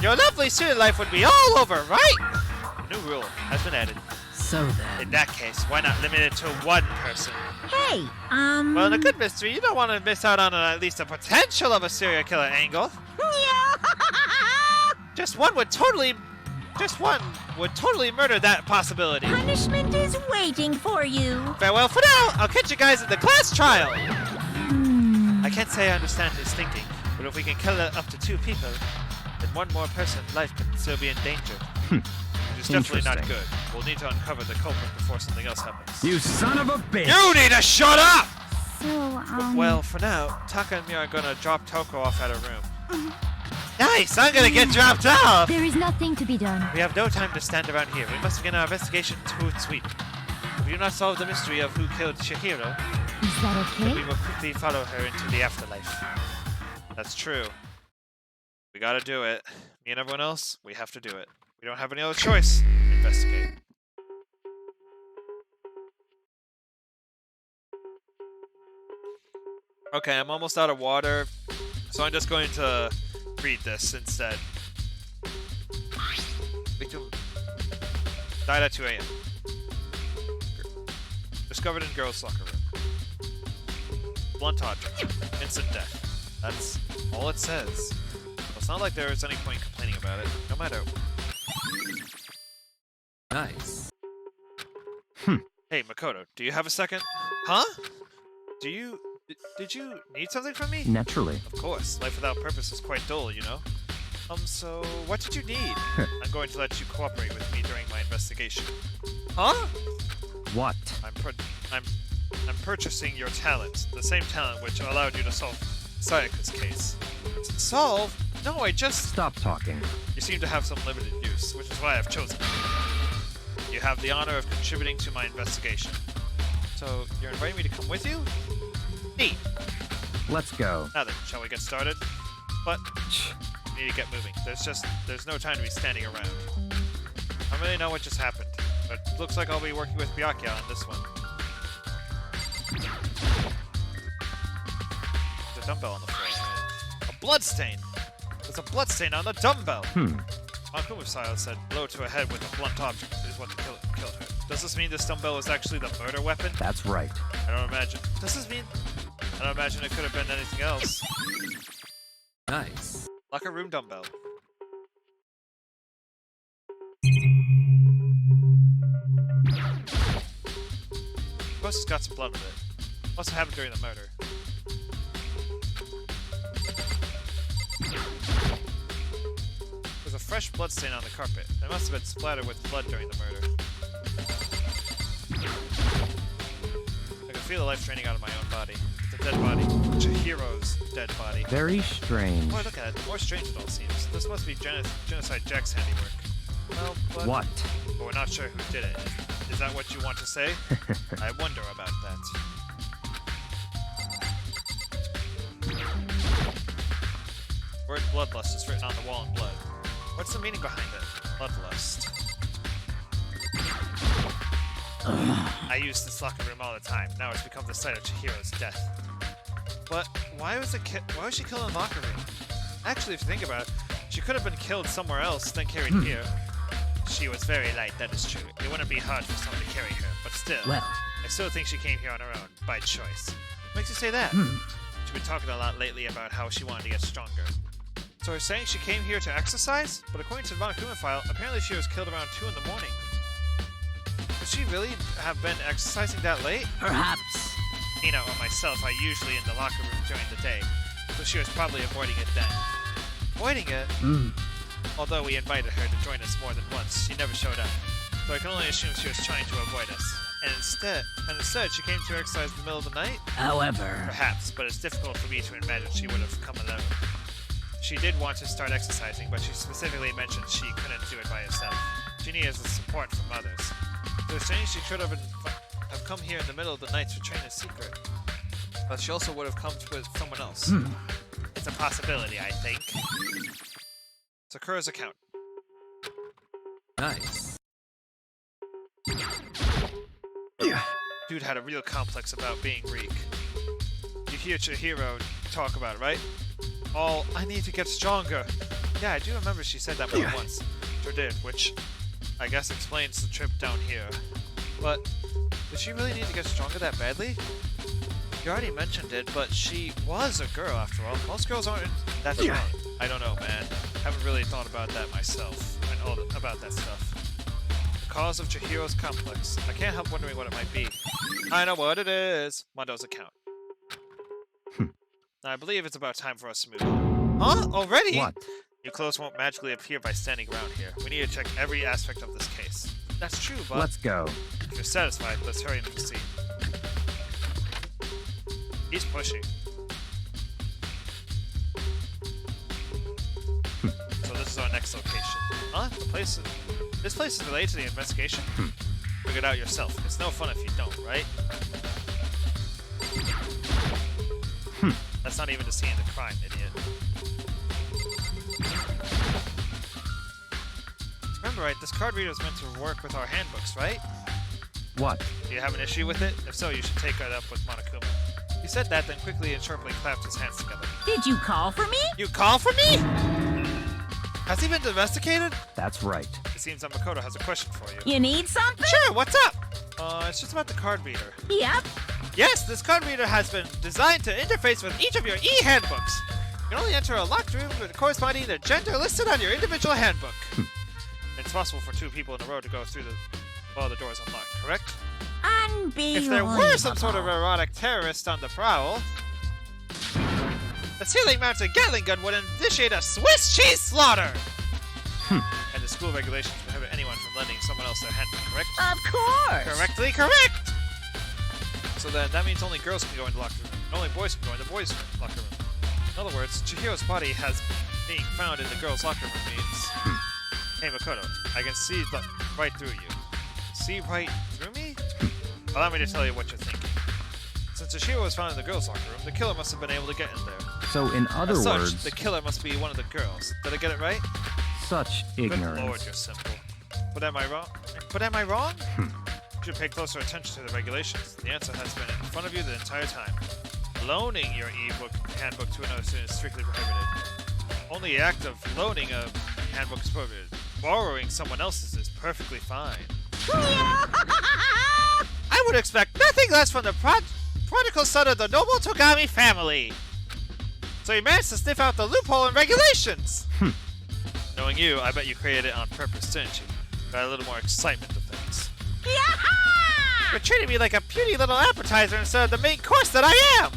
your lovely student life would be all over, right? A new rule has been added. So then... In that case, why not limit it to 1 person? Hey, Well, in a good mystery, you don't want to miss out on at least the potential of a serial killer angle. Just one would totally murder that possibility. Punishment is waiting for you. Farewell for now. I'll catch you guys at the class trial. I can't say I understand his thinking, but if we can kill up to 2 people, then 1 more person's life could still be in danger. Which is definitely not Interesting. good. We'll need to uncover the culprit before something else happens. You son of a bitch! You need to shut up! So, Well, for now, Taka and me are gonna drop Toko off at her room. Nice! I'm gonna get dropped off! there is nothing to be done. We have no time to stand around here. We must begin our investigation to its sweep. If we do not solve the mystery of who killed Chihiro, Is that then okay? we will quickly follow her into the afterlife. That's true. We gotta do it. Me and everyone else, we have to do it. We don't have any other choice. Investigate. Okay, I'm almost out of water, so I'm just going to read this instead. Victim died at 2 a.m. Discovered in girls' locker room. Blunt object. Instant death. That's all it says. It's not like there is any point complaining about it, no matter. Nice. Hey, Makoto, do you have a second? Huh? Did you need something from me? Naturally. Of course. Life without purpose is quite dull, you know? So, what did you need? I'm going to let you cooperate with me during my investigation. Huh? What? I'm purchasing your talent. The same talent which allowed you to solve Sayaka's case. Solve? No, I just... Stop talking. You seem to have some limited use, which is why I've chosen you. You have the honor of contributing to my investigation. So, you're inviting me to come with you? Neat. Let's go. Now then, shall we get started? But, we need to get moving. There's no time to be standing around. I don't really know what just happened, but looks like I'll be working with Byakuya on this one. There's a dumbbell on the floor. A bloodstain! There's a bloodstain on the dumbbell! Akuma-san said blow to a head with a blunt object is what killed her. Does this mean this dumbbell was actually the murder weapon? That's right. I don't imagine. Does this mean... I don't imagine it could have been anything else. Nice. Locker room dumbbell. Ghost has got some blood with it. Must have happened during the murder. There's a fresh blood stain on the carpet. It must have been splattered with blood during the murder. I can feel the life draining out of my own body. It's a dead body. Chihiro's dead body. Very strange. Boy, look at it. The more strange it all seems. This must be Genocide Jack's handiwork. Well, but... What? But we're not sure who did it. Is that what you want to say? I wonder about that. Word bloodlust is written on the wall in blood. What's the meaning behind it? Bloodlust. I use this locker room all the time. Now it's become the site of Chihiro's death. But why was she killed in the locker room? Actually, if you think about it, she could have been killed somewhere else, then carried here. She was very light, that is true. It wouldn't be hard for someone to carry her, but still. Well. I still think she came here on her own, by choice. What makes you say that? She's been talking a lot lately about how she wanted to get stronger. So you're saying she came here to exercise? But according to the Monokuma file, apparently she was killed around 2 in the morning. Could she really have been exercising that late? Perhaps. Nina or myself are usually in the locker room during the day, so she was probably avoiding it then. Avoiding it? Although we invited her to join us more than once, she never showed up. So I can only assume she was trying to avoid us. And instead she came to exercise in the middle of the night? However... Perhaps, but it's difficult for me to imagine she would have come alone. She did want to start exercising, but she specifically mentioned she couldn't do it by herself. She needed the support from others. So it's saying she should have come here in the middle of the night to train in secret. But she also would have come with someone else. It's a possibility, I think. Sakura's account. Nice. Dude had a real complex about being Reek. You hear Chihiro talk about it, right? All, I need to get stronger. Yeah, I do remember she said that more than once. Sure did, which I guess explains the trip down here. But did she really need to get stronger that badly? You already mentioned it, but she was a girl after all. Most girls aren't that strong. I don't know, man. Haven't really thought about that myself. And all about that stuff. The cause of Chihiro's complex. I can't help wondering what it might be. I know what it is. Mondo's account. Now, I believe it's about time for us to move on. Huh? Already? What? New clothes won't magically appear by standing around here. We need to check every aspect of this case. That's true, but... Let's go. If you're satisfied, let's hurry and proceed. He's pushing. So this is our next location. Huh? This place is related to the investigation? Figure it out yourself. It's no fun if you don't, right? That's not even the scene of the crime, idiot. Remember, right, this card reader is meant to work with our handbooks, right? What? Do you have an issue with it? If so, you should take it up with Monokuma. He said that, then quickly and sharply clapped his hands together. Did you call for me? You call for me? Has he been domesticated? That's right. It seems that Makoto has a question for you. You need something? Sure, what's up? It's just about the card reader. Yep. Yes, this card reader has been designed to interface with each of your e-handbooks. You can only enter a locked room corresponding to gender listed on your individual handbook. It's possible for 2 people in a row to go through while the door is unlocked, correct? Unbelievable. If there were some sort of erotic terrorist on the prowl, the ceiling-mounted Gatling gun would initiate a Swiss cheese slaughter! And the school regulations prohibit anyone from lending someone else their handbook, correct? Of course! Correctly correct! So then, that means only girls can go in the locker room, and only boys can go in the boys' locker room. In other words, Chihiro's body being found in the girls' locker room means... Hey, Makoto, I can see right through you. See right through me? Allow me to tell you what you're thinking. Since Chihiro was found in the girls' locker room, the killer must have been able to get in there. So, in other As such, words, the killer must be one of the girls. Did I get it right? such ignorance. Good lord, you're simple. But am I wrong? You should pay closer attention to the regulations. The answer has been in front of you the entire time. Loaning your handbook to another student is strictly prohibited. Only the act of loaning a handbook is prohibited. Borrowing someone else's is perfectly fine. I would expect nothing less from the prodigal son of the noble Togami family. So you managed to sniff out the loophole in regulations. Knowing you, I bet you created it on purpose, didn't you? Got a little more excitement to things. You're treating me like a puny little appetizer instead of the main course that I am.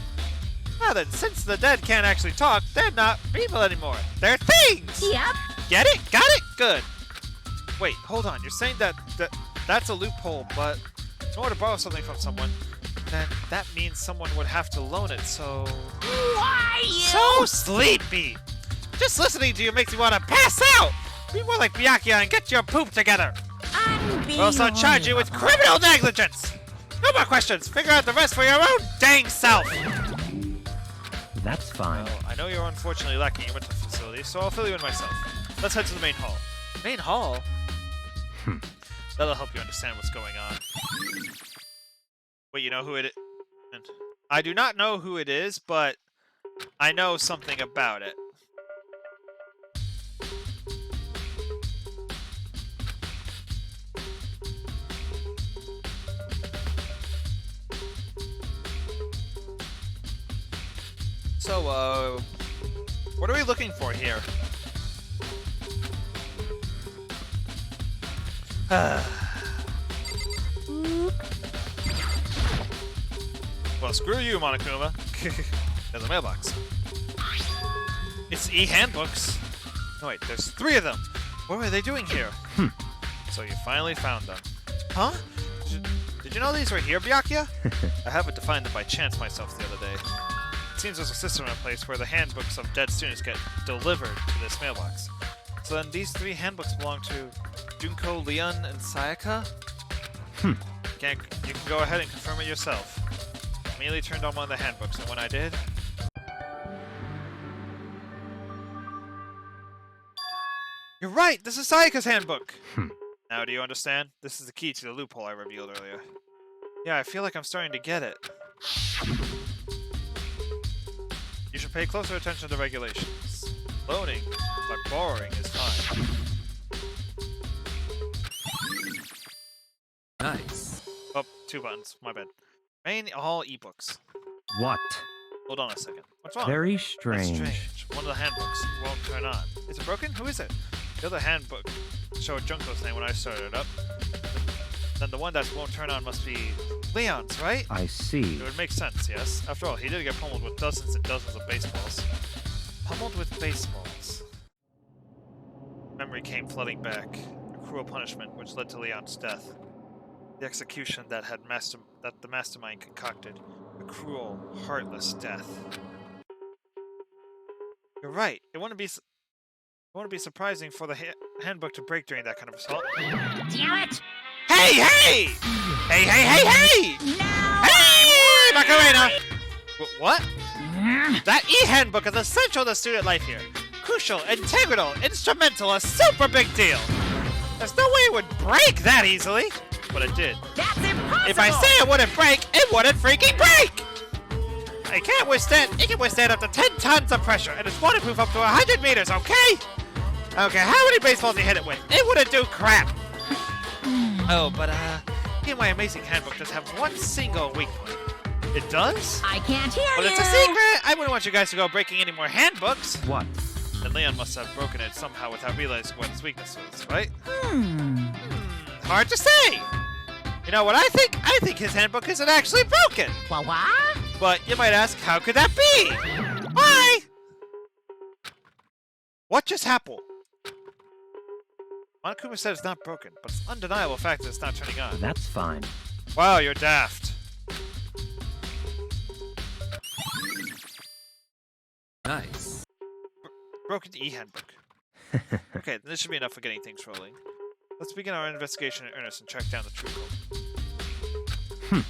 Now then, since the dead can't actually talk, they're not people anymore. They're things! Yep. Get it? Got it? Good. Wait, hold on. You're saying that's a loophole, but in order to borrow something from someone, then that means someone would have to loan it, so... Why you? So sleepy! Just listening to you makes me want to pass out! Be more like Byakuya and get your poop together! Or else I'll charge you with criminal negligence! No more questions! Figure out the rest for your own dang self! That's fine. Well, I know you're unfortunately lacking your mental facilities, so I'll fill you in myself. Let's head to the main hall. Main hall? That'll help you understand what's going on. Wait, you know who it is? I do not know who it is, but I know something about it. So, what are we looking for here? Well, screw you, Monokuma. There's a mailbox. It's e-handbooks. No, wait, there's 3 of them. What were they doing here? So you finally found them. Huh? Did you know these were here, Byakuya? I happened to find them by chance myself the other day. It seems there's a system in place where the handbooks of dead students get delivered to this mailbox. So then these 3 handbooks belong to Junko, Leon, and Sayaka? You can go ahead and confirm it yourself. I immediately turned on one of the handbooks, and when I did... You're right! This is Sayaka's handbook! Now do you understand? This is the key to the loophole I revealed earlier. Yeah, I feel like I'm starting to get it. You should pay closer attention to the regulations. Loaning, but borrowing is fine. Nice. Oh, 2 buttons. My bad. Main hall ebooks. What? Hold on a second. What's wrong? Very That's strange. strange. One of the handbooks won't turn on. Is it broken? Who is it? The other handbook showed Junko's name when I started it up. Then the one that won't turn on must be Leon's, right? I see. It would make sense, yes. After all, he did get pummeled with dozens and dozens of baseballs. Pummeled with baseballs. Memory came flooding back. A cruel punishment which led to Leon's death. The execution that the mastermind concocted. A cruel, heartless death. You're right. It wouldn't be surprising for the handbook to break during that kind of assault. Damn it! Hey, hey! Hey, hey, hey, hey! No! Hey, Macarena! What? That e-handbook is essential to student life here. Crucial, integral, instrumental, a super big deal. There's no way it would break that easily. But it did. That's impossible! If I say it wouldn't break, it wouldn't freaking break! It can withstand up to 10 tons of pressure, and it's waterproof up to 100 meters, okay? Okay, how many baseballs you hit it with? It wouldn't do crap! Oh, but, me and my amazing handbook just have one single weak point. It does? I can't hear But you. it's a secret! I wouldn't want you guys to go breaking any more handbooks. What? And Leon must have broken it somehow without realizing what his weakness was, right? Hmm. Hard to say! You know what I think? I think his handbook isn't actually broken! What? But you might ask, how could that be? Why? What just happened? Monokuma said it's not broken, but it's undeniable fact that it's not turning on. That's fine. Wow, you're daft. Nice. Broken e-handbook. Okay, then this should be enough for getting things rolling. Let's begin our investigation in earnest and track down the true code.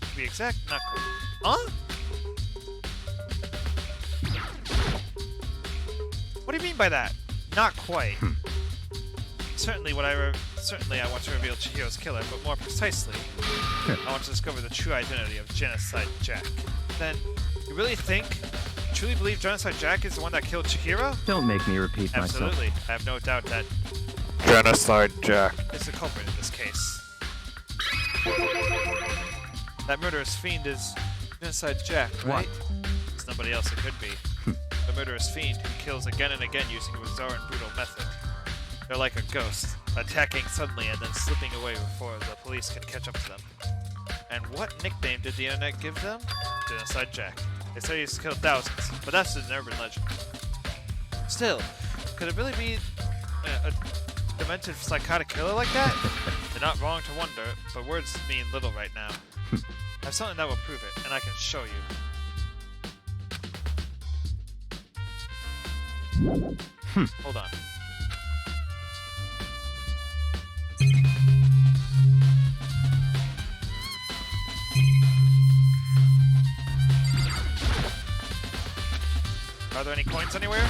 To be exact, not quite. Huh? What do you mean by that? Not quite. Certainly, I want to reveal Chihiro's killer, but more precisely, I want to discover the true identity of Genocide Jack. Then, you really truly believe Genocide Jack is the one that killed Chihiro? Don't make me repeat myself. Absolutely. I have no doubt that Genocide Jack is the culprit in this case. That murderous fiend is Genocide Jack, right? There's nobody else it could be. The murderous fiend who kills again and again using a bizarre and brutal method. They're like a ghost, attacking suddenly and then slipping away before the police can catch up to them. And what nickname did the internet give them? Genocide Jack. They say he's killed thousands, but that's an urban legend. Still, could it really be a demented psychotic killer like that? They're not wrong to wonder, but words mean little right now. I have something that will prove it, and I can show you. Hold on. Are there any coins anywhere?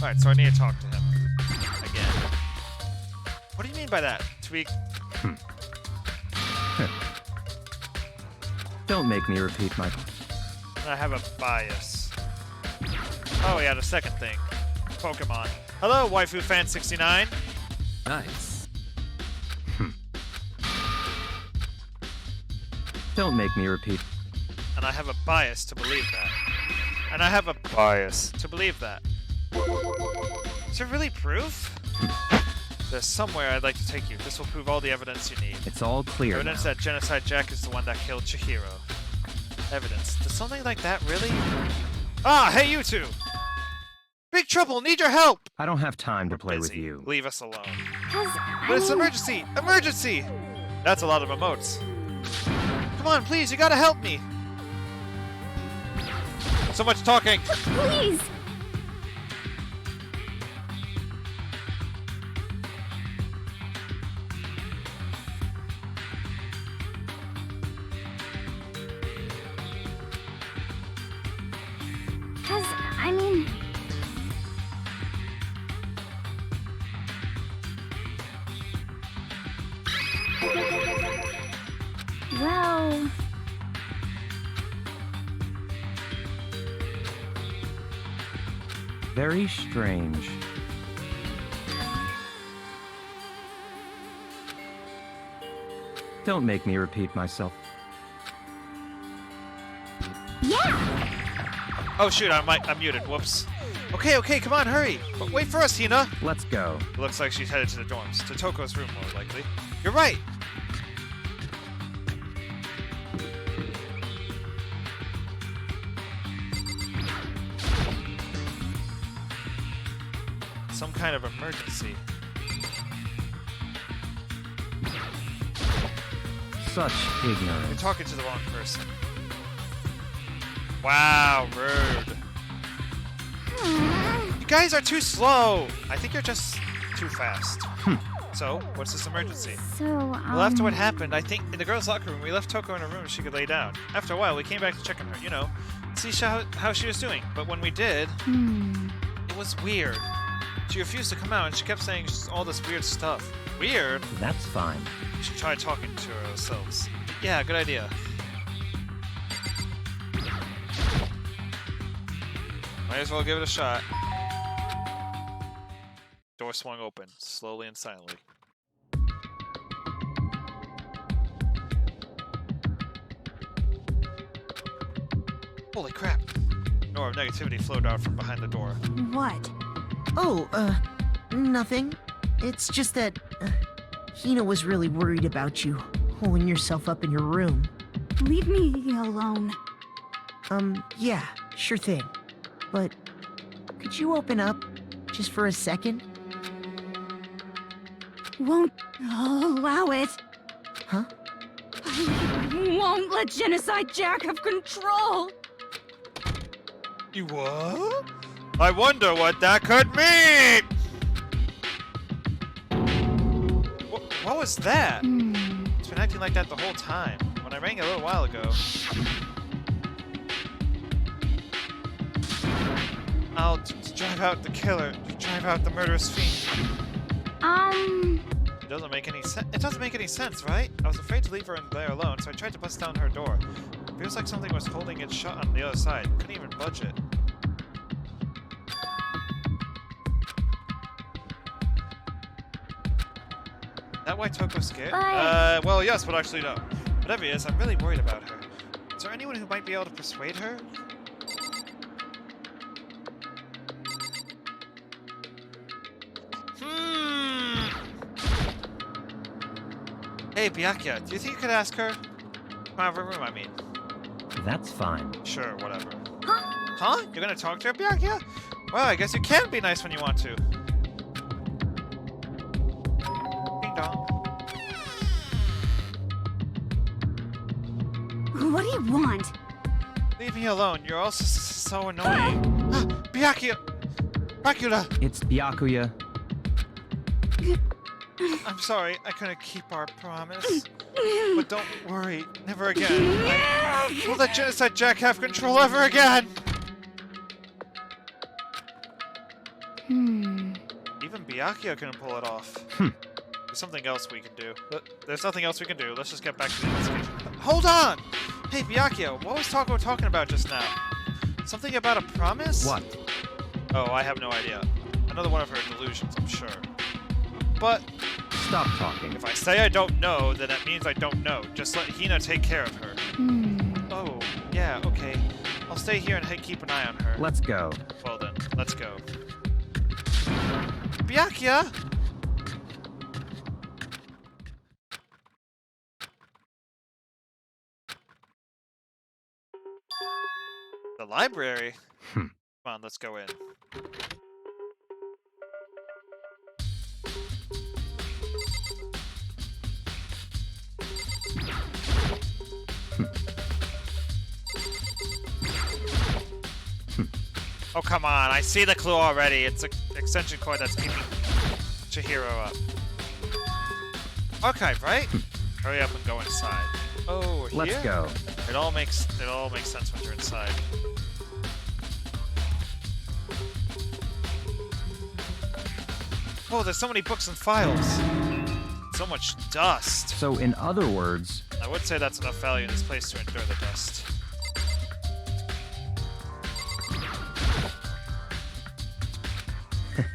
Alright, so I need to talk to him. Again. What do you mean by that? To be... Don't make me repeat my... I have a bias. Oh yeah, the second thing. Pokemon. Hello, Waifu Fan 69. Nice. Don't make me repeat. And I have a bias to believe that. And I have a bias to believe that. Is there really proof? There's somewhere I'd like to take you. This will prove all the evidence you need. It's all clear Evidence now. that Genocide Jack is the one that killed Chihiro. Evidence. Does something like that really? Ah, hey you two! Big trouble! Need your help! I don't have time to play with Busy. you. Leave us alone. I But it's mean, emergency! Emergency! That's a lot of emotes. Come on, please, you gotta help me! So much talking! please. I mean... Well... Very strange. Don't make me repeat myself. Oh shoot, I'm muted. Whoops. Okay, come on, hurry! But wait for us, Hina! Let's go. It looks like she's headed to the dorms. To Toko's room, more likely. You're right! Some kind of emergency. Such You're ignorance. talking to the wrong person. Wow, rude. You guys are too slow! I think you're just too fast. So, what's this emergency? So, Well, after what happened, I think in the girls' locker room, we left Toko in her room so she could lay down. After a while, we came back to check on her, see how she was doing. But when we did, it was weird. She refused to come out, and she kept saying all this weird stuff. Weird? That's fine. We should try talking to her ourselves. Yeah, good idea. Might as well give it a shot. Door swung open, slowly and silently. Holy crap! An aura of negativity flowed out from behind the door. What? Oh, nothing. It's just that Hina was really worried about you, holding yourself up in your room. Leave me alone. Yeah, sure thing. But could you open up just for a second? Won't allow it. Huh? I won't let Genocide Jack have control. You what? I wonder what that could mean! What was that? It's been acting like that the whole time. When I rang a little while ago. I'll drive out the killer. Drive out the murderous fiend. It doesn't make any sense. It doesn't make any sense, right? I was afraid to leave her in there alone, so I tried to bust down her door. Feels like something was holding it shut on the other side. Couldn't even budge it. Is that why Toko's scared? Well, yes, but actually no. Whatever it is, I'm really worried about her. Is there anyone who might be able to persuade her? Hey, Byakuya, do you think you could ask her? Come out of her room, I mean. That's fine. Sure, whatever. Huh? You're gonna talk to her, Byakuya? Well, I guess you can be nice when you want to. Ding dong. What do you want? Leave me alone. You're also so annoying. Byakuya! Byakuya! It's Byakuya. I'm sorry, I couldn't keep our promise. But don't worry, never again. I won't let Genocide Jack have control ever again! Even Byakuya couldn't pull it off. There's something else we can do. There's nothing else we can do. Let's just get back to the investigation. Hold on! Hey, Byakuya, what was Tako talking about just now? Something about a promise? What? Oh, I have no idea. Another one of her delusions, I'm sure. But Stop talking. if I say I don't know, then that means I don't know. Just let Hina take care of her. Oh, yeah, okay. I'll stay here and keep an eye on her. Let's go. Well then, let's go. Byakuya! The library? Come on, let's go in. Oh, come on. I see the clue already. It's an extension cord that's keeping Chihiro up. Archive, right? Hurry up and go inside. Oh, here? Let's go. It all makes sense when you're inside. Oh, there's so many books and files. So much dust. So, in other words, I would say that's enough value in this place to endure the dust.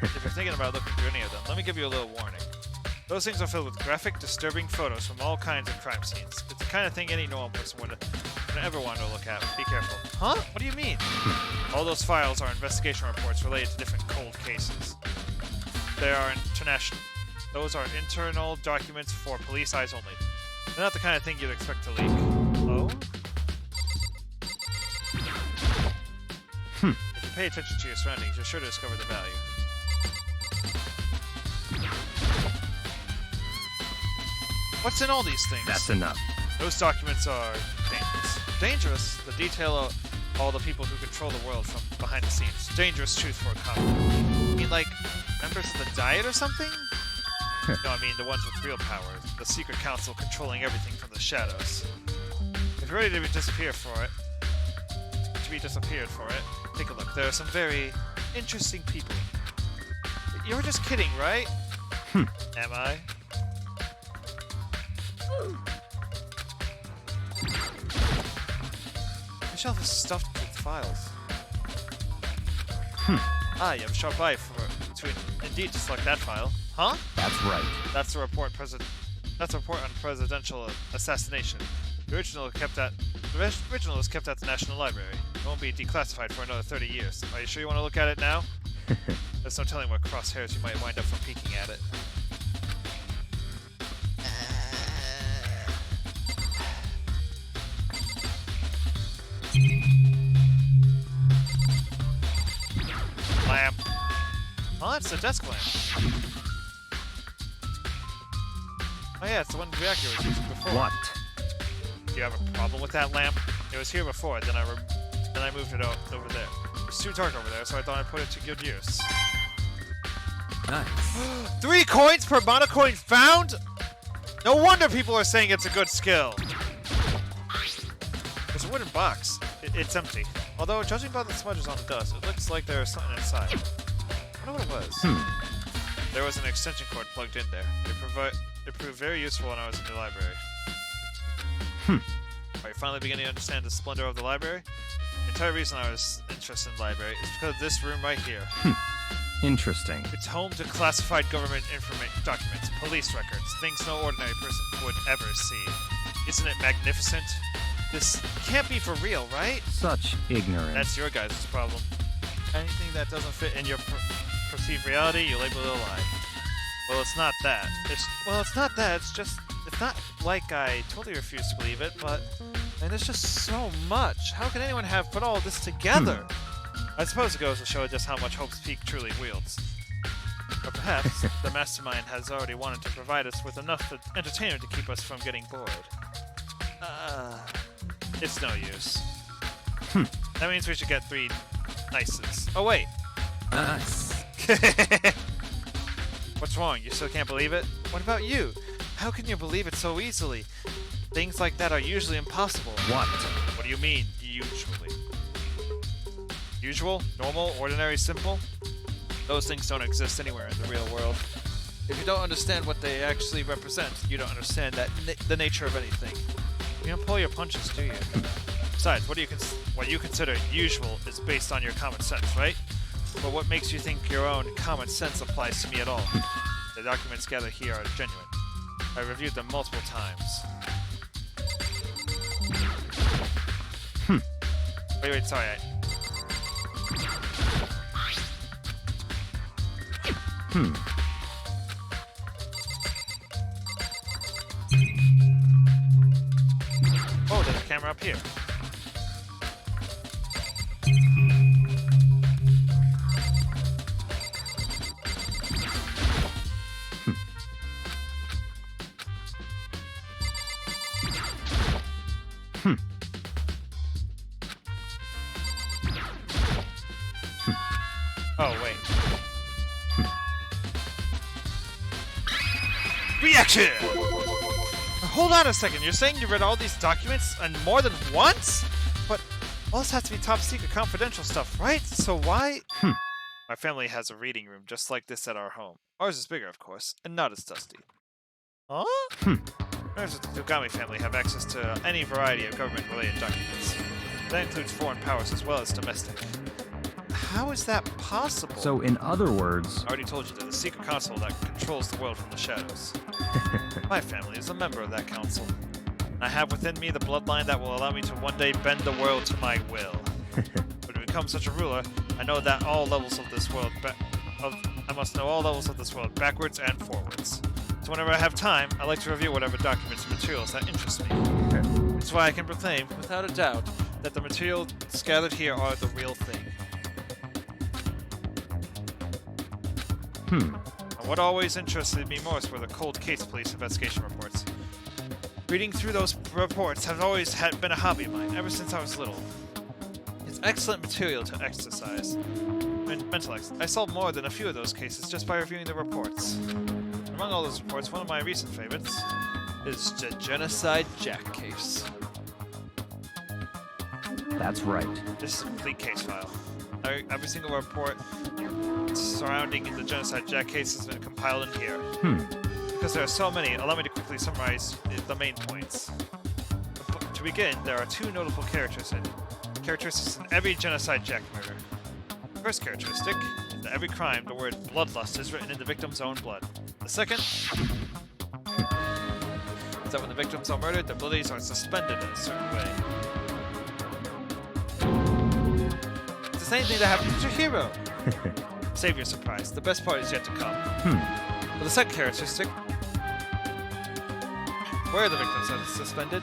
If you're thinking about looking through any of them, let me give you a little warning. Those things are filled with graphic, disturbing photos from all kinds of crime scenes. It's the kind of thing any normal person would ever want to look at. Be careful. Huh? What do you mean? All those files are investigation reports related to different cold cases. They are international. Those are internal documents for police eyes only. They're not the kind of thing you'd expect to leak. Oh? If you pay attention to your surroundings, you're sure to discover the value. What's in all these things? that's enough. Those documents are dangerous. Dangerous? The detail of all the people who control the world from behind the scenes. Dangerous truth for a common. You mean like members of the Diet or something? No, I mean the ones with real power. The secret council controlling everything from the shadows. If you're ready to be disappeared for it, take a look. There are some very interesting people. You were just kidding, right? Am I? The shelf is stuffed with files. I am sharp eye to indeed to select that file. Huh? That's right. That's a report on presidential assassination. The original is kept at the National Library. It won't be declassified for another 30 years. Are you sure you want to look at it now? There's no telling what crosshairs you might wind up from peeking at it. Lamp. Oh, it's the desk lamp. Oh yeah, it's the one the reactor was using before. What? Do you have a problem with that lamp? It was here before, then I moved it over there. It's too dark over there, so I thought I'd put it to good use. Nice. 3 coins per monocoin found? No wonder people are saying it's a good skill. There's a wooden box. It's empty. Although, judging by the smudges on the dust, it looks like there's something inside. I wonder what it was. There was an extension cord plugged in there. It proved very useful when I was in the library. Are you finally beginning to understand the splendor of the library? The entire reason I was interested in the library is because of this room right here. Interesting. It's home to classified government documents, police records, things no ordinary person would ever see. Isn't it magnificent? This can't be for real, right? Such ignorance. That's your guys' problem. Anything that doesn't fit in your perceived reality, you label it a lie. Well, it's not that. It's not that. It's not like I totally refuse to believe it, but there's just so much. How can anyone have put all this together? I suppose it goes to show just how much Hope's Peak truly wields. Or perhaps the mastermind has already wanted to provide us with enough entertainment to keep us from getting bored. It's no use. That means we should get 3 nices. Oh wait. Nice. What's wrong? You still can't believe it? What about you? How can you believe it so easily? Things like that are usually impossible. What? What do you mean, usually? Usual? Normal? Ordinary? Simple? Those things don't exist anywhere in the real world. If you don't understand what they actually represent, you don't understand the nature of anything. You don't pull your punches, do you? Besides, what you consider usual is based on your common sense, right? But what makes you think your own common sense applies to me at all? The documents gathered here are genuine. I reviewed them multiple times. Wait, sorry. Oh, there's a camera up here. Oh, wait. Reaction! Hold on a second, you're saying you read all these documents and more than once? But all this has to be top secret confidential stuff, right? So why? My family has a reading room just like this at our home. Ours is bigger, of course, and not as dusty. Huh? Members of the Kugami family have access to any variety of government-related documents. That includes foreign powers as well as domestic. How is that possible? So, in other words... I already told you, there's a secret council that controls the world from the shadows. My family is a member of that council. I have within me the bloodline that will allow me to one day bend the world to my will. But to become such a ruler, I know that all levels of this world I must know all levels of this world, backwards and forwards. So whenever I have time, I like to review whatever documents and materials that interest me. That's why I can proclaim, without a doubt, that the materials gathered here are the real thing. And what always interested me most were the cold case police investigation reports. Reading through those reports has always been a hobby of mine, ever since I was little. It's excellent material to exercise. Mental exercise. I solved more than a few of those cases just by reviewing the reports. Among all those reports, one of my recent favorites is the Genocide Jack case. That's right. This is a complete case file. Every single report surrounding the Genocide Jack case has been compiled in here. Because there are so many, allow me to quickly summarize the main points. To begin, there are two notable characteristics in every Genocide Jack murder. The first characteristic is that every crime, the word bloodlust is written in the victim's own blood. The second is that when the victims are murdered, their bodies are suspended in a certain way. It's the same thing that happened to Chihiro. Save your surprise. The best part is yet to come. For the second characteristic, where the victims are suspended,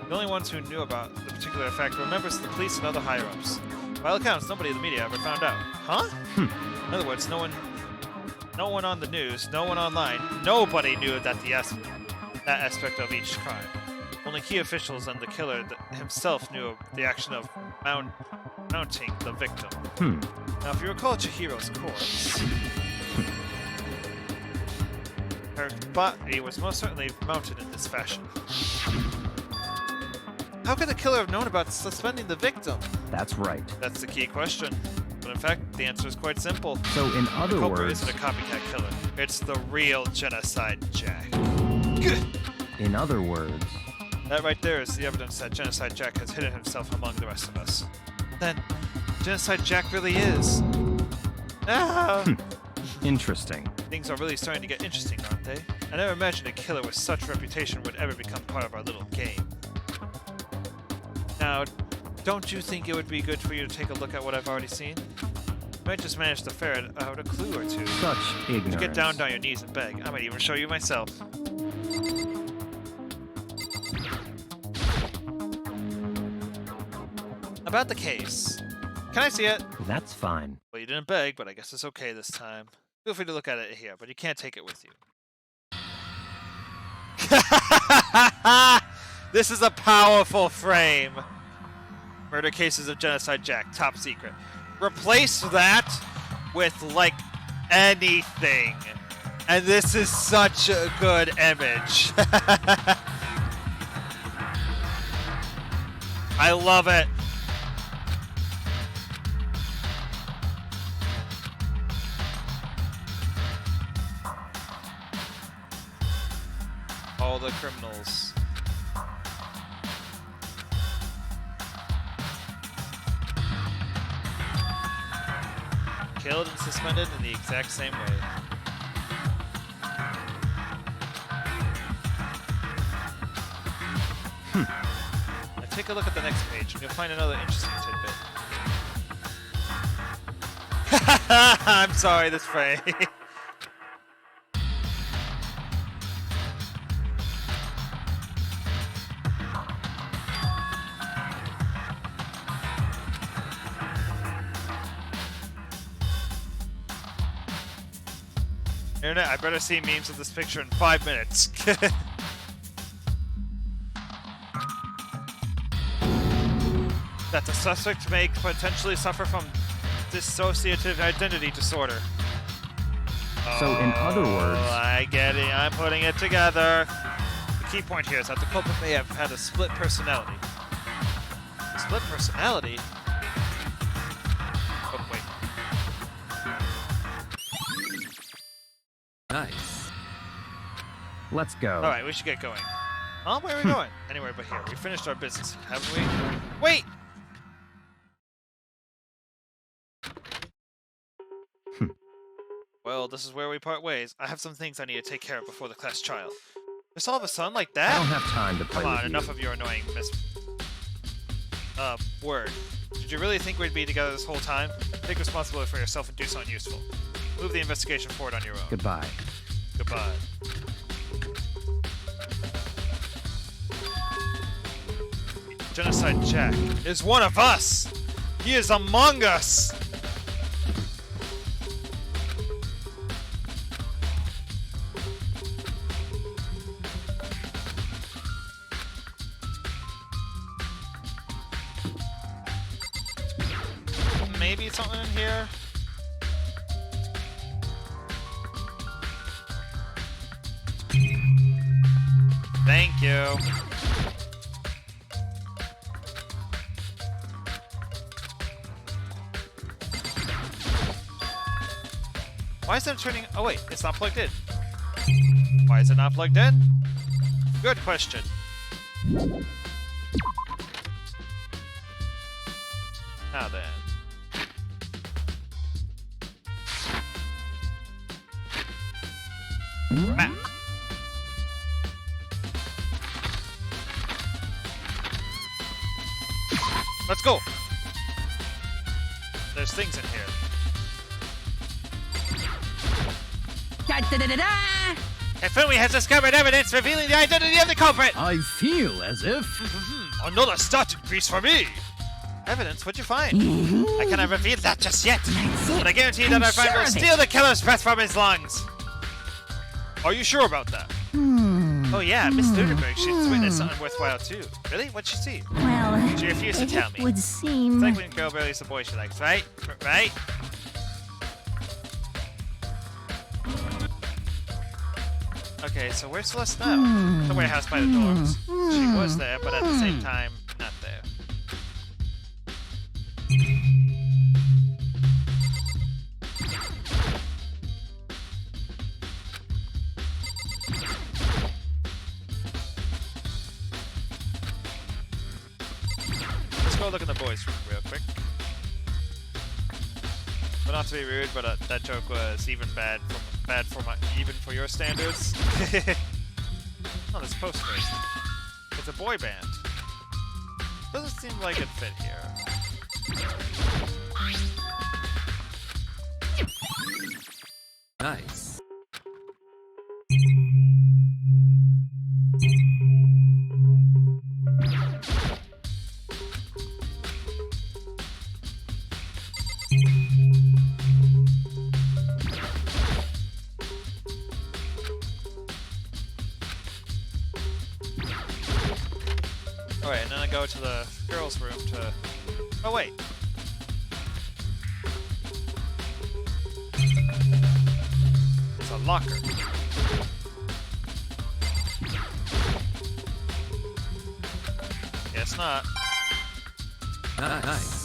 the only ones who knew about the particular fact were members of the police and other higher-ups. By all accounts, nobody in the media ever found out. Huh? In other words, no one on the news, no one online, nobody knew that that aspect of each crime. Only key officials and the killer himself knew of the action of mounting the victim. Now, if you recall Chihiro's corpse, her body was most certainly mounted in this fashion. How could the killer have known about suspending the victim? That's right. That's the key question. But in fact, the answer is quite simple. So in other the culprit words... isn't a copycat killer. It's the real Genocide Jack. In other words... That right there is the evidence that Genocide Jack has hidden himself among the rest of us. Then, Genocide Jack really is. Interesting. Things are really starting to get interesting, aren't they? I never imagined a killer with such reputation would ever become part of our little game. Now, don't you think it would be good for you to take a look at what I've already seen? You might just manage to ferret out a clue or two. Such ignorance. To get down on your knees and beg. I might even show you myself. About the case. Can I see it? That's fine. Well, you didn't beg, but I guess it's okay this time. Feel free to look at it here, but you can't take it with you. This is a powerful frame. Murder cases of Genocide Jack, top secret. Replace that with, like, anything. And this is such a good image. I love it. All the criminals. Killed and suspended in the exact same way. Now take a look at the next page and you'll find another interesting tidbit. I'm sorry, this frame. Internet, I better see memes of this picture in 5 minutes. That the suspect may potentially suffer from dissociative identity disorder. So in other words... I get it. I'm putting it together. The key point here is that the culprit may have had a split personality. A split personality? Oh, wait. Nice. Let's go. Alright, we should get going. Oh, where are we going? Anywhere but here. We finished our business, haven't we? Wait! Well, this is where we part ways. I have some things I need to take care of before the class trial. There's all of a sudden like that? I don't have time to play Come on, with enough you. of your annoying word. Did you really think we'd be together this whole time? Take responsibility for yourself and do something useful. Move the investigation forward on your own. Goodbye. Goodbye. Genocide Jack is one of us! He is among us! Maybe something in here? Thank you. Why is it turning? Oh wait, it's not plugged in. Why is it not plugged in? Good question. Now then. Map. Let's go. There's things in here. Da-da-da-da-da! Kafumi has discovered evidence revealing the identity of the culprit. I feel as if... Another stat increase for me. Evidence? What'd you find? I cannot reveal that just yet. But I guarantee that our friend will steal the killer's breath from his lungs. Are you sure about that? Oh yeah, Miss Ludenberg, she's witnessed something worthwhile too. Really? What'd she see? Well, She refused to tell it me. would It's seem... like when a girl barely is the boy she likes, right? Right? Okay, so where's Celeste now? The warehouse by the dorms. She was there, but at the same time, not there. Let's go look in the boys' room real quick. But not to be rude, but that joke was even bad for your standards. Oh, this poster. It's a boy band. Doesn't seem like it fit here. Nice. Alright, and then I go to the girls' room to... Oh, wait. It's a locker. Guess not. Nice.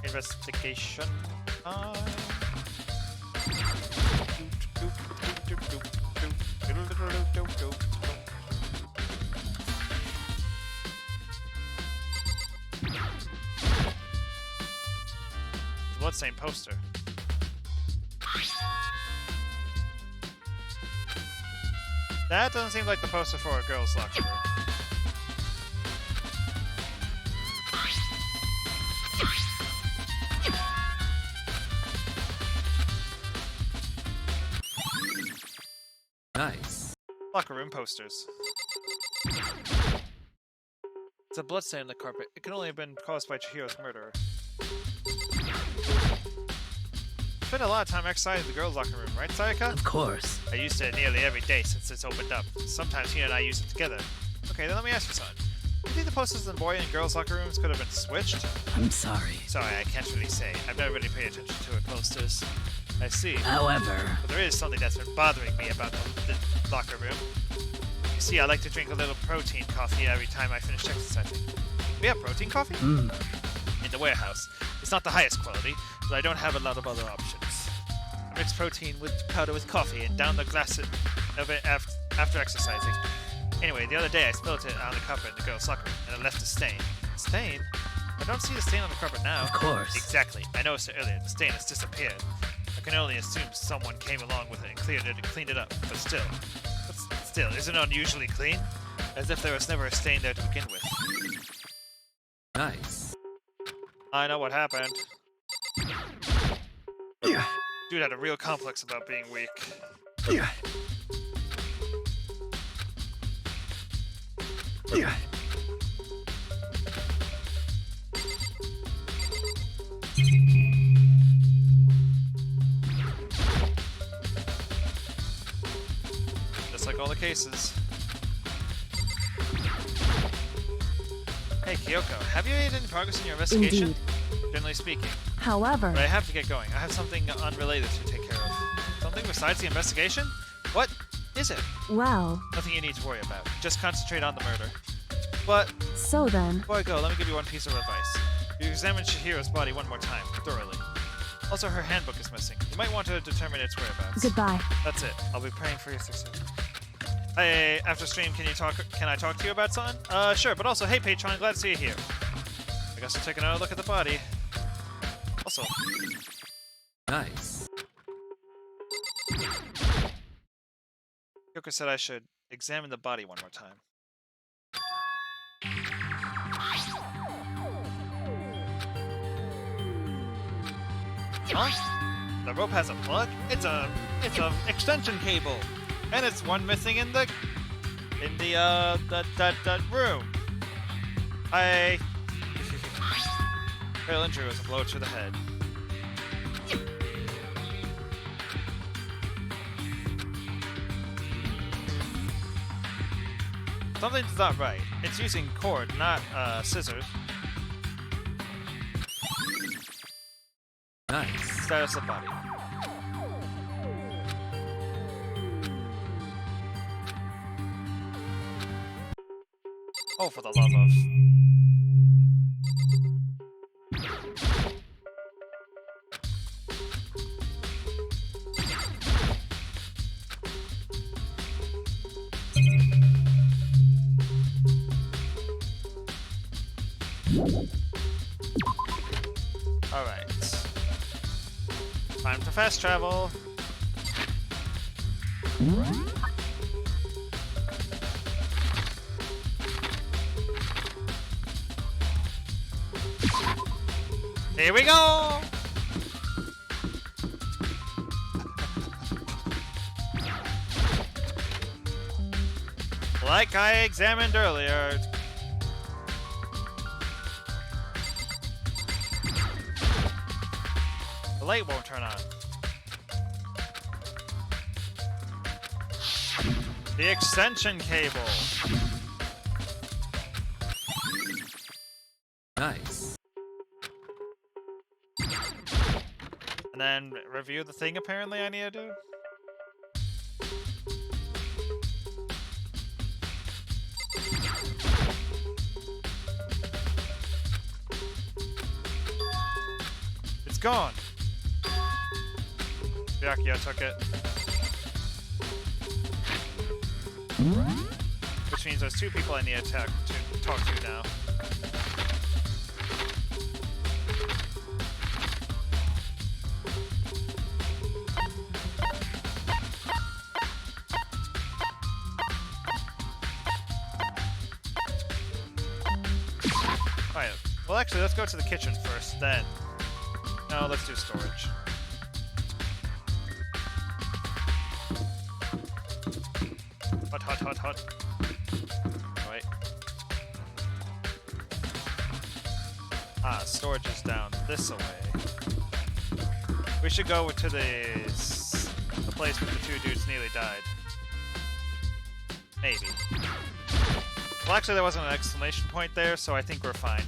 Investigation time. Bloodstained poster. That doesn't seem like the poster for a girl's locker room. Nice. Locker room posters. It's a bloodstain on the carpet. It can only have been caused by Chihiro's murderer. Spent a lot of time exercising in the girls' locker room, right, Sayaka? Of course. I used it nearly every day since it's opened up. Sometimes he and I use it together. Okay, then let me ask you something. Do you think the posters in the boy and girls' locker rooms could have been switched? I'm sorry. Sorry, I can't really say. I've never really paid attention to her posters. I see. However... But there is something that's been bothering me about the locker room. You see, I like to drink a little protein coffee every time I finish exercising. We have protein coffee? In the warehouse. It's not the highest quality, but I don't have a lot of other options. I mix protein with powder with coffee and down the glass of it after exercising. Anyway, the other day I spilled it on the carpet in the girls' locker room, and it left a stain. Stain? I don't see the stain on the carpet now. Of course. Exactly. I noticed it earlier. The stain has disappeared. I can only assume someone came along with it and cleaned it up, but still, isn't it unusually clean? As if there was never a stain there to begin with. Nice. I know what happened. Dude had a real complex about being weak. Just like all the cases. Hey Kyoko, have you made any progress in your investigation? Indeed. Generally speaking. However, But I have to get going. I have something unrelated to take care of. Something besides the investigation? What is it? well, Nothing you need to worry about. Just concentrate on the murder. But so then, before I go, let me give you one piece of advice. You examine Shahiro's body one more time, thoroughly. Also, her handbook is missing. You might want to determine its whereabouts. goodbye. That's it. I'll be praying for your success. Hey, after stream, can I talk to you about something? Sure, but also, hey Patron, glad to see you here. I guess I'll take another look at the body. Also, Nice. Yoko said I should examine the body one more time. Huh? The rope has a plug? It's a extension cable. And it's one missing in the that room. Fatal injury was a blow to the head. Something's not right. It's using cord, not scissors. Nice. Status of body. Oh, for the love of... Alright. Time to fast travel. Here we go! Like I examined earlier. The light won't turn on. The extension cable. Nice. And then review the thing apparently I need to do. It's gone. Byakuya took it. Which means there's two people I need to talk to now. Alright, well actually let's go to the kitchen first, then. No, let's do storage. Hot, hot, hot, hot. Right. Ah, storage is down this way. We should go to the place where the two dudes nearly died. Maybe. Well, actually, there wasn't an exclamation point there, so I think we're fine.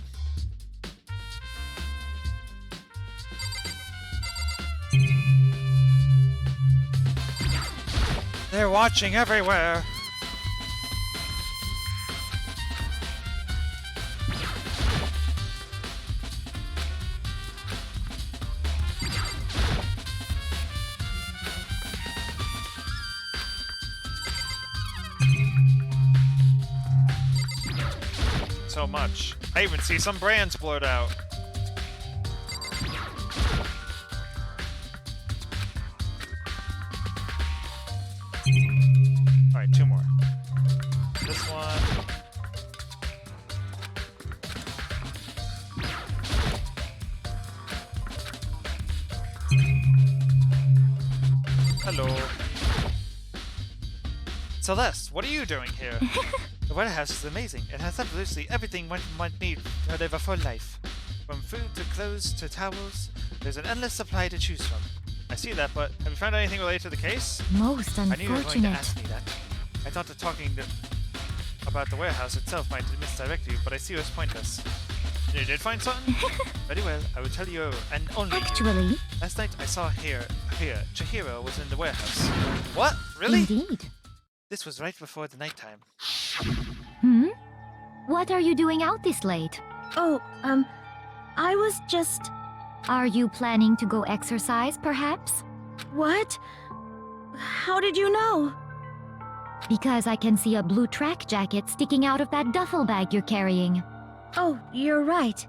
They're watching everywhere! So much. I even see some brands blurred out. Alright, two more. This one. Hello. Celeste, what are you doing here? The warehouse is amazing. It has absolutely everything one might need to live a full life. From food to clothes to towels, there's an endless supply to choose from. I see that, but have you found anything related to the case? Most I knew you were going to unfortunate. ask me that. I thought that talking about the warehouse itself might misdirect you, but I see it was pointless. You did find something? Very well, I will tell you, and only you. Actually, Last night I saw Chihiro was in the warehouse. What? Really? indeed. This was right before the nighttime. Hmm? What are you doing out this late? Oh, I was just... Are you planning to go exercise, perhaps? What? How did you know? Because I can see a blue track jacket sticking out of that duffel bag you're carrying. Oh, you're right.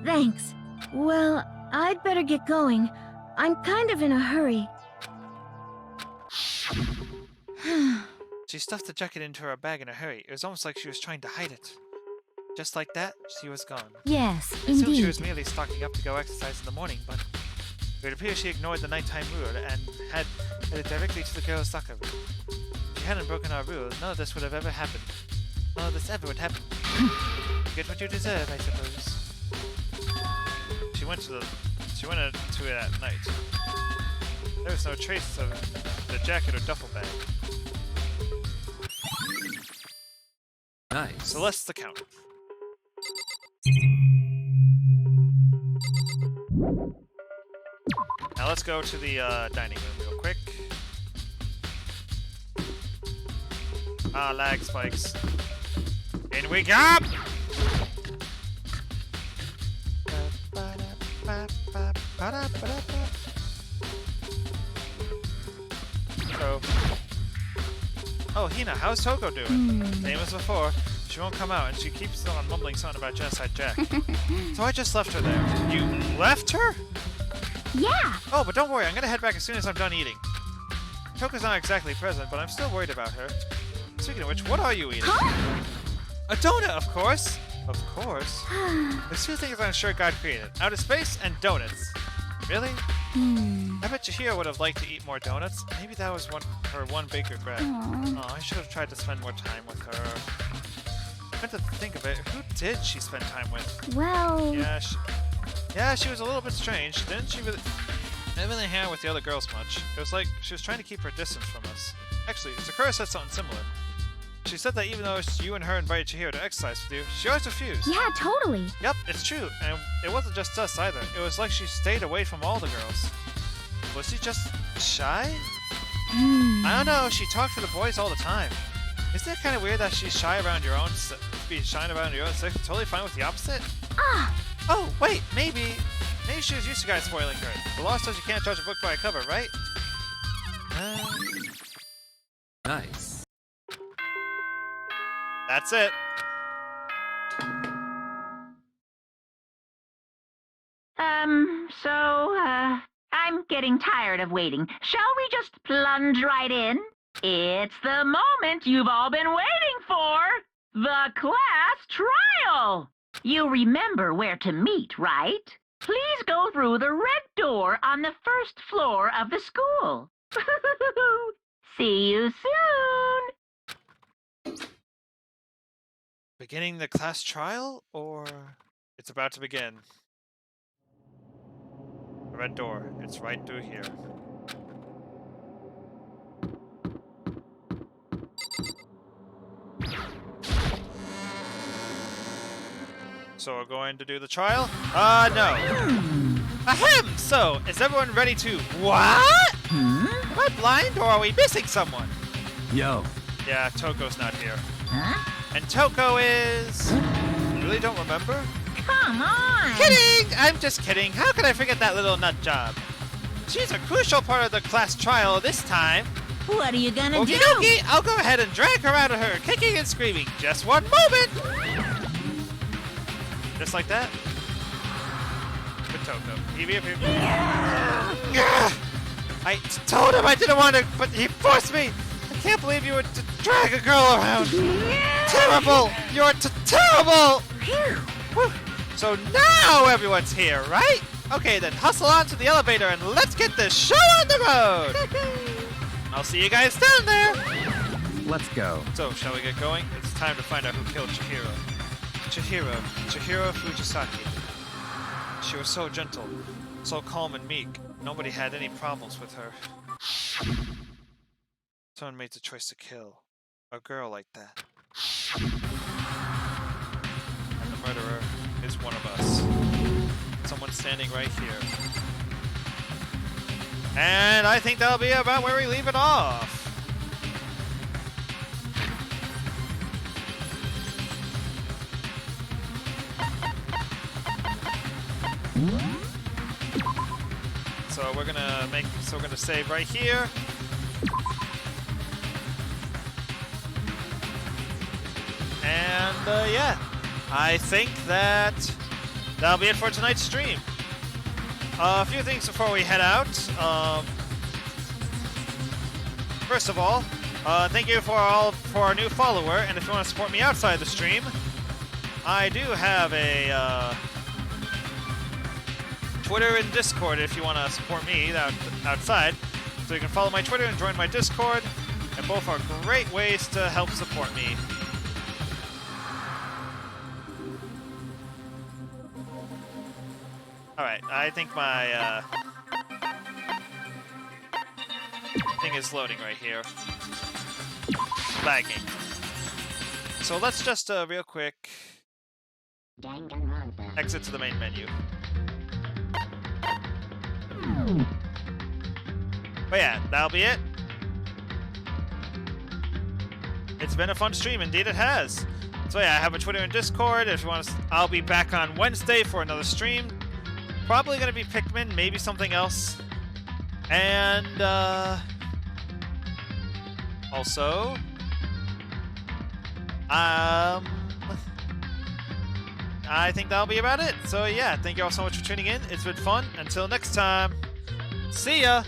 Thanks. Well, I'd better get going. I'm kind of in a hurry. She stuffed the jacket into her bag in a hurry. It was almost like she was trying to hide it. Just like that, she was gone. Yes, I assumed she indeed. was merely stocking up to go exercise in the morning, but it would appear she ignored the nighttime rule and had headed directly to the girls' locker room. If she hadn't broken our rules, none of this would have ever happened. None of this ever would happen. You get what you deserve, I suppose. She went into it at night. There was no trace of the jacket or duffel bag. Nice. Celeste the Count. Now let's go to the dining room real quick. Ah, lag spikes. In we go! So, oh, Hina, how's Toko doing? Same as before. She won't come out, and she keeps on mumbling something about Genocide Jack. So I just left her there. You left her? Yeah! Oh, but don't worry, I'm gonna head back as soon as I'm done eating. Toko's not exactly present, but I'm still worried about her. Speaking of which, what are you eating? Huh? A donut, of course! Of course. There's two things I'm sure God created. Outer space and donuts. Really? I bet Chihiro would have liked to eat more donuts. Maybe that was her one big regret. Oh, I should have tried to spend more time with her. Come to think of it, who did she spend time with? Well... Yeah, she was a little bit strange. Didn't really hang out with the other girls much. It was like she was trying to keep her distance from us. Actually, Sakura said something similar. She said that even though you and her invited Chihiro to exercise with you, she always refused. Yeah, totally. Yep, it's true. And it wasn't just us either. It was like she stayed away from all the girls. Was she just shy? I don't know, she talked to the boys all the time. Isn't it kind of weird that she's shy around your own sex, totally fine with the opposite? Oh, wait, maybe she was used to guys spoiling her. The law says you can't judge a book by a cover, right? Nice. That's it. I'm getting tired of waiting. Shall we just plunge right in? It's the moment you've all been waiting for! The class trial! You remember where to meet, right? Please go through the red door on the first floor of the school. See you soon! Beginning the class trial, or it's about to begin? The red door. It's right through here. So we're going to do the trial? No. Ahem! So, is everyone ready to... What? Am I blind, or are we missing someone? Yo. Yeah, Toko's not here. And Toko is... You really don't remember? Come on! Kidding! I'm just kidding. How could I forget that little nut job? She's a crucial part of the class trial this time. What are you gonna Okie do? dokie, I'll go ahead and drag her out of her, kicking and screaming. Just one moment! Just like that? Good Toko. I told him I didn't want to, but he forced me! I can't believe you would drag a girl around! Terrible! You're terrible! Whew. So now everyone's here, right? Okay, then hustle on to the elevator and let's get this show on the road! I'll see you guys down there! Let's go. So, shall we get going? It's time to find out who killed Chihiro. Chihiro Fujisaki. She was so gentle, so calm and meek. Nobody had any problems with her. Someone made the choice to kill a girl like that. And the murderer is one of us. Someone standing right here. And I think that'll be about where we leave it off. So we're gonna save right here. And yeah, I think that'll be it for tonight's stream. A few things before we head out. First of all, thank you for our new follower, and if you want to support me outside the stream, I do have a Twitter and Discord if you want to support me outside. So you can follow my Twitter and join my Discord, and both are great ways to help support me. Alright, I think my thing is loading right here. Lagging. So let's just real quick Danganrompa. exit to the main menu. But yeah, that'll be it. It's been a fun stream, indeed it has. So yeah, I have a Twitter and Discord. If you want to, I'll be back on Wednesday for another stream. Probably gonna be Pikmin, maybe something else. And also, I think that'll be about it. So yeah, thank you all so much for tuning in. It's been fun. Until next time, see ya!